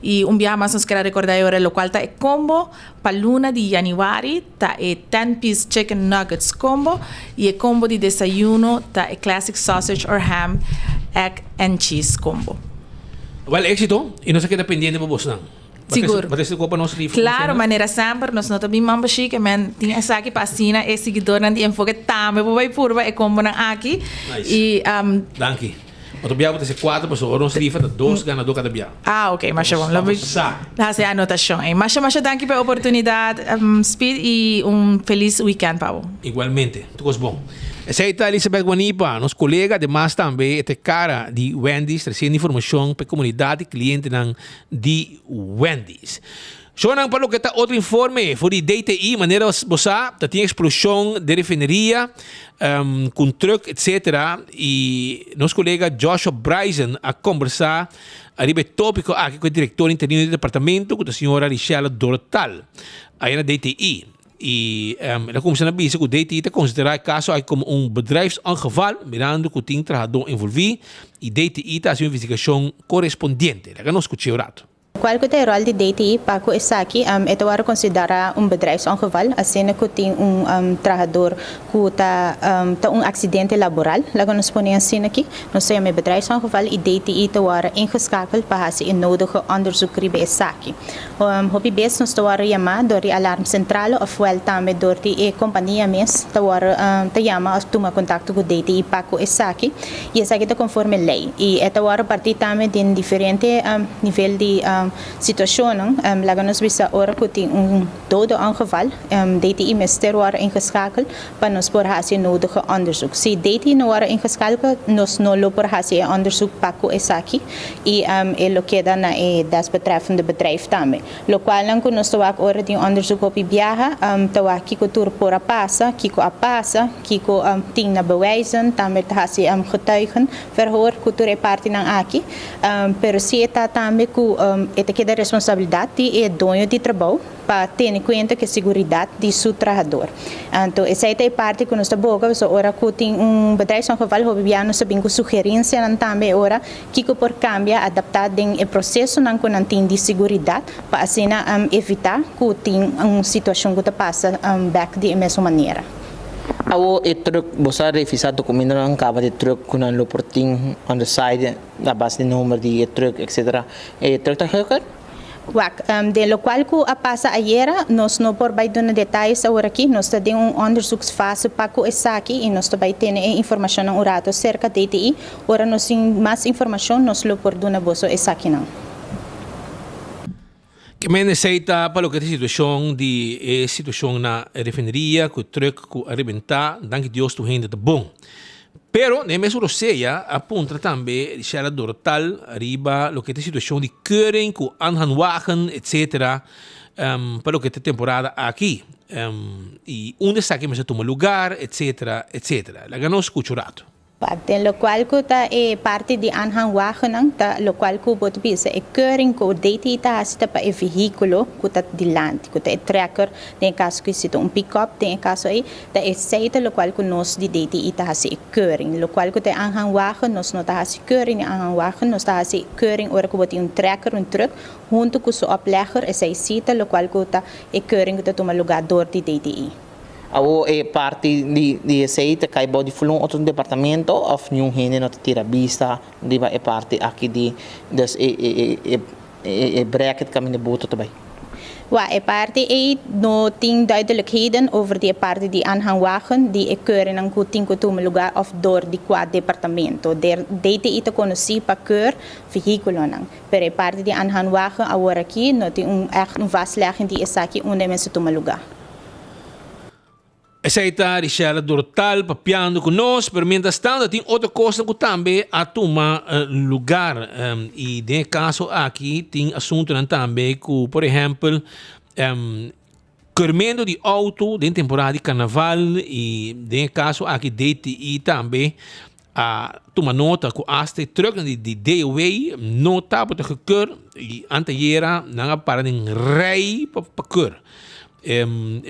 E dia mais nos quero recordar agora o qual é combo para luna de januário tá é 10-piece chicken nuggets combo e o combo de desayuno tá é classic sausage or ham egg and cheese combo. Well, éxito e não se queda pendente para você não. Seguro. Mas esse copa nosso livro. Claro, maneira sempre, nós não também membership, que men tinha essa aqui passina e seguidor não tem enfoque também vai purva e combo na aqui. Nice. E Danke. Mas o biabo tem 4 pessoas, nosso livro tá 2 ganadores cada biabo. Ok, mas bom, lá vai a anotação. Mas danke pela oportunidade, Speed e feliz weekend, Pablo. Igualmente, tudo bom. Essa é a Elizabeth Guanipa, nosso colega, además também é cara de Wendy's, trazendo informação para a comunidade cliente de Wendy's. Sonang para que outro informe foi de DTI, maneira você tem explosão de refineria com truck, etc. E nosso colega Joshua Bryson a conversar a tópico aqui com o diretor interino do departamento, com a senhora Richelle Dortal, aí na DTI. E ela começou a dizer que o DTI está considerado o caso como bedrijfsongeval, mirando que tem trabalhador envolvido, e DTI está fazendo uma investigação correspondente. Ela não escutou o rato. Qual que é o rol de DTI para que essa aqui é considerar bedrijfsongeval, assim que tem trabalhador que está acidente laboral, lá nós ponemos assim aqui, nós temos bedrijfsongeval e DTI está ingeschakeld para fazer nodige onderzoek bij essa aqui. Hobby best nós está chamar door die alarmcentrale ofwel também door die companhia mes está chamar toma contato com DTI para que essa aqui e essa aqui está conforme lei e está partir também de diferente nível de situationen. Laten we bisa ora kuti dodo aangeval. DTI minister waren ingeschakeld para nos por hacer nodige onderzoek. Si DTI no waren ingeschakeld, nos no lo por hacer onderzoek paco esaki e lo queda na das betreffende bedrijf também. Lo qual não nos toak ora de onderzoek op viaja, toak kiko tur por a passa, kiko a passa, kiko ting na bewijzen, também hacer getuigen verhoor kultur e parte ng aki. Pero si eta também ku esta que é a responsabilidade é dono de trabalho para ter em conta que a segurança de seu trabalhador. Então, essa é a parte que nós estamos agora, ora que tem bedrijfsongeval, nós sabemos sugerência também ora que por cambiar, adaptar o processo que não tem de segurança para assim evitar que tenha uma situação que passa back de mesma maneira. Awo truck bosa revisa documento ng kaba de truck kunan reporting on the side na base de número de truck etc. Truck ta hacker? De lo qual que passa ayer, nós não por vai dar detalhes agora aqui, nós temos onderzoeksfase para que essa aqui e nós também temos informação no rato cerca de DTI. Ora nós temos mais informação, nós lo por dar boso essa aqui não. Que me necessita para o que é a situação na refineria, que o truck que arrebentar, danke Deus tu ainda tá bom. Pero, nem mesmo você aponta também, deixar a Dortal, arriba, o que é a situação de keuring, com aanhangwagen, etc., para o que é a temporada aqui. E onde está que mais toma lugar, etc., etc. Lá não escuto o rato. De lo qual que é parte de aanhangwagen, lo qual que pode bisa é keuring que o DTI está para o veículo que está de land, que é tracker, tem caso que se pick-up, tem caso aí, é seita lo qual que nós de DTI está a keuring, lo qual que é aanhangwagen, nós não está a keuring, aanhangwagen, nós está a keuring, ora que tem tracker, truck, junto com o oplegger, essa seita lo qual que está é keuring que toma lugar door de DTI. Awo parte de aceita cai body fulong outro departamento of new hene not tira vista riba parte aqui de das bracket kami de boto também. Waa parte no ting duidelijkheden over die parte die aanhangwagen die keuren en goed ting lugar of door die qua departamento. Der DTI te conheci para keur vehiculo nang. Per parte die aanhangwagen agora aqui no ting echt vastlegging die is aqui onde mensen toma lugar. Essa é a Richelle Dortal papiando conosco, pero mientras tanto tem outra coisa que também a tomar lugar. E nesse caso aqui tem assunto também que, por exemplo, Correndo de auto dentro temporada de carnaval e dentro caso aqui DTI também toma nota que aste terug de DOW nota para gekeur e anteera nanga para em rei para keur.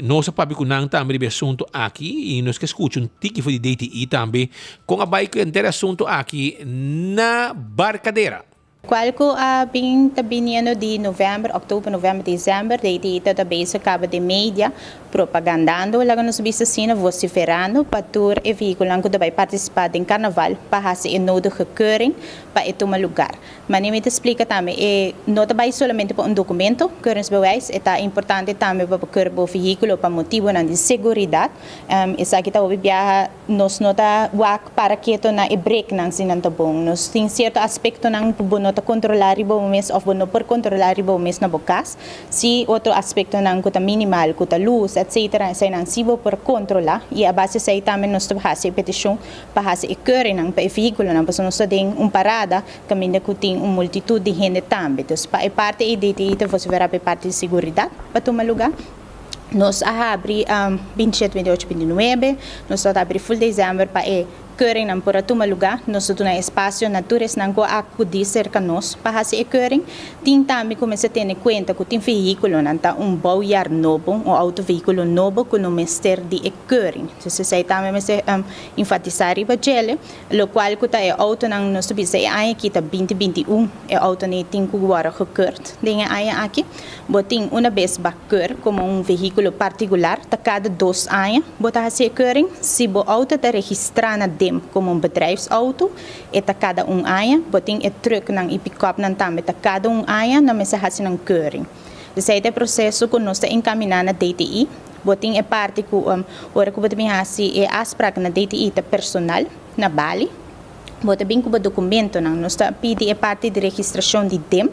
Nós papi kunang também de assunto aqui e nós que escuta tiki foi de DTI também com a bike inteira assunto aqui na barcadeira. Qualco bem tabiniano de novembro, outubro, novembro, dezembro, daí toda vez acaba de mídia propagandando, lá nos bisa sina vociferando para tour e veículo que vai participar em carnaval para fazer em nodo gekeuring para tomar lugar. Mas nem me explica também, não vai somente para documento, keuringsbewijs, é importante também para keur o veículo para motivo de segurança. Essa aqui tá o viaja nos nota wak para que to na break nang sinanta bom. Nos tem certo aspecto nang bono controlar ribo mes of bono por controlar ribo mes na bokas. Si outro aspecto nang kuta minimal, kuta luz, etc. Sai nang sibo por controlar e a base sai também nos to hase petition para hase keur nang pa veículo nang paso nos tem parada caminho que tem multitud de gente também. Então, para parte identidade você verá para parte de segurança para tomar lugar. Nós abri 27, 28, 29, nós abri full dezembro para keuring nan para tomar lugar, nós temos espaço naturais nan ko acudir cerca nós para fazer keuring. Tem também começa a ter em conta que tem veículo nan tá bauiar novo, auto veículo novo com o mestre de keuring. Então se também me enfatizar riba gele, lo qual que tá auto nan nós tubisa aí aqui tá 2021 auto ne tem que agora gekeurd. Dinge aí aqui, botin uma vez bakeur como veículo particular, tá cada 2 anos, bota fazer keuring, se bo auto tá registrada como bedrijfsauto, eta cada ano, boting truck nang pick-up nang também eta cada ano na mesa hasi nang keuring. Dus het processo que nós está encaminhando na DTI, boting parte que ora que boting hasi afspraak na DTI ta personal na Bali, boting bem que documento nang nós está pedi parte de registração de DEM,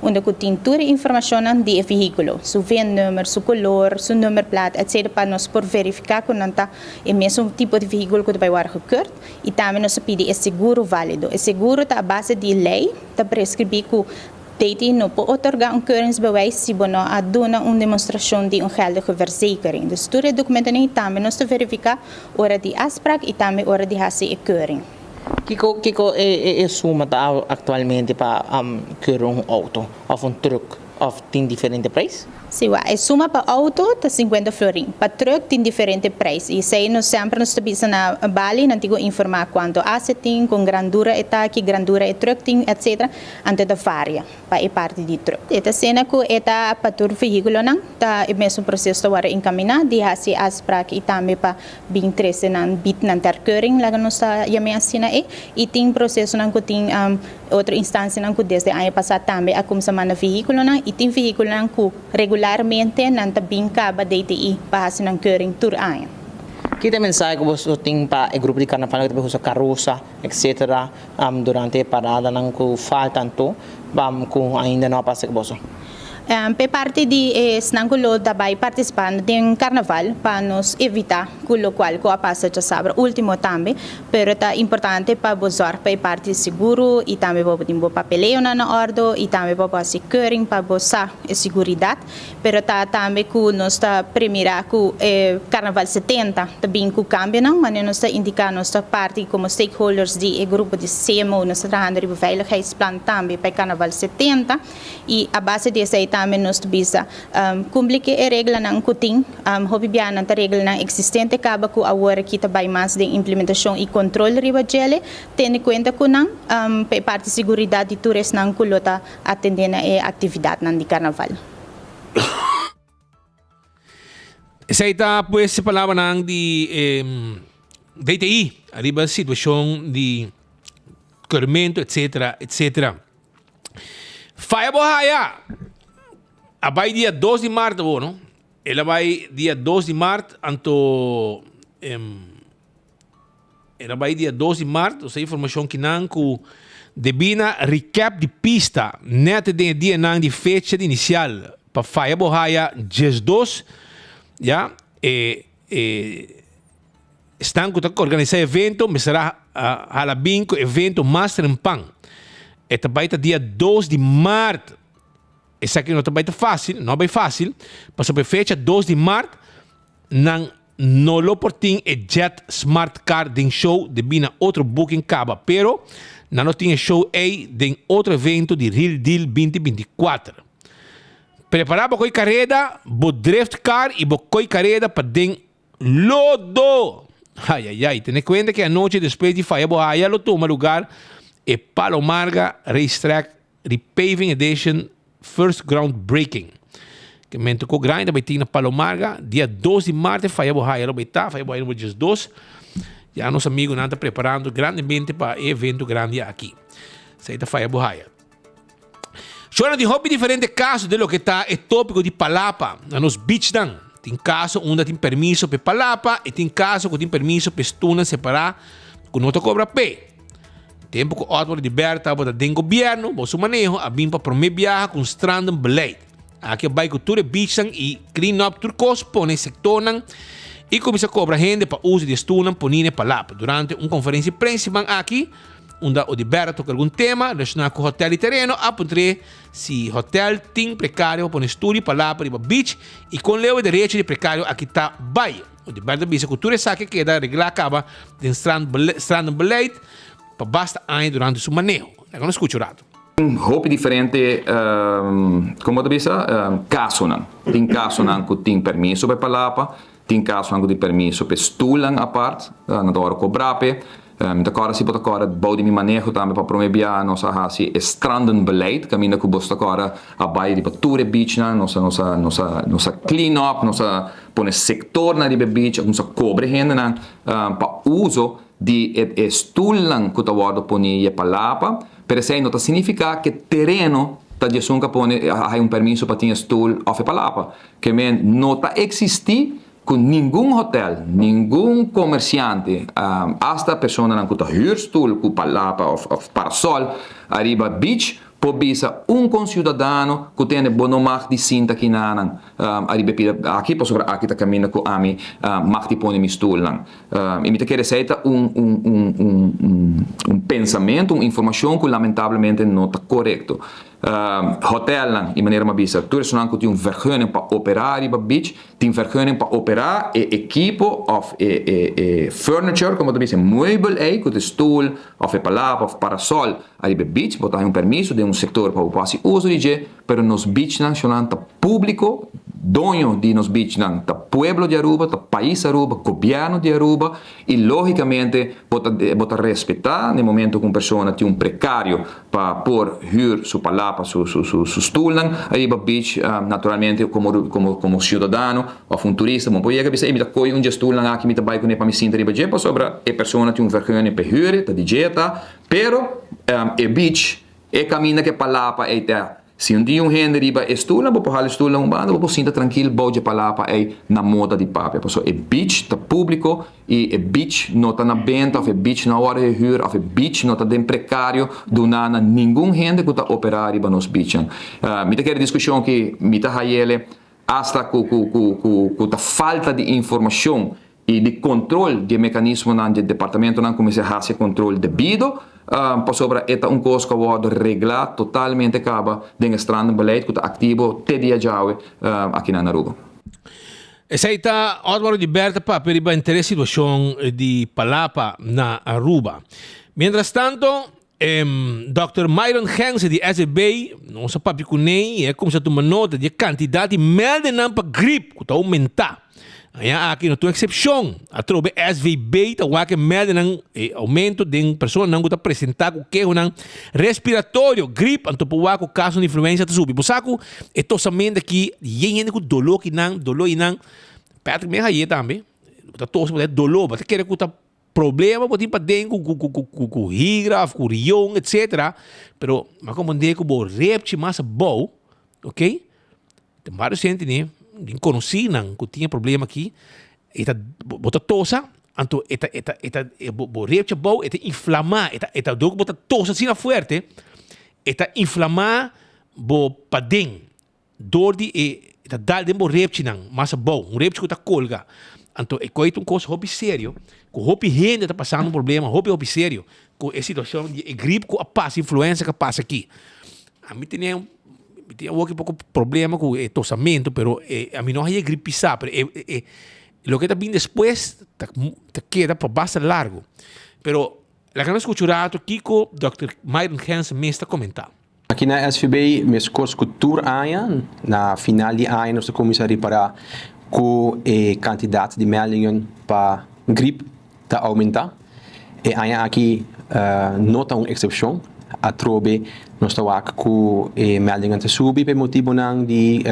onde tem toda a informação de veículo, seu VIN-número, seu color, seu número plata, etc. para nós por verificar que não está o mesmo tipo de veículo que vai ser gekeurd. E também nós pedimos seguro válido. O seguro está à base de lei, está prescrever que DTI não pode otorgar keuringsbewijs se não aduna uma demonstração de geldige verzekering. Dus toda a documentação também nós verificar hora de afspraak e também hora de fazer keuring. Kiko suma atualmente para keuren auto of truck of tem diferente preço? Sim, a suma para auto tá 50 florin, para truck tem diferente preço. E sei nós sempre nos tabisa na Bali, não digo informar quanto asset tem, com grandura eta, que grandura é truck tem, etc. Ante da varia para a parte de truck. Eta cena que eta para tur veículo não, tá o mesmo processo para encaminhar, de hasi asprak e também para bem trece nan bit nan terkeuring, lá nós tá yame assina e tem processo não que tem outra instância não que desde ano passado também a começar na veículo não e tem veículo não que regularmente não tá bem caba DTI para hasi nan keuring tur ano. Que tem mensagem que você tem para o grupo de carnaval que você carroça, etc. Durante a parada não que falta tanto, com ainda não passa que você. Pe parte de snangulo também participando de carnaval para nos evitar que o qual que passa já sabe último também, pero tá importante para bozar para parte seguro e também para ter papeleo na ordem e também para fazer keuring para bozar a segurança, pero tá também que nós tá primeira que carnaval 70 também que cambia não, mas nós tá indicar nós tá parte como stakeholders de grupo de CMO nós tá trabalhando no veiligheidsplan também para carnaval 70 e a base dessa também nós bisa cumprir a regra ng kuting hobibianan ta regra ng existente acaba ku agora kita by mas de implementação e controle riba gele tendo conta ku nang parte seguridade de tours nang kulota atender na atividade nang di carnaval. Essa está pues se palavra nang di DTI arriba situação de corrimento etc etc. Faya Bohaya vai dia 2 de março, não? Ela vai dia 2 de março, anto ela vai dia 2 de março, essa informação que não que devina recap de pista, net de dia não de fecha de inicial para Faya Bohaya dias 2, já estão com organizar evento, mas será a bingo evento Master em Pan. Esta vai dia 2 de março. essa aqui não está bem fácil, não é bem fácil, passou para fecha 2 de março, nang nolo porting e Jet Smart Card den show de bina outro booking caba, pero não tinha show aí den outro evento de Real Deal 2024. Preparava com a carreira, bo drift car e bo coi carreira para den lodo. Ai, tem conta que a noite depois de faia bo aí lo toma lugar e Palomarga Racetrack Repaving Edition First Groundbreaking. Que me tocou grande, vai ter na Palomarga, dia 12 de março, faia bo aí, vai no dia 2. Já nosso amigo não está preparando grandemente para evento grande aqui. Isso aí está faia bo aí. Chora de hobby diferente caso de lo que está é tópico de Palapa, nos beach dan. Tem caso onde tem permisso para Palapa e tem caso que tem permisso para estuna separar com não cobra pé. Tempo que o Álvaro de Berta bota den governo, bo su manejo a bim para promover viajar com stranden beleid. Aqui vai cultura beach dan e clean up turcos pone sector nan e começa a cobrar gente para uso de estuna ponine Palapa. Durante uma conferência de prensa aqui, onde o de Berta toca algum tema relacionado com hotel e terreno, apontre se hotel tem precário para estúdio Palapa de beach e com leu direito de precário aqui está vai. O de Berta bisa cultura sabe que da regla acaba de stranden beleid para basta aí durante seu manejo. Agora escuta o rato. Hoop diferente, como tu bisa, caso não. Tem caso não que tem permisso para Palapa, tem caso não que tem permisso para estulan a parte, na hora cobrape. Agora se pode agora boude mi manejo também para promover nossa raça strandenbeleid, caminho que bosta agora a baia de Bature Beach, nossa clean up, nossa pone sector na de beach, nossa cobre gente para uso de estulan que tá guardo pone e Palapa, per se não significa que terreno tá de sunca pone há permisso para ter estul of Palapa, que men não tá existir com nenhum hotel, nenhum comerciante, hasta pessoa que está huurstoel, com Palapa ou parasol, arriba beach, pobisa concidadano que tem bonomag de cinta aqui na arriba aqui para sobre aqui tá caminho com a mim mag de pone mi stoel lang. E me te quer receita pensamento, uma informação que lamentavelmente não está correto. Hotel lang, in maneira mabisa, toerisme que tem vergunning para operar in beach, tem vergunning para operar equipo of furniture, como tu diz, meubel que de stoel, of palapa, of parasol, aí beach, botar permisso de sector para o passe uso de, pero nos beach lang, tá público, dono de nos beach lang, tá pueblo de Aruba, tá país Aruba, governo de Aruba, e logicamente bota respeitar no momento que uma pessoa tem precário para pôr huur su palapa, su stoel aí beach, naturalmente como cidadano ou um turista, bom, pode chegar e coi stoel aqui me vai com para me sentir riba para sobre a pessoa tem vergonha para huur, tá dieta, pero beach caminho que palapa aí tá. Se dia gente riba estula, vou pôr estula bando, vou sentar tranquilo, boje Palapa na moda de papel. Então, beach tá público e beach não tá na venda, ou beach na hora de huur, ou beach não tá de precário, do nada nenhum gente que tá operar riba nos beach. Me tá querendo discussão que me tá hayele hasta com a falta de informação e de controle de mecanismo do departamento não começa a fazer controle devido para sobre esta coisa que pode reglar totalmente acaba de strandenbeleid que está ativo até dia jaue aqui na Aruba. Essa está Álvaro de Berta para a situação de Palapa na Aruba. Mientras tanto, Dr. Myron Hansen de SB, nosso papi cunei, é como se tu nota de quantidade de melden para gripe que está aumentar. Aqui não tem exceção. A trobe SVB está que mede ng aumento de pessoas não está apresentar o que é um respiratório, gripe, anto po o caso de influenza ta subi. Busako ito sa men daqui gente com dolor que não, Patrick me aí também. Tá tosse por dolor, mas quer que tá problema pode para dentro com hígrafo, com rion, etc. Pero mas como de que o repte mais bom, ok? Tem vários gente né conheci que tinha problema aqui, eta bota tosa, anto eta repte bom, eta inflamar, eta dog bota tosa assim forte, eta inflamar bo padem, dor de eta dal de bo repte não, mas bom, repte que tá colga, anto coito coisa hobby sério, com hobby gente tá passando problema, hobby sério, com a situação de gripe com a passa influenza que passa aqui, a mim tem tem um pouco problema com o tossamento, pero a mim não é gripe pero lo que está bem depois te queda para bastante largo. Pero la que nós escutamos Kiko, Dr. Myron Hansen me está comentando. Aqui na SVB, meus cursos cultura na final de ano, nós começamos a reparar com a quantidade de meldingen para gripe está aumentar. E aqui não está uma exceção. A trobe nós estamos com meldingen te subir por motivo de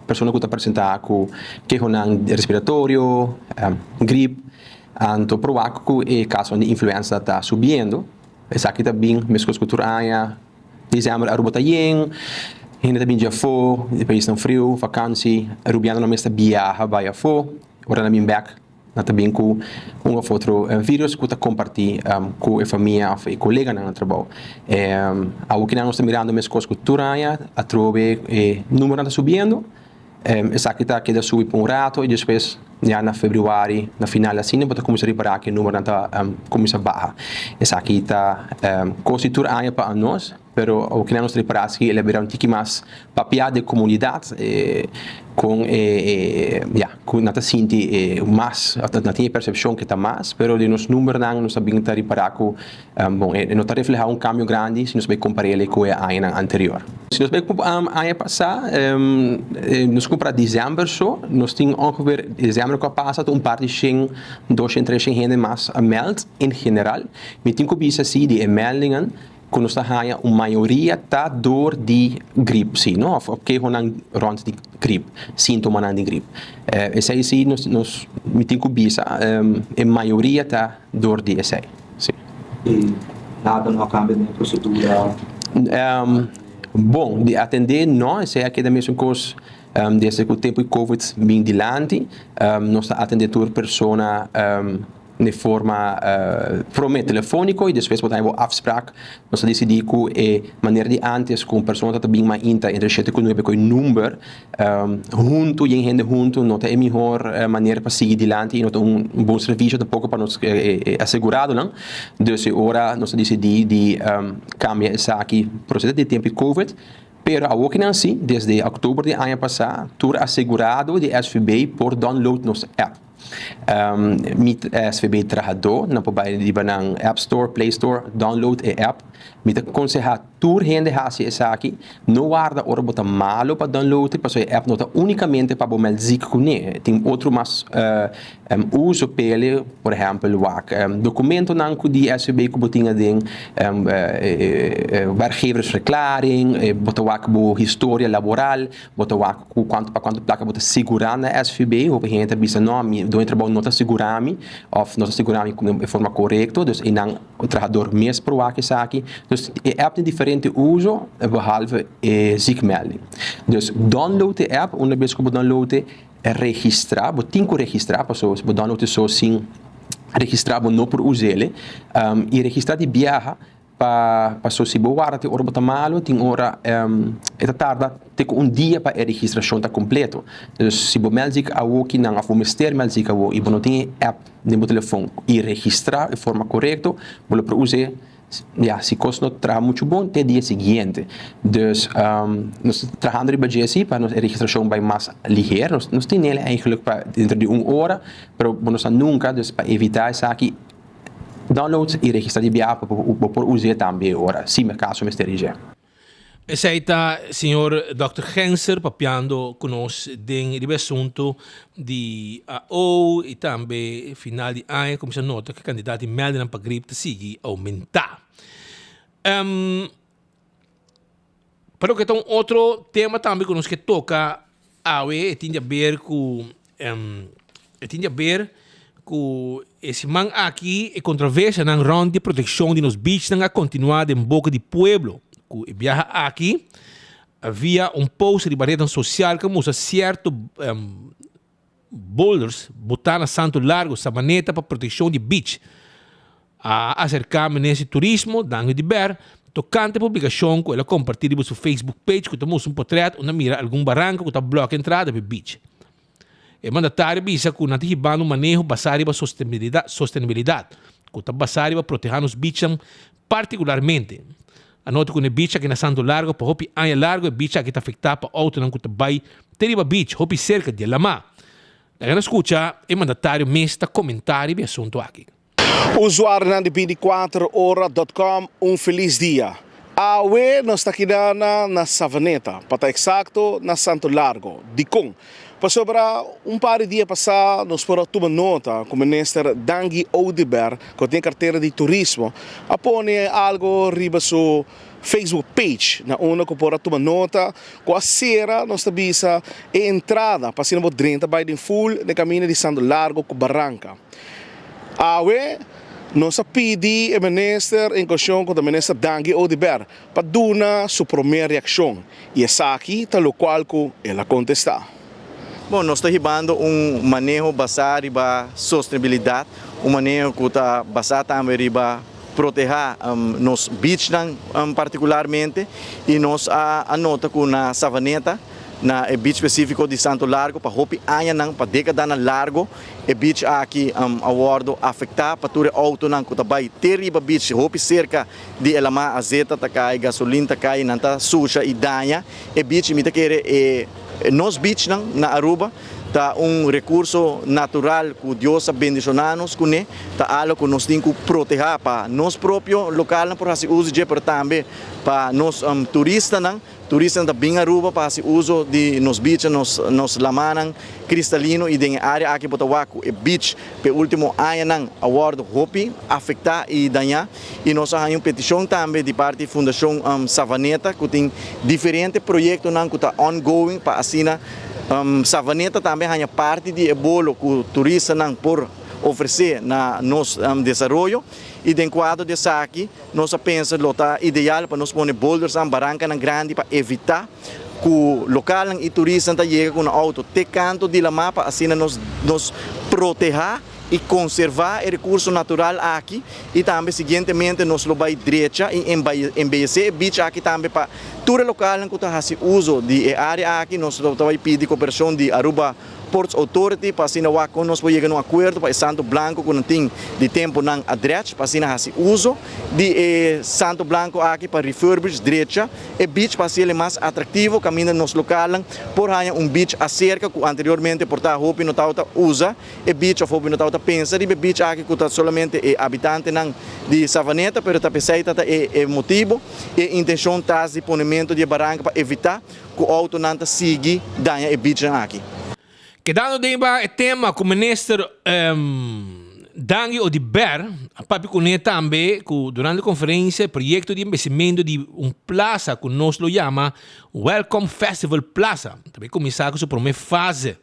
pessoas que estão apresentando com queixa respiratório, gripe. Então, provar que o caso de influenza está subindo. Essa aqui também, meus cursos cultura dezembro, a Aruba yen, ainda também já foi, depois não frio, vacância, a Rubiana não está viaja, vai a foi, agora na minha back, também com outro vírus que está compartilhando com a família ou com colega no trabalho. Algo que nós estamos mirando meus cursos cultura a trobe número está subindo, essa aqui está queda subir por rato e depois já na fevereiro, na final assim, pode começar a reparar que o número está começa a baixar. Essa aqui está constituir para nós, pero o que nós reparamos que ele é um pouco mais papel de comunidade com nata sente mais, não tem percepção que está mais, pero de nos números nós sabemos que reparar que bom, não está refletindo um cambio grande se nós vai comparar ele com a ano anterior. Se nós vai ano passado, nós compramos dezembro só, nós temos ongeveer dezembro que passa par de 100, 200, 300 gente mais a meld em geral, mas tem que ver assim de meldingen quando está hanya uma maioria tá dor de gripe, sim, não? Porque honan rond de gripe, sintoma de gripe. Esse aí sim nós me tem que ver a maioria tá dor de esse, sim. E nada não cambia na procedura. Bom, de atender não, esse é aqui da mesma coisa. Desde o tempo de Covid bem dilante, nós atendemos pessoas de forma telefônica e depois botamos uma afspraak. Nós decidimos que a maneira de antes com pessoas que bem mais entre 7 e 9 com o número junto e gente junto não é a melhor maneira para seguir dilante e não é bom serviço tampouco para nós assegurado, não? Então, agora nós decidimos de cambiar essa aqui processo de tempo de Covid. Pero a que não sim, desde outubro do ano passado, tudo assegurado de SVB por download nos app. Mit SVB trabalhador, não pode ir na App Store, Play Store, download a app. Mit aconselhar tur gente hasi essa aqui, não guarda ora bota malo para download, porque a app não está unicamente para bomel zic com né. Tem outro mais uso pele, por exemplo, documento não que de SVB que botinha den werkgeversverklaring, bota bo história laboral, bota quanto para quanto placa bota segurar na SVB, ou gente bisa nome do trabalho não está segurando, ou não está segurando de forma correta, então e não o trabalhador mesmo para o que essa aqui. Dus a app tem diferente uso, behalve ziekmelding. Dus download a app, uma vez que você download, registrar, você tem que registrar, para você download só sim, registrar não por usar ele, e registrar de viaja, para se você guarda tem hora botar malo, tem hora tarda, tem dia para a registração tá completo. Então se você melzik a o que não a formister melzik a o e não tem app no telefone e registrar de forma correta, você pode usar. Se coisa não traz muito bom, até dia seguinte. Dus, nós trabalhamos para GSI, para a registração vai mais ligeira. Nós temos ele eigenlijk para dentro de 1 hora, mas nós nunca, dus para evitar isso aqui, download e registrar de BA para usar também agora, se o caso me esteja. Esse aí está o senhor Dr. Henser papiando conosco do assunto de AO e também final de ano, como se nota que candidatos meldem para a gripe sigue aumentar. Pero que tem outro tema também conosco que toca e tem a ver com esse man aqui e controvérsia na ronda de proteção de nos beaches a continuar em boca de pueblo. Que viaja aqui havia post de barreira social que mostra certo boulders botar na Santo Largo sabaneta para proteção de beach a acercar-me nesse turismo dando de ver tocante a publicação que ela compartilha no seu Facebook page que temos portrait onde mira algum barranco que está bloqueando a entrada para beach. É mandatário bisa que não tem manejo basado na sustentabilidade que está basado para proteger os beaches particularmente. Anota com o beach aqui na Santo Largo, para hopi anya largo, e beach aqui está afetado para auto não cuta bai, teriba beach, hopi cerca de Lama. Daí escuta, o mandatário mesta comentário do assunto aqui. Usuário de 24hora.com, feliz dia. Awe nós está aqui na Savaneta, para estar exato, na Santo Largo, de com. Sobre par de dias passado, nós foram tomar nota com o ministro Dangi Odeberg, que tem carteira de turismo, a pôr algo riba so Facebook page, na onde que pode tomar nota, com a cera, nós estamos a entrada, passando por 30 by the full, no caminho de Santo Largo com Barranca. Awe, nós pedimos ao ministro em questão com o ministro Dangi Odeberg para dar sua primeira reação. E essa aqui é o qual ela contesta. Bom, nós estamos ribando manejo baseado na sustentabilidade, manejo que está baseado também na proteger nos beach particularmente, e nós anota que na Savaneta, na beach específico de Santo Largo, para hopi anya nang para década na largo, e beach aqui awardo afetar para tudo auto nang que também teriba beach hopi cerca de elama azeta takai gasolina takai nanta suja e danha, e beach mita querer nos beach na Aruba tá recurso natural que Deus bendicionanos com né tá algo que nós temos que proteger para nós próprio local para se uso de também para nós turistas da bem Aruba para se uso de nos beach nos lamanan cristalino e de área aqui botawaco e beach pe último ano nang award hopi afetar e danhar e nós temos uma petição também de parte da Fundação Savaneta que tem diferentes projetos nang que tá ongoing para assinar Savaneta também é parte de ebolo que o turista não por oferecer na nosso desenvolvimento e dentro quadro desse aqui nós pensamos que está ideal para nós pôr boulders em barranca grande para evitar que o local e turista chegue com um auto te canto de la mapa assim nós proteger e conservar o recurso natural aqui e também seguintemente nós lo vai direita e embellecer beach aqui também para todo local que está fazendo uso de área aqui nós vai pedir cooperação de Aruba Ports Authority para assim nós podemos chegar a um acordo para Santo Blanco que não tem de tempo não adrete para assim fazer uso de Santo Blanco aqui para refurbish direita e beach para ser mais atrativo caminho nos local por beach acerca que anteriormente por estar hopi no tauta usa e beach of hopi no tauta pensa de beach aqui que está solamente habitante de Savaneta pero tá pensei é motivo e intenção tá de ponimento de barranca para evitar que o auto não siga danha e beach aqui. Quedando dentro do tema com o ministro Dangi Odeberg, a papi com ele também, que durante a conferência, projeto de investimento de plaza que nós lo chama Welcome Festival Plaza. Também começar com sua primeira fase.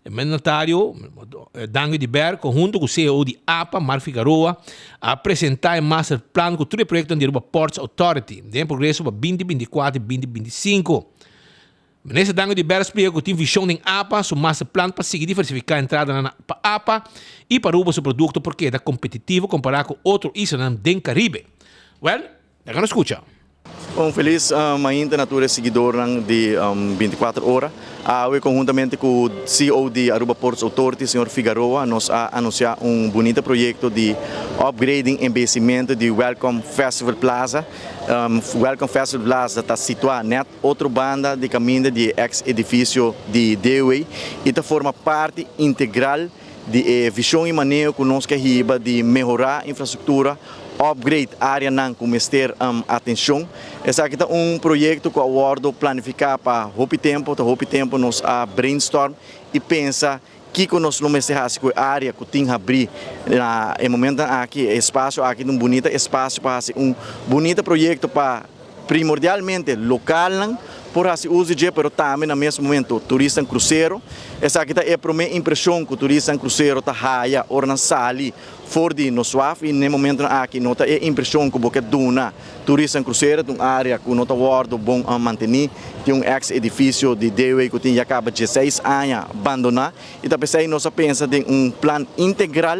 O mandatário Dangi Odeberg, conjunto com o CEO de APA, Mark Figueroa, apresentar o master plan com todo o projeto de Aruba Ports Authority, em progresso para 2024 e 2025. O ministro Dangi Odeberg explica que tem visão em APA, seu master plan para seguir diversificar a entrada na APA e para Aruba seu produto porque é competitivo comparado com outros islas do Caribe. Well, agora escuta. Feliz ainda natura seguidor de 24 horas. Conjuntamente com o CEO de Aruba Ports Authority, Sr. Figueroa, nós anunciamos bonito projeto de upgrading e embellecimento de Welcome Festival Plaza. Welcome Festival Plaza está situado na outra banda de caminho de ex-edifício de Dewey e forma parte integral de visão e manejo que nós queremos de melhorar a infraestrutura, upgrade área não com ter atenção. Esse aqui é projeto que o awardo planificar para hopi tempo nós brainstorm e pensa que nós não mexemos com a área que tem que abrir no momento aqui espaço aqui bonito espaço para bonito projeto para primordialmente local por assim uso de pero também no mesmo momento turista em cruzeiro. Essa aqui é a primeira impressão que o turista em cruzeiro está raia ou na sali fora de no suave e no momento aqui nota é a impressão que porque duna turista em cruzeiro de uma área que nota guardo bom a manter tem ex edifício de Dewey que tem acaba de 16 anos abandonar e também nós pensa em plano integral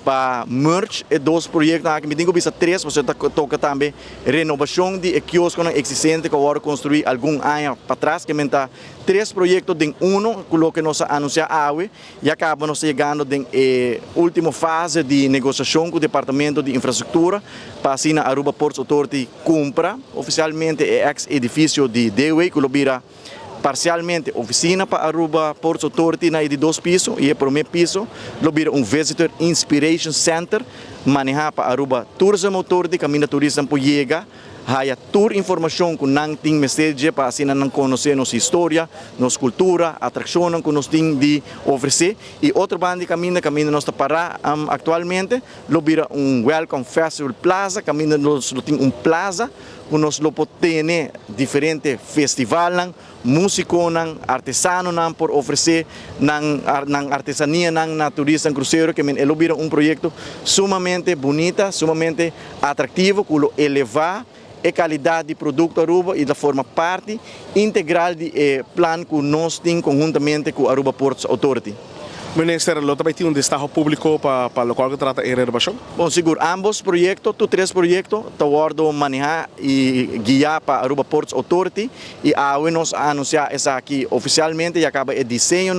para merge e 2 projetos aqui, me digo bisa 3, você toca também renovação de quiosco existente que agora construir algum ano para trás, que menta 3 projetos de 1, que nós anunciamos hoje, e acabamos chegando na última fase de negociação com o Departamento de Infraestrutura, para assim a Aruba Ports Authority compra oficialmente o ex-edifício de Dewey, que vira parcialmente oficina para Aruba Ports Authority na de 2 pisos e o primeiro piso lo vira Visitor Inspiration Center manejar para Aruba Tourism Authority caminho turismo por chega haya tour informação com não tem message para assim não conhecer nossa história, nossa cultura, atração que nós tem de oferecer e outro bando caminho nós para atualmente lo vira Welcome Festival Plaza caminho nós tem plaza nós lo podemos diferentes festivais músico, artesano por oferecer artesania na turismo cruzeiro que é projeto sumamente bonito, sumamente atrativo que lo elevar a qualidade de produto Aruba e da forma parte integral do plano que nós temos conjuntamente com a Aruba Ports Authority. Minister, lo também tem destaque público para o qual que trata a renovação? Bom, seguro, ambos projetos, 3 projetos, estão manejar e guiar para a Aruba Ports Authority e hoje nós anunciamos essa aqui oficialmente e acaba o desenho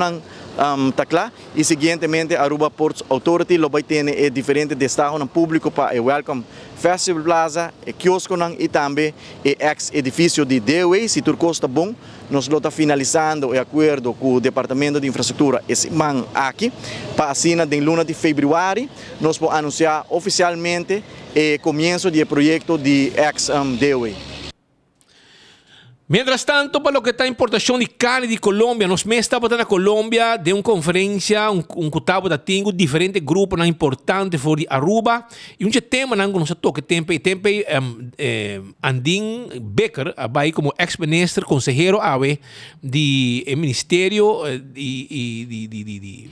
tacla e seguintemente a Aruba Ports Authority lo vai ter diferente destaque público para o Welcome Festival Plaza, o quiosco e também o ex-edifício de Dewey, se tudo está bom, nós estamos finalizando o acordo com o Departamento de Infraestrutura esse man aqui, para assim, na luna de fevereiro, nós vamos anunciar oficialmente o começo do projeto de ex-Dewey. Mientras tanto, para lo que está importación de carne de Colombia, nos me está botando a Colombia de una conferencia, un cutabo da tingo, diferentes grupos importantes for Aruba, y un tema que nos toca tempe Andín Becker, vai como ex-ministro, consejero ave de ministerio de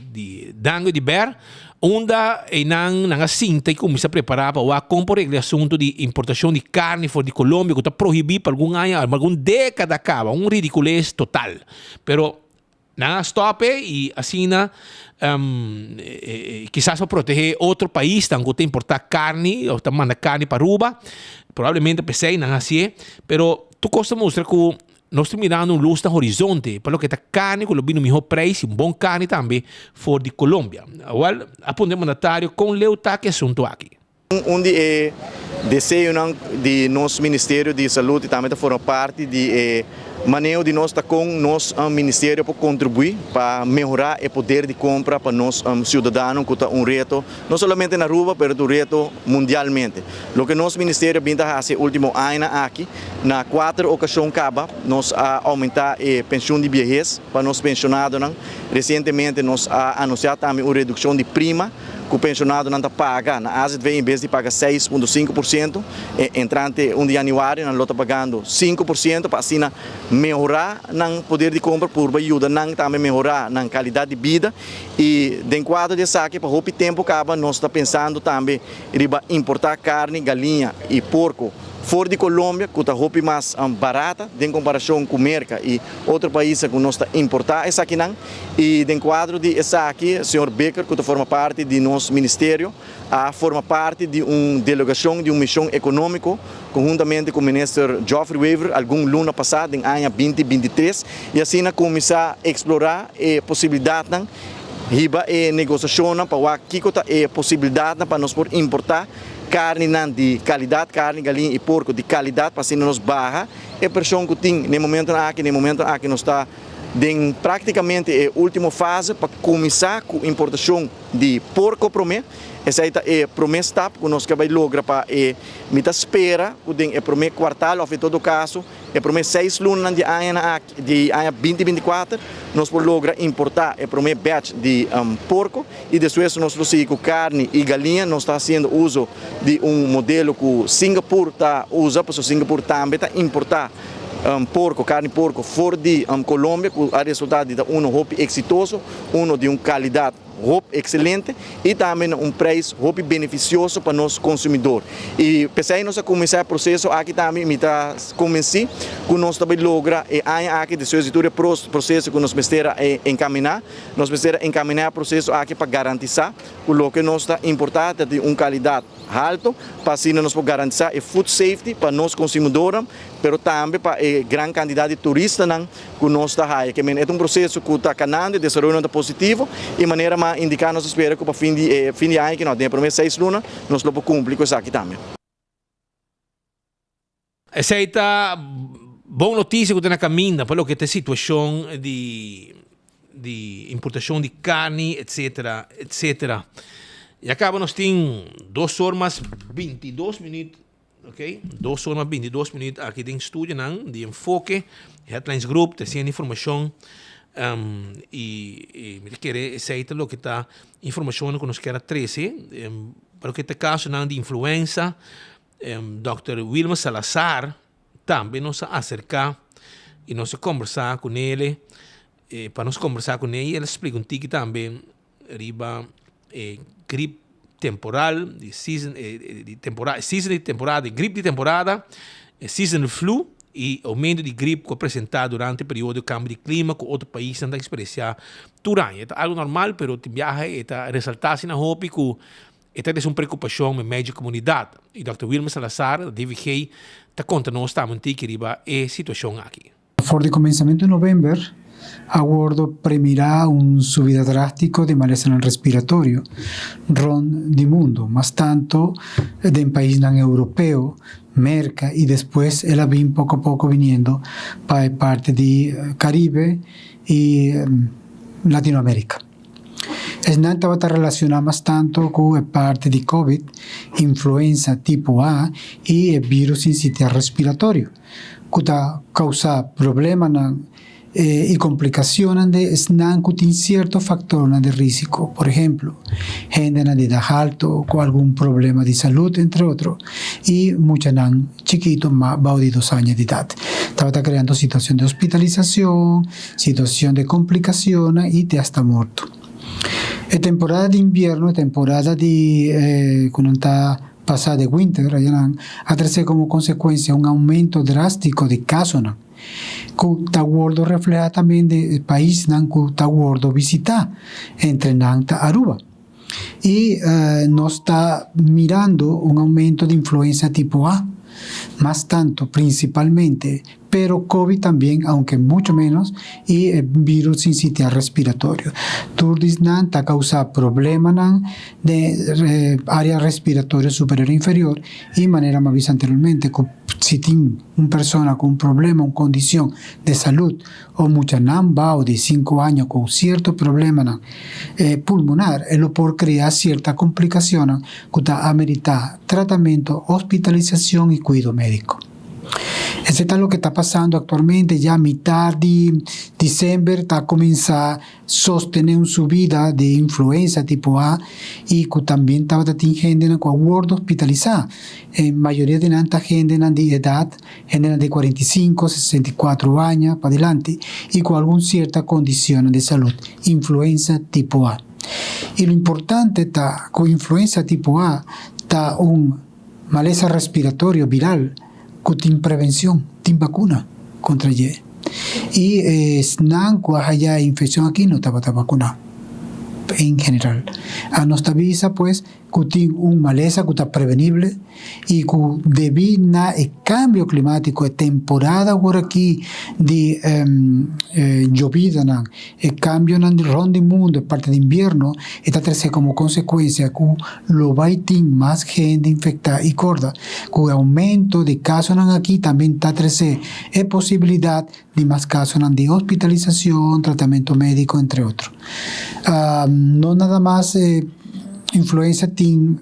Dango de Ber, onda nang sinta e começa a preparar para compor o assunto de importação de carne fora de Colômbia que está proibido por algum ano, alguma década acaba, ridiculez total. Pero nada stop e assim quizás para proteger outro país que tem importar carne ou manda carne para Aruba, provavelmente pensei não assim, pero tu costa mostra que nós estamos mirando luz no horizonte para o que está carne, que o melhor preço, bom carne também, fora de Colômbia. Agora, aponte mandatário com leuta que assunto aqui. Onde desejo de nosso Ministério de Saúde também forma parte de manejo de nós com nosso Ministério para contribuir para melhorar o poder de compra para nós cidadãos que é reto não somente na Aruba, mas um reto mundialmente. O que nosso Ministério vem a fazer último ano aqui, na 4 ocasiões acaba, nós aumentar a pensão de viejez para nós pensionados. Recentemente nós anunciamos também uma redução de prima que o pensionado não paga. Na ASET em vez de pagar 6,5%, entrante 1 de janeiro, nós estamos pagando 5% para assim melhorar o poder de compra, por ajuda também melhorar a qualidade de vida. E dentro quadro desse aqui, para o tempo acaba, nós estamos pensando também em importar carne, galinha e porco fora de Colômbia, que está muito mais barata em comparação com a América e outros países que nós estamos importar essa aqui não. E dentro quadro de essa aqui, o senhor Becker, que forma parte do nosso ministério, forma parte de uma delegação, de uma missão econômica, conjuntamente com o ministro Geoffrey Weaver, algum luna passado, em ano 2023, e assim começar a explorar a possibilidade riba e negociação para aqui a possibilidade para nós importar carne de qualidade, carne, galinha e porco de qualidade, para assim nos barra. E pessoa que tem, no momento aqui nós está praticamente a última fase para começar com a importação de porco promê. Essa é a promessa etapa que nós vai lograr para a espera, o primeiro quartal, ou em todo caso, o primeiro 6 lunas de ano 2024, nós vamos lograr importar o primeiro batch de porco e depois nós vamos com carne e galinha. Nós estamos fazendo uso de modelo que Singapura está usando, porque Singapura também está importar porco, carne porco fora de Colômbia, com o resultado de um hobby exitoso, de uma qualidade excelente e também preço beneficioso para nós consumidor. E pensei nós a começar o processo aqui também me está convenci que nós também logra e aqui de sua editora processo que nós mestera encaminhar o processo aqui para garantizar o que nós está importante de qualidade alto para assim nós podemos garantir a food safety para nós consumidores, mas também para a grande quantidade de turistas que nós está aí. Que é processo que está canando, desenvolvimento positivo e maneira mais indicar nós espera que para fim de ano que nós temos promessa 6 lunas nós lo podemos cumprir com isso aqui também. Essa é a boa notícia que está na caminho, pelo que tem situação de importação de carne, etc, etc. E acaba nós temos 2 horas 22 minutos, ok? 2 horas 22 minutos aqui em estúdio, de enfoque, Headlines Group, tem informação e me querer aceitar o que está informação que nós quer 13, para o que está caso de influenza, Dr. Wilmer Salazar também nos acercar e nós conversar com ele, para nós conversar com ele explica um tique também riba gripe temporal, de season de temporada, gripe de temporada, season flu e aumento de gripe que apresentado durante o período de cambio de clima que outro país não experienciar durante. É algo normal, mas o viaje está ressaltar na hope que esta é uma preocupação na média comunidade. E Dr. Wilmer Salazar, da DVG, está contando nós também que riba é situação aqui. For de começamento de novembro, aguardo primirá subida drástico de maleza no respiratorio ron de mundo, mas tanto de país não europeo, merca e depois ela vem pouco a pouco viniendo para parte de Caribe e Latinoamérica. Não estava relacionado mais tanto com a parte de COVID, influenza tipo A e vírus sincitial respiratório, que causa problemas y complicaciones que tienen ciertos factores de riesgo. Por ejemplo, gente de edad alta con algún problema de salud, entre otros, y muchos chiquitos más de 2 años de edad. Estaba creando situación de hospitalización, situación de complicaciones y de hasta muerto. La temporada de invierno, temporada de cuando está pasada de winter, ha traído como consecuencia un aumento drástico de casos. Que está gordo refleja también de país que está gordo visitar entre Nanta y Aruba. Y nos está mirando un aumento de influenza tipo A, más tanto principalmente, pero COVID también, aunque mucho menos, y el virus sincitial respiratorio. Turdis está causando problemas de área respiratoria superior e inferior y de manera más vista anteriormente, si tiene una persona con un problema, una condición de salud, o mucha namba o de 5 años con cierto problema pulmonar, él puede crear ciertas complicaciones que amerita tratamiento, hospitalización y cuidado médico. Eso es lo que está pasando actualmente. Ya a mitad de diciembre está comenzando a sostener una subida de influenza tipo A y que también está teniendo con gordo hospitalizada. En mayoría de esta gente de edad, gente de 45, 64 años para adelante y con alguna cierta condición de salud. Influenza tipo A. Y lo importante está con influenza tipo A, está un maleza respiratorio viral que tiene prevención, tiene vacuna contra ella. Y cuando haya infección aquí no está vacunado en general. A nuestra visa pues que tiene una maleza que está prevenible y que debido al cambio climático de temporada por aquí de llovida, el cambio del ron del mundo, parte de invierno, está trayendo como consecuencia que lo va a tener más gente infectada y corda, que el aumento de casos aquí también está trayendo la posibilidad de más casos de hospitalización, tratamiento médico, entre otros. No nada más influenza tiene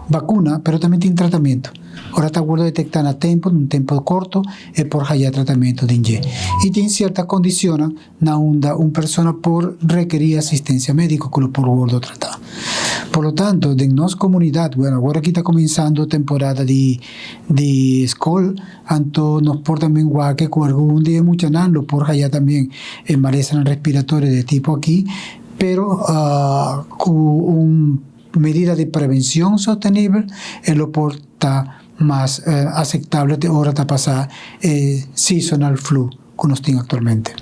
vacuna, pero también tiene tratamiento. Ahora está bueno detectar a tiempo, en un tiempo corto, y por allá tratamiento de INGE. Y tiene ciertas condiciones donde una persona por requerir asistencia médica que lo por gordo tratar. Por lo tanto, en nuestra comunidad, bueno, ahora aquí está comenzando temporada de escuela, entonces nos por también que con algún día mucho lo por allá también en maleza respiratoria de tipo aquí, pero con una medida de prevención sostenible, lo porta más aceptable de hora de pasar seasonal flu que nos tiene actualmente.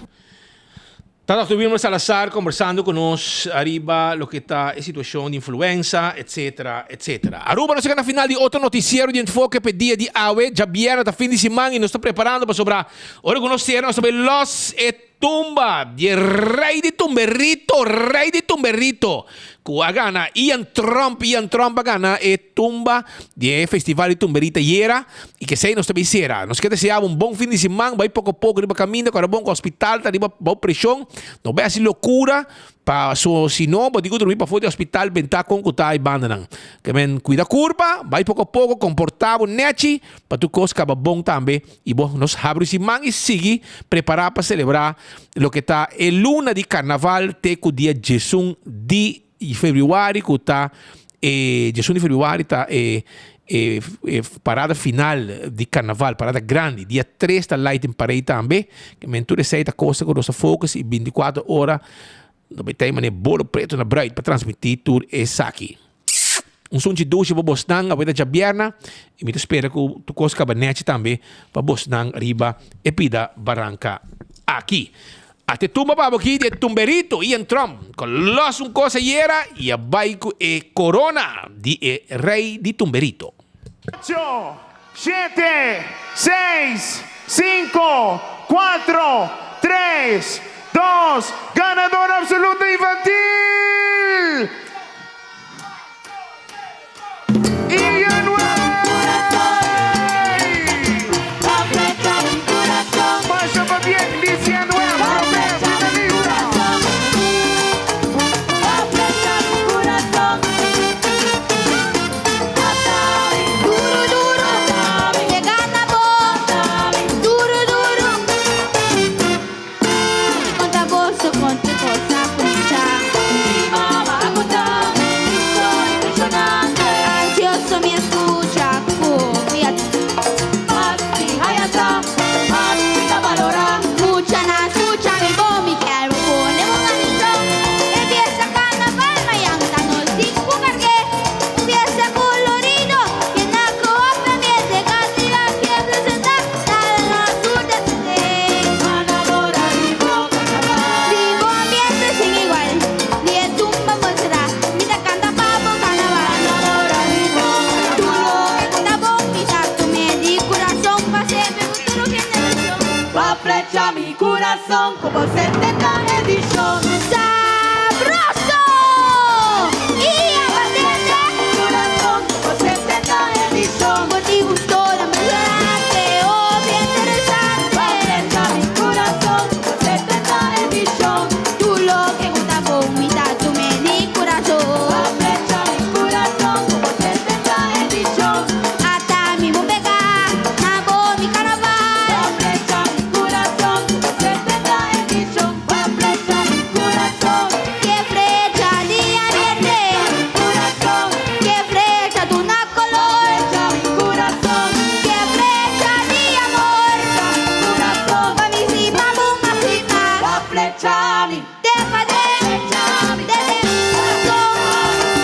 Estuvimos Salazar conversando con nos arriba lo que está en situación de influenza, etcétera, etcétera. Aruba nos llega a final de otro noticiero de enfoque per dia de AWE, ya viernes hasta fin de semana y nos está preparando para sobre ahora conocer sobre los tumba de rey de tumberito. Que gana Ian Trump gana tumba de festival de tumberita yera y que sei nos também será. Nos que deseava bom fim de semana, vai pouco a pouco riba caminho, para bom hospital, tá riba bom pressão, não vai assim loucura. Pa so si no, pode dormir para fora do hospital, bentar com que tá aí banda não. Que men cuida curva, vai pouco a pouco comportar neti, para tu coisa acaba bom também e bom nos abre esse man e seguir preparar para celebrar lo que tá é luna de carnaval teco dia 18 de fevereiro que tá 18 de fevereiro tá parada final de carnaval, parada grande, dia 3 tá lá em parei também, que men tu receita coisa com nossa focus e 24 horas no tem mané bolo preto na bright para transmitir tour esse aqui. Sunti doce para Bosnang, a vida de Bierna, e me espera que tu coisa cabanete também para Bosnang riba e pida Barranca aqui. Até tumba para aqui de Tumberito e Trump, com los coisa era e a baico e corona de rei de Tumberito. 8, 7, 6, 5, 4, 3, 2, ganador absoluto infantil. Ian Way. Pasa pa bien, dice Ian Way. Como 70 edición sabroso y abatiente corazón como 70 edición por ti gustó la mejorante oh bien interesante aprieta mi corazón como 70 edición tú lo que gusta vomita tú me di corazón aprieta mi corazón como 70 edición hasta mi bombega nabo mi carnaval aprieta mi corazón como 70 edición aprieta mi corazón que flecha de ariete corazón que flecha de una color mi corazón que flecha de amor corazón pa mi si pa bomba si pa flecha mi te padre flecha mi de corazón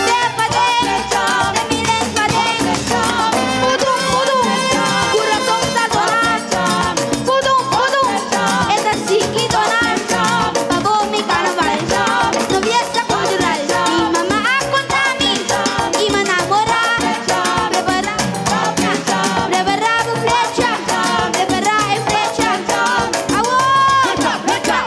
te padre flecha de mi padre flecha pudum pudum corazón tatuar pudum pudum esta chiquitona pagó mi carnaval no fiesta cultural y mamá a contarme y me enamora prepara flecha prepara flecha ahora flecha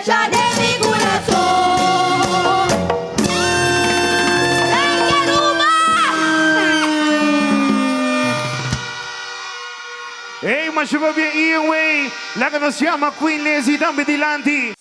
fecha de mi corazón. Hey, mas chegou bem, Ian Way. Lá que nós chama Queen Lazy também de Lanti.